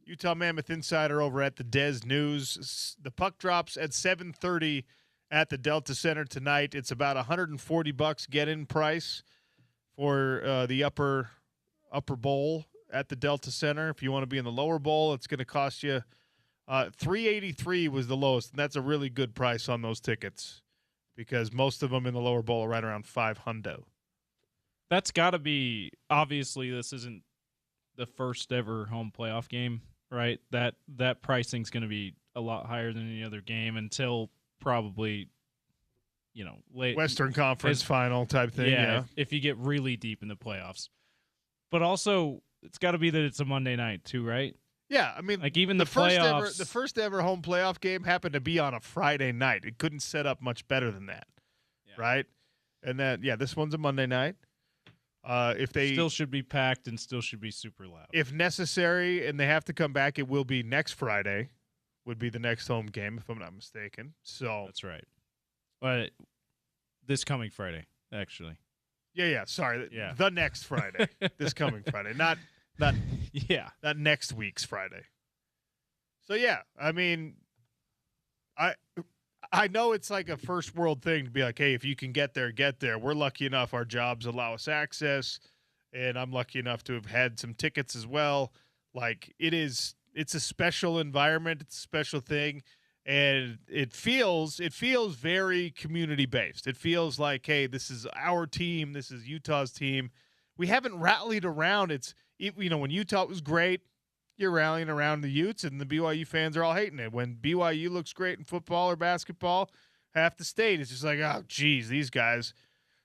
Utah Mammoth insider over at the Des News. The puck drops at 7:30 at the Delta Center tonight. It's about $140 get-in price for the upper bowl at the Delta Center. If you want to be in the lower bowl, it's going to cost you $383 was the lowest, and that's a really good price on those tickets because most of them in the lower bowl are right around $500. That's got to be – obviously this isn't the first ever home playoff game, right? That pricing's going to be a lot higher than any other game until probably, late Western Conference final type thing. Yeah. If you get really deep in the playoffs. But also, it's got to be that it's a Monday night too, right? Yeah, I mean, like even the playoffs. The first ever home playoff game happened to be on a Friday night. It couldn't set up much better than that, right? And this one's a Monday night. If they still should be packed and still should be super loud. If necessary, and they have to come back, it will be next Friday. Would be the next home game, if I'm not mistaken. So that's right. But this coming Friday, actually. Yeah. Sorry. Yeah. The next Friday. This coming Friday, not next week's Friday. So yeah, I mean, I know it's like a first world thing to be like, hey, if you can get there, get there. We're lucky enough; our jobs allow us access, and I'm lucky enough to have had some tickets as well. Like it's a special environment, it's a special thing, and it feels very community based. It feels like, hey, this is our team, this is Utah's team. We haven't rallied around. When Utah was great, you're rallying around the Utes, and the BYU fans are all hating it. When BYU looks great in football or basketball, half the state is just like, oh, geez, these guys.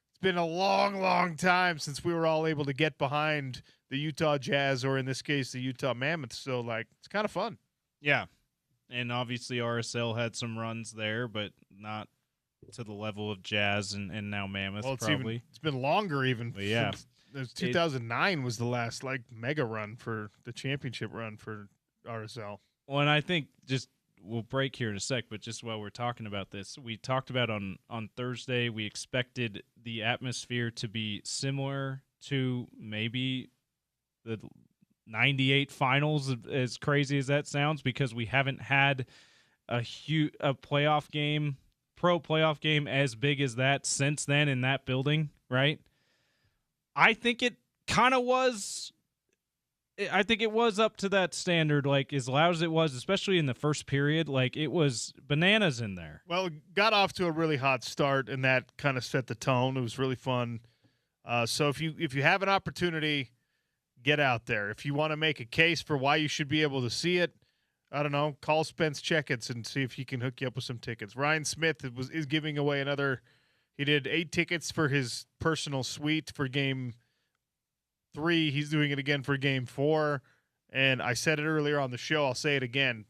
It's been a long, long time since we were all able to get behind the Utah Jazz, or in this case, the Utah Mammoth. So, it's kind of fun. Yeah. And obviously RSL had some runs there, but not to the level of Jazz and now Mammoth, probably. It's been longer even. But yeah. 2009 was the last mega run for the championship run for RSL. Well, and I think we'll break here in a sec, but just while we're talking about this, we talked about on Thursday, we expected the atmosphere to be similar to maybe the 98 finals, as crazy as that sounds, because we haven't had a playoff game, pro playoff game as big as that since then in that building, right? I think it kind of was. I think it was up to that standard, as loud as it was, especially in the first period. It was bananas in there. Well, it got off to a really hot start, and that kind of set the tone. It was really fun. So if you have an opportunity, get out there. If you want to make a case for why you should be able to see it, I don't know, call Spence Checketts and see if he can hook you up with some tickets. Ryan Smith is giving away another. He did 8 tickets for his personal suite for Game 3. He's doing it again for Game 4. And I said it earlier on the show. I'll say it again.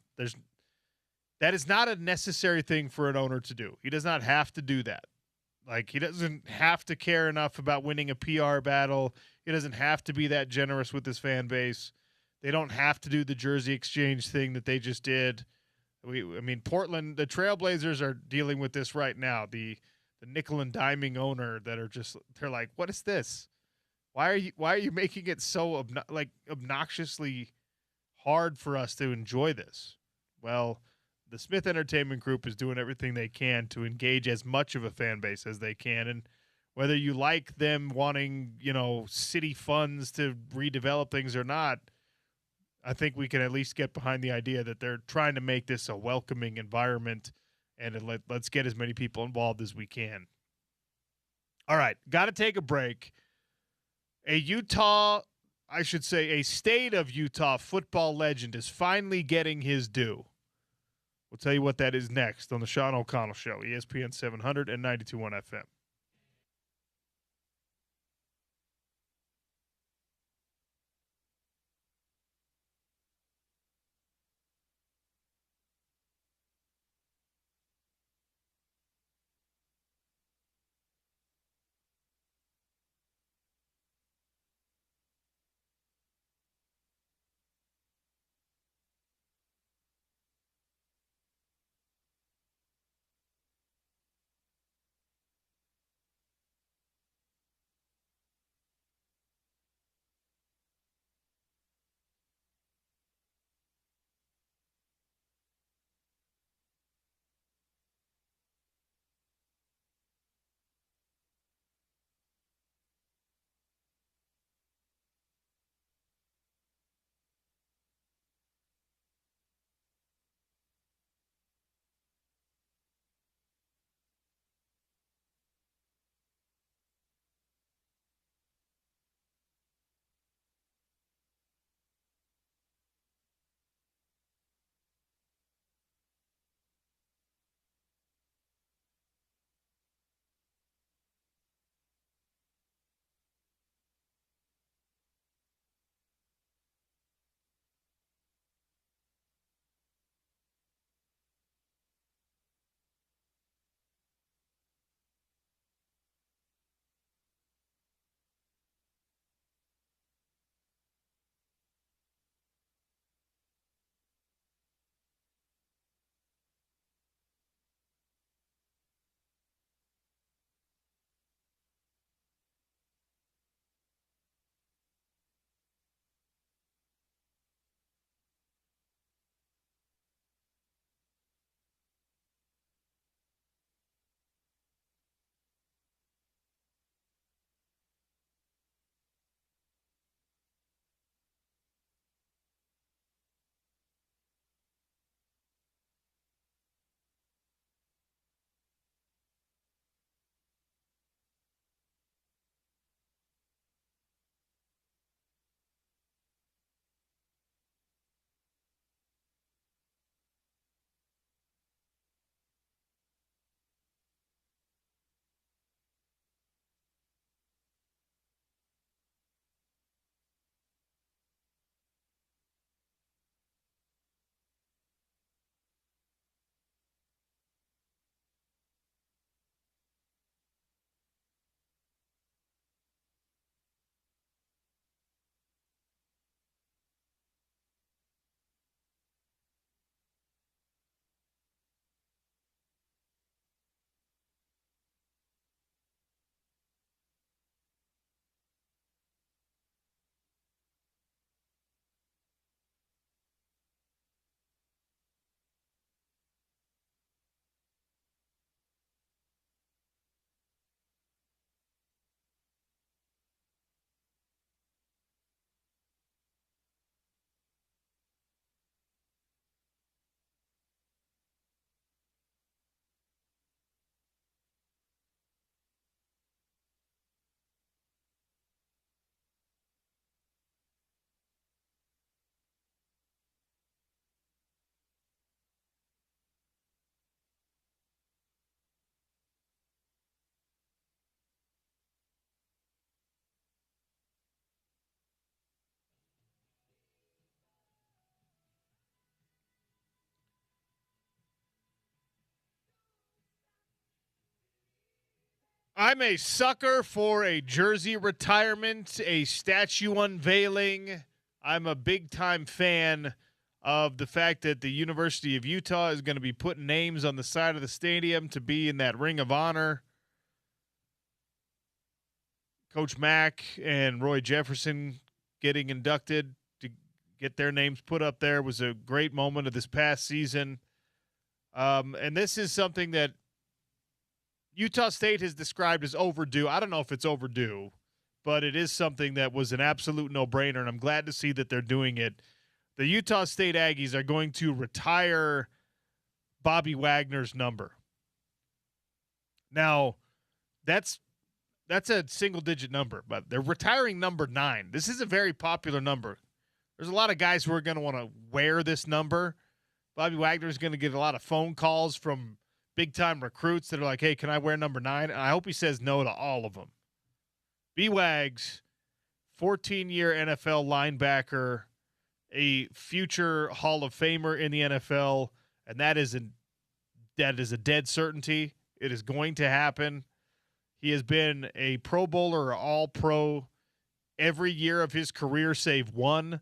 That is not a necessary thing for an owner to do. He does not have to do that. He doesn't have to care enough about winning a PR battle. He doesn't have to be that generous with his fan base. They don't have to do the jersey exchange thing that they just did. Portland, the Trailblazers are dealing with this right now. The nickel and diming owner that they're like, what is this? Why are you making it so obnoxiously hard for us to enjoy this? Well, the Smith Entertainment Group is doing everything they can to engage as much of a fan base as they can. And whether you like them wanting, city funds to redevelop things or not, I think we can at least get behind the idea that they're trying to make this a welcoming environment. And let's get as many people involved as we can. All right, got to take a break. A state of Utah football legend is finally getting his due. We'll tell you what that is next on the Sean O'Connell Show, ESPN 700 and 92.1 FM. I'm a sucker for a jersey retirement, a statue unveiling. I'm a big-time fan of the fact that the University of Utah is going to be putting names on the side of the stadium to be in that Ring of Honor. Coach Mack and Roy Jefferson getting inducted to get their names put up there was a great moment of this past season. And this is something that Utah State has described as overdue. I don't know if it's overdue, but it is something that was an absolute no-brainer, and I'm glad to see that they're doing it. The Utah State Aggies are going to retire Bobby Wagner's number. Now, that's a single-digit number, but they're retiring number 9. This is a very popular number. There's a lot of guys who are going to want to wear this number. Bobby Wagner is going to get a lot of phone calls from big-time recruits that are like, hey, can I wear number 9? And I hope he says no to all of them. B-Wags, 14-year NFL linebacker, a future Hall of Famer in the NFL, and that is a dead certainty. It is going to happen. He has been a Pro Bowler or All-Pro every year of his career save one.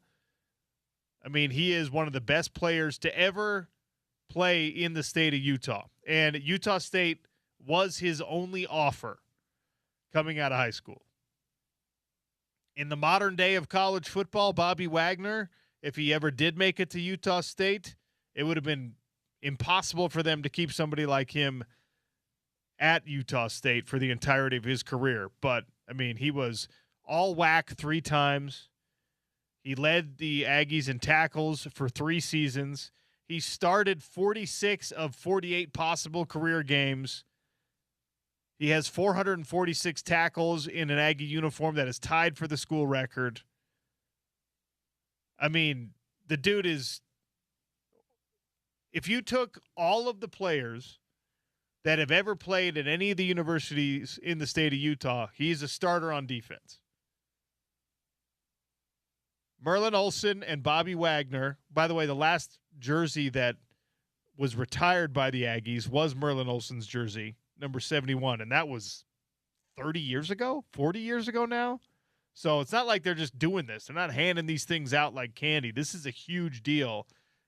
I mean, he is one of the best players to ever play in the state of Utah. And Utah State was his only offer coming out of high school. In the modern day of college football, Bobby Wagner, if he ever did make it to Utah State, it would have been impossible for them to keep somebody like him at Utah State for the entirety of his career. But, I mean, he was all WAC 3 times. He led the Aggies in tackles for 3 seasons. He started 46 of 48 possible career games. He has 446 tackles in an Aggie uniform that is tied for the school record. I mean, the dude is – if you took all of the players that have ever played at any of the universities in the state of Utah, he's a starter on defense. Merlin Olsen and Bobby Wagner. By the way, the last jersey that was retired by the Aggies was Merlin Olsen's jersey, number 71, and that was 30 years ago, 40 years ago now. So it's not like they're just doing this. They're not handing these things out like candy. This is a huge deal,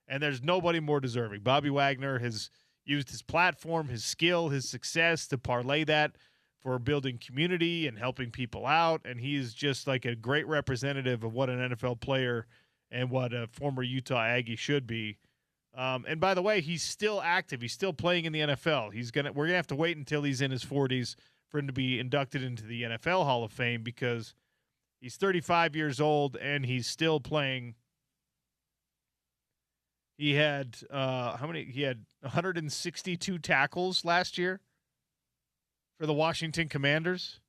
and there's nobody more deserving. Bobby Wagner has used his platform, his skill, his success to parlay that for building community and helping people out, and he is just like a great representative of what an NFL player and what a former Utah Aggie should be. And by the way, he's still active. He's still playing in the NFL. We're gonna have to wait until he's in his 40s for him to be inducted into the NFL Hall of Fame because he's 35 years old and he's still playing. He had He had 162 tackles last year for the Washington Commanders.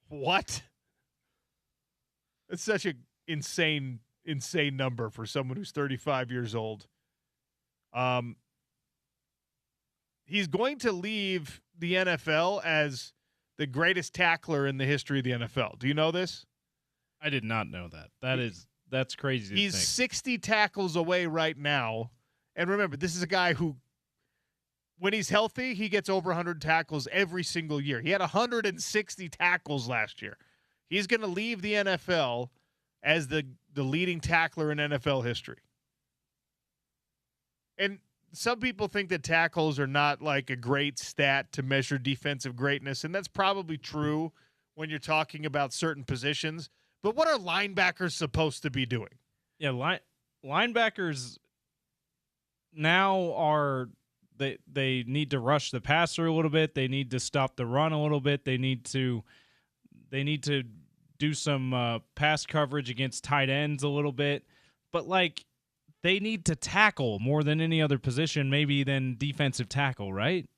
What? It's such an insane number for someone who's 35 years old. He's going to leave the NFL as the greatest tackler in the history of the NFL. Do you know this? I did not know that. That's crazy. He's 60 tackles away right now. And remember, this is a guy who, when he's healthy, he gets over 100 tackles every single year. He had 160 tackles last year. He's going to leave the NFL as the leading tackler in NFL history. And some people think that tackles are not like a great stat to measure defensive greatness, and that's probably true when you're talking about certain positions. But what are linebackers supposed to be doing? Yeah, linebackers now are they need to rush the passer a little bit. They need to stop the run a little bit. They need to do some pass coverage against tight ends a little bit. But like they need to tackle more than any other position, maybe than defensive tackle, right?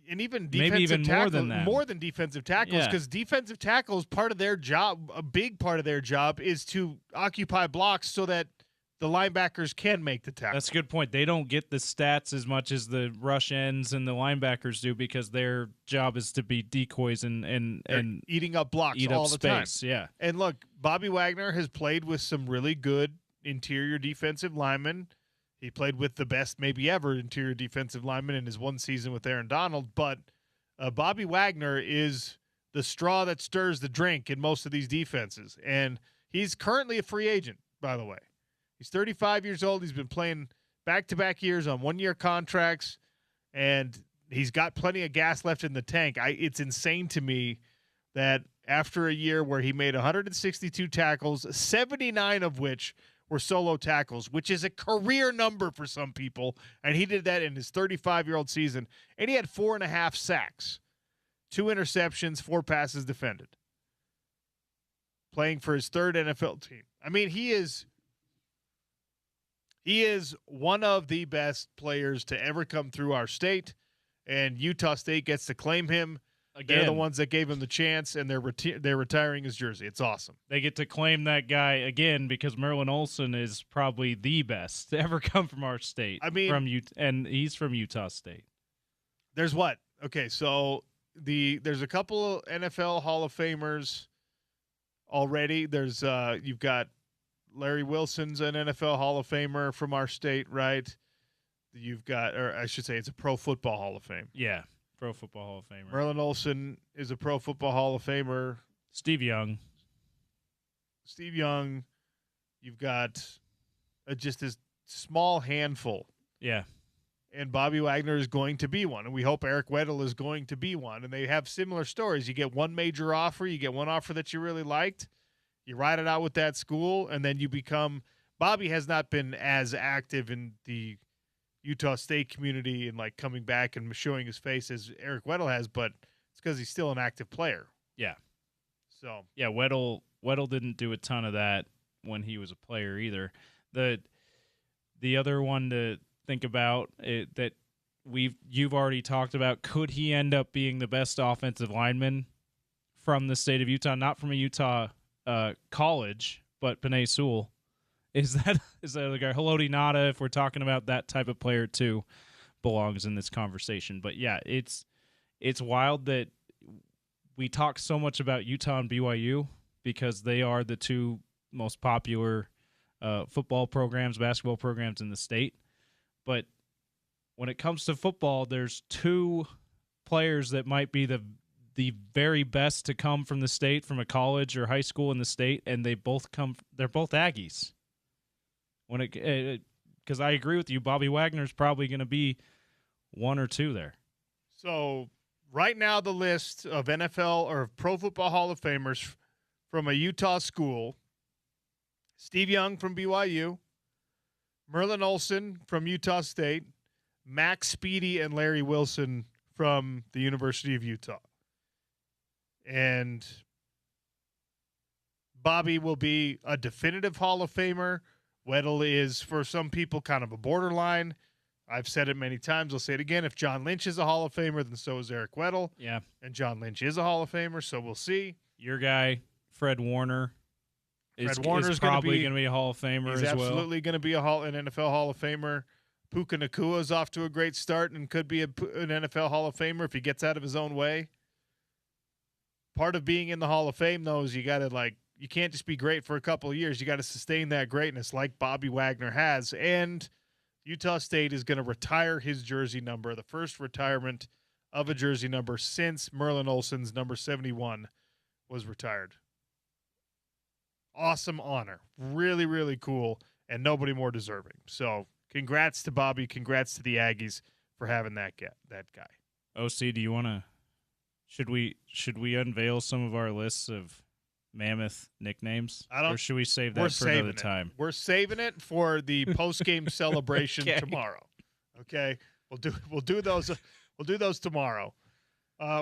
And even maybe even tackle, more than that. More than defensive tackles, because defensive tackles, part of their job, a big part of their job, is to occupy blocks so that the linebackers can make the tackle. That's a good point. They don't get the stats as much as the rush ends and the linebackers do because their job is to be decoys and eating up blocks eat all up the space. time. Yeah. And look, Bobby Wagner has played with some really good interior defensive linemen. He played with the best maybe ever interior defensive lineman in his one season with Aaron Donald, but Bobby Wagner is the straw that stirs the drink in most of these defenses, and he's currently a free agent, by the way. He's 35 years old. He's been playing back-to-back years on one-year contracts, and he's got plenty of gas left in the tank. It's insane to me that after a year where he made 162 tackles, 79 of which were solo tackles, which is a career number for some people, and he did that in his 35-year-old season, and he had 4.5 sacks, 2 interceptions, 4 passes defended, playing for his third NFL team. I mean, he is one of the best players to ever come through our state, and Utah State gets to claim him. Again, they're the ones that gave him the chance, and they're retiring his jersey. It's awesome. They get to claim that guy again because Merlin Olsen is probably the best to ever come from our state. I mean, and he's from Utah State. There's what? Okay, so there's a couple of NFL Hall of Famers already. There's you've got Larry Wilson's an NFL Hall of Famer from our state, right? You've got, or I should say, it's a Pro Football Hall of Fame. Yeah. Pro Football Hall of Famer. Merlin Olsen is a Pro Football Hall of Famer. Steve Young. You've got just this small handful. Yeah. And Bobby Wagner is going to be one. And we hope Eric Weddle is going to be one. And they have similar stories. You get one major offer. You get one offer that you really liked. You ride it out with that school. And then you become – Bobby has not been as active in the – Utah State community and like coming back and showing his face as Eric Weddle has, but it's because he's still an active player. Yeah. So yeah, Weddle didn't do a ton of that when he was a player either. The other one to think about that you've already talked about, could he end up being the best offensive lineman from the state of Utah, not from a Utah college, but Penei Sewell. Is that the guy? Haloti Ngata, if we're talking about that type of player too, belongs in this conversation. But yeah, it's wild that we talk so much about Utah and BYU because they are the two most popular football programs, basketball programs in the state. But when it comes to football, there's 2 players that might be the very best to come from the state, from a college or high school in the state, and they're both Aggies. Because I agree with you, Bobby Wagner's probably going to be 1 or 2 there. So right now the list of NFL or Pro Football Hall of Famers from a Utah school: Steve Young from BYU, Merlin Olsen from Utah State, Max Speedy and Larry Wilson from the University of Utah. And Bobby will be a definitive Hall of Famer. Weddle is, for some people, kind of a borderline. I've said it many times. I'll say it again. If John Lynch is a Hall of Famer, then so is Eric Weddle. Yeah. And John Lynch is a Hall of Famer, so we'll see. Your guy, Fred Warner, is Warner's probably going to be a Hall of Famer as well. He's absolutely going to be an NFL Hall of Famer. Puka Nakua is off to a great start and could be an NFL Hall of Famer if he gets out of his own way. Part of being in the Hall of Fame, though, is you got to, you can't just be great for a couple of years. You got to sustain that greatness like Bobby Wagner has. And Utah State is going to retire his jersey number, the first retirement of a jersey number since Merlin Olsen's number 71 was retired. Awesome honor. Really, really cool, and nobody more deserving. So congrats to Bobby. Congrats to the Aggies for having that guy. OC, do you want to – should we unveil some of our lists of – Mammoth nicknames? Or should we save that for another time? We're saving it for the post-game celebration tomorrow. Okay? We'll do those tomorrow.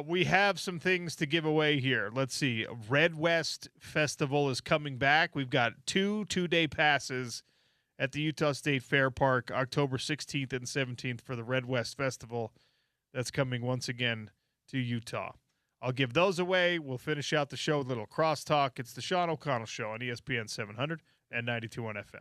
We have some things to give away here. Let's see. Red West Festival is coming back. We've got 2 2-day passes at the Utah State Fair Park, October 16th and 17th for the Red West Festival. That's coming once again to Utah. I'll give those away. We'll finish out the show with a little crosstalk. It's the Sean O'Connell Show on ESPN 700 and 92.1 FM.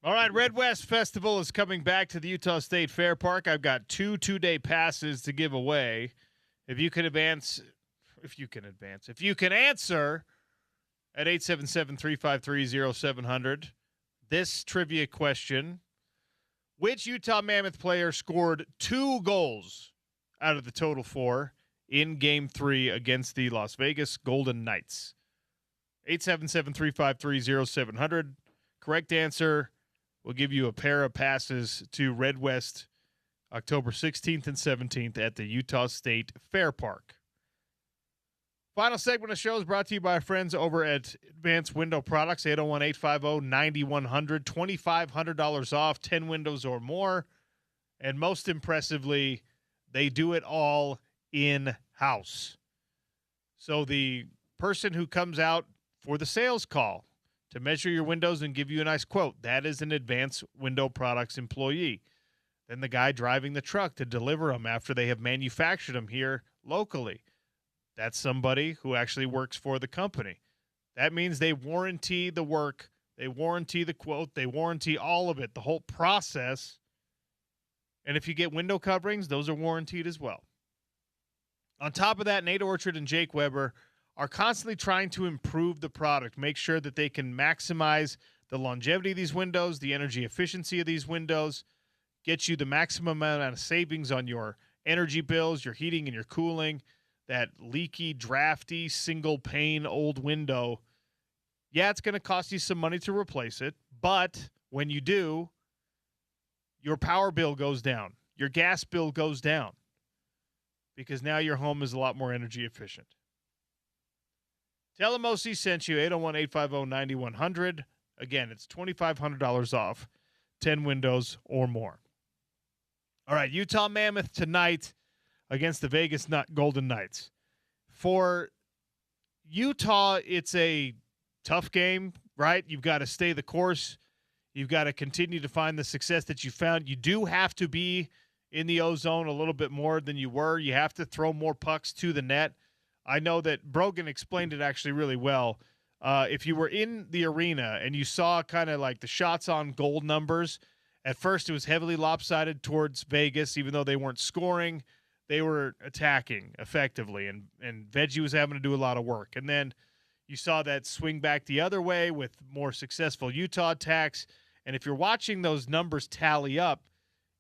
All right, Red West Festival is coming back to the Utah State Fair Park. I've got two-day passes to give away. If you can answer at 877-353-0700, this trivia question: which Utah Mammoth player scored 2 goals out of the total 4 in Game 3 against the Las Vegas Golden Knights? 877-353-0700. Correct answer. We'll give you a pair of passes to Red West October 16th and 17th at the Utah State Fair Park. Final segment of the show is brought to you by our friends over at Advanced Window Products, 801-850-9100, $2,500 off, 10 windows or more. And most impressively, they do it all in-house. So the person who comes out for the sales call to measure your windows and give you a nice quote, that is an Advanced Window Products employee. Then the guy driving the truck to deliver them after they have manufactured them here locally, that's somebody who actually works for the company. That means they warranty the work, they warranty the quote, they warranty all of it, the whole process. And if you get window coverings, those are warranted as well. On top of that, Nate Orchard and Jake Weber are constantly trying to improve the product, make sure that they can maximize the longevity of these windows, the energy efficiency of these windows, get you the maximum amount of savings on your energy bills, your heating and your cooling. That leaky, drafty, single pane old window, yeah, it's going to cost you some money to replace it, but when you do, your power bill goes down, your gas bill goes down, because now your home is a lot more energy efficient. Tell them OC sent you, 801-850-9100. Again, it's $2,500 off, 10 windows or more. All right, Utah Mammoth tonight against the Vegas Golden Knights. For Utah, it's a tough game, right? You've got to stay the course. You've got to continue to find the success that you found. You do have to be in the O-zone a little bit more than you were. You have to throw more pucks to the net. I know that Brogan explained it actually really well. If you were in the arena and you saw kind of like the shots on goal numbers, at first it was heavily lopsided towards Vegas, even though they weren't scoring. They were attacking effectively, and Veggie was having to do a lot of work. And then you saw that swing back the other way with more successful Utah attacks. And if you're watching those numbers tally up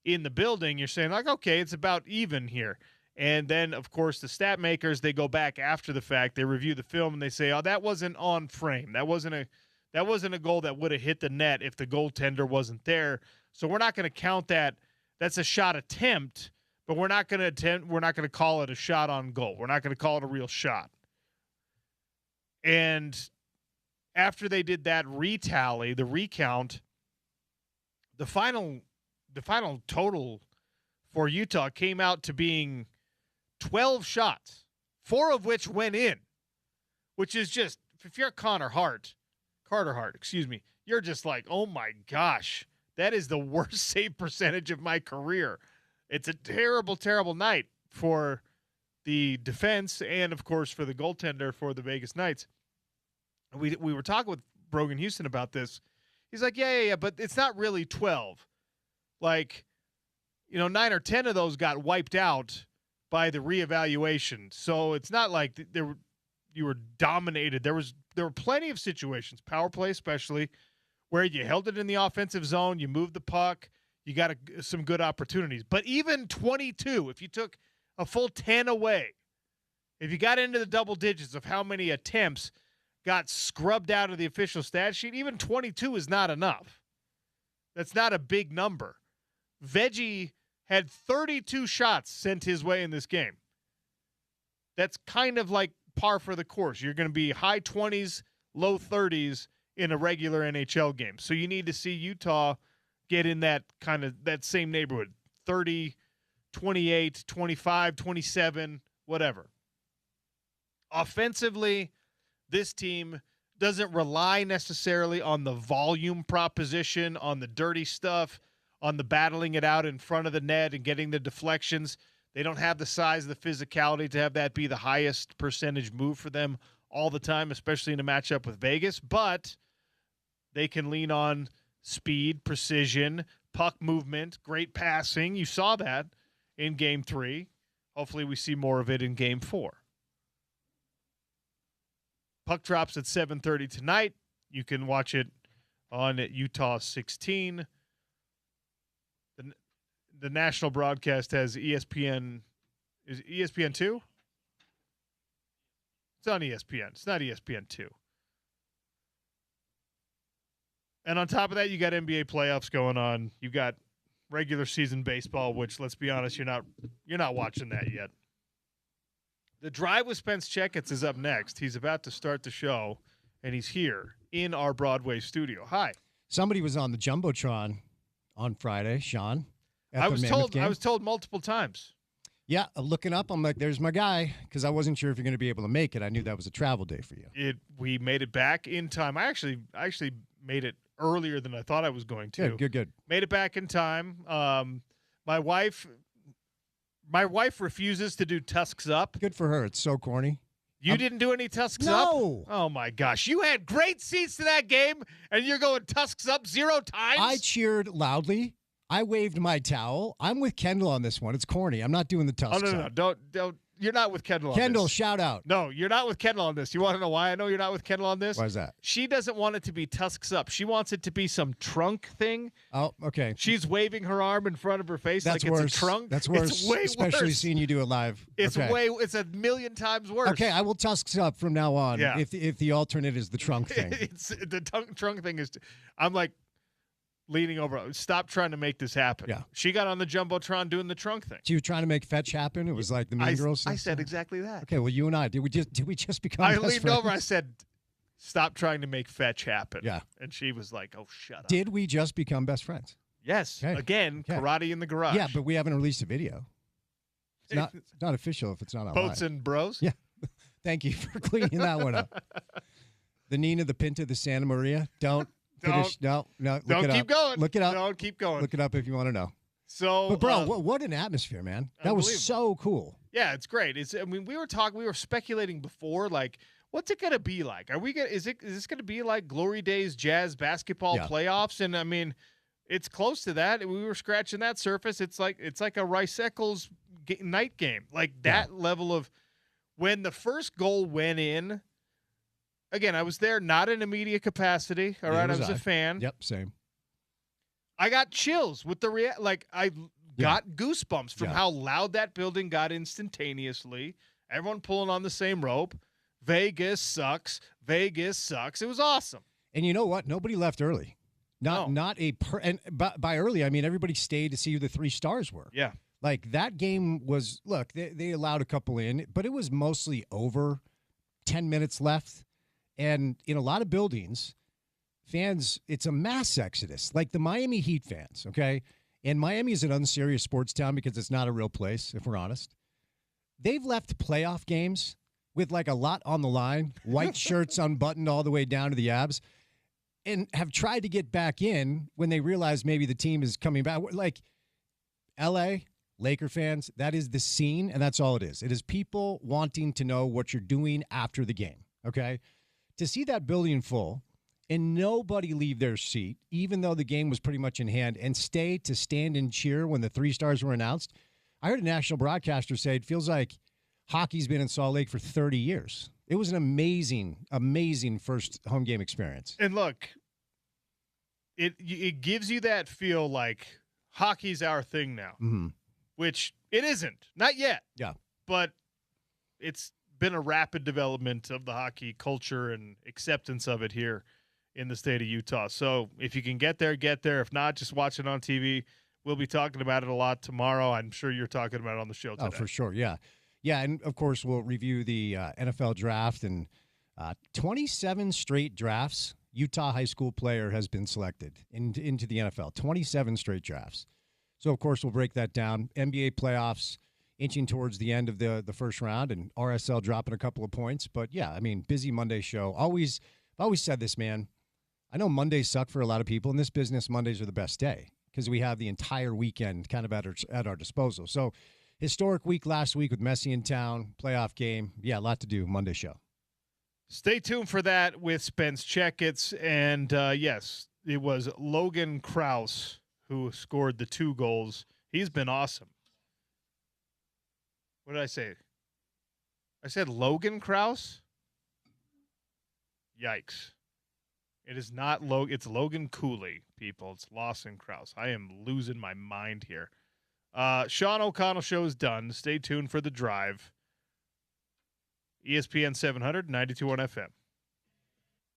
in the building, you're saying, like, okay, it's about even here. And then, of course, the stat makers, they go back after the fact. They review the film, and they say, oh, that wasn't on frame. That wasn't a goal that would have hit the net if the goaltender wasn't there. So we're not going to count that. That's a shot attempt, but we're not going to call it a shot on goal. We're not going to call it a real shot. And after they did that retally, the recount, the final total for Utah came out to being 12 shots, 4 of which went in, which is just, if you're Carter Hart, you're just like, oh my gosh, that is the worst save percentage of my career. It's a terrible, terrible night for the defense and, of course, for the goaltender for the Vegas Knights. We were talking with Brogan Houston about this. He's like, yeah, but it's not really 12. Like, 9 or 10 of those got wiped out by the reevaluation. So it's not like you were dominated. There were plenty of situations, power play especially, where you held it in the offensive zone, you moved the puck, you got some good opportunities. But even 22, if you took a full 10 away, if you got into the double digits of how many attempts got scrubbed out of the official stat sheet, even 22 is not enough. That's not a big number. Veggie had 32 shots sent his way in this game. That's kind of like par for the course. You're going to be high 20s, low 30s in a regular NHL game. So you need to see Utah get in that same neighborhood, 30, 28, 25, 27, whatever. Offensively, this team doesn't rely necessarily on the volume proposition, on the dirty stuff, on the battling it out in front of the net and getting the deflections. They don't have the size, the physicality to have that be the highest percentage move for them all the time, especially in a matchup with Vegas, but they can lean on speed, precision, puck movement, great passing. You saw that in Game 3. Hopefully we see more of it in Game 4. Puck drops at 7:30 tonight. You can watch it on Utah 16. The national broadcast has ESPN. Is it ESPN 2? It's on ESPN. It's not ESPN 2. And on top of that, you got NBA playoffs going on. You got regular season baseball, which, let's be honest, you're not watching that yet. The Drive with Spence Checketts is up next. He's about to start the show, and he's here in our Broadway studio. Hi. Somebody was on the Jumbotron on Friday, Sean. I was told multiple times. Yeah, looking up, I'm like, there's my guy, because I wasn't sure if you're going to be able to make it. I knew that was a travel day for you. We made it back in time. I actually made it earlier than I thought I was going to. Good. Made it back in time. My wife refuses to do Tusks Up. Good for her. It's so corny. You didn't do any Tusks Up? No. Oh, my gosh. You had great seats to that game, and you're going Tusks Up 0 times? I cheered loudly. I waved my towel. I'm with Kendall on this one. It's corny. I'm not doing the Tusks Up. Oh, no. Don't. You're not with Kendall on this. Kendall, shout out. No, you're not with Kendall on this. You want to know why I know you're not with Kendall on this? Why is that? She doesn't want it to be Tusks Up. She wants it to be some trunk thing. Oh, okay. She's waving her arm in front of her face That's like worse. It's a trunk. That's worse. It's way especially worse. seeing you do it live. It's okay. It's a million times worse. Okay, I will Tusks Up from now on. Yeah. If the alternate is the trunk thing. It's the trunk thing is. I'm like leaning over. Stop trying to make this happen. Yeah. She got on the Jumbotron doing the trunk thing. She was trying to make fetch happen. It was like the Mean Girls. I said exactly that. Okay, well, you and I did we just become? I best leaned friends? over. I said, "Stop trying to make fetch happen." Yeah. And she was like, "Oh, shut up." Did we just become best friends? Yes. Okay. Again, Okay. karate in the garage. Yeah, but we haven't released a video. It's not official if it's not online. Boats and Bros. Yeah. Thank you for cleaning that one up. The Nina, the Pinta, the Santa Maria. Don't finish. No. Look Don't it keep up. going. Look it up. Don't keep going. Look it up if you want to know. So, But bro, what an atmosphere, man! That was so cool. Yeah, it's great. We were speculating before, like, what's it gonna be like? Is this gonna be like Glory Days Jazz basketball playoffs? And I mean, it's close to that. We were scratching that surface. It's like a Rice Eccles night game, like that level of when the first goal went in. Again, I was there, not in a media capacity. All right, I was a fan. Yep, same. I got chills with the I got goosebumps from how loud that building got instantaneously. Everyone pulling on the same rope. Vegas sucks. Vegas sucks. It was awesome. And you know what? Nobody left early. And by early, I mean everybody stayed to see who the 3 stars were. Yeah. Like that game was. Look, they allowed a couple in, but it was mostly over. 10 minutes left. And in a lot of buildings, fans, it's a mass exodus. Like the Miami Heat fans, okay? And Miami is an unserious sports town because it's not a real place, if we're honest. They've left playoff games with like a lot on the line, white shirts unbuttoned all the way down to the abs, and have tried to get back in when they realize maybe the team is coming back. Like L.A., Laker fans, that is the scene, and that's all it is. It is people wanting to know what you're doing after the game, okay? To see that building full and nobody leave their seat, even though the game was pretty much in hand, and stay to stand and cheer when the 3 stars were announced. I heard a national broadcaster say it feels like hockey's been in Salt Lake for 30 years. It was an amazing, amazing first home game experience. And look, it gives you that feel like hockey's our thing now, which it isn't. Not yet. Yeah. But it's been a rapid development of the hockey culture and acceptance of it here in the state of Utah. So if you can get there, get there. If not, just watch it on TV. We'll be talking about it a lot tomorrow. I'm sure you're talking about it on the show today. Oh, for sure, yeah. Yeah, and of course we'll review the NFL draft, and 27 straight drafts, Utah high school player has been selected into the NFL. 27 straight drafts. So, of course, we'll break that down. NBA playoffs inching towards the end of the first round, and RSL dropping a couple of points. But, yeah, I mean, busy Monday show. I've always said this, man. I know Mondays suck for a lot of people. In this business, Mondays are the best day because we have the entire weekend kind of at our disposal. So, historic week last week with Messi in town, playoff game. Yeah, a lot to do, Monday show. Stay tuned for that with Spence Checketts. And yes, it was Logan Krause who scored the 2 goals. He's been awesome. What did I say? I said Logan Krause? Yikes. It is not Logan. It's Logan Cooley, people. It's Lawson Krause. I am losing my mind here. Sean O'Connell show is done. Stay tuned for The Drive. ESPN 700, 92.1 FM.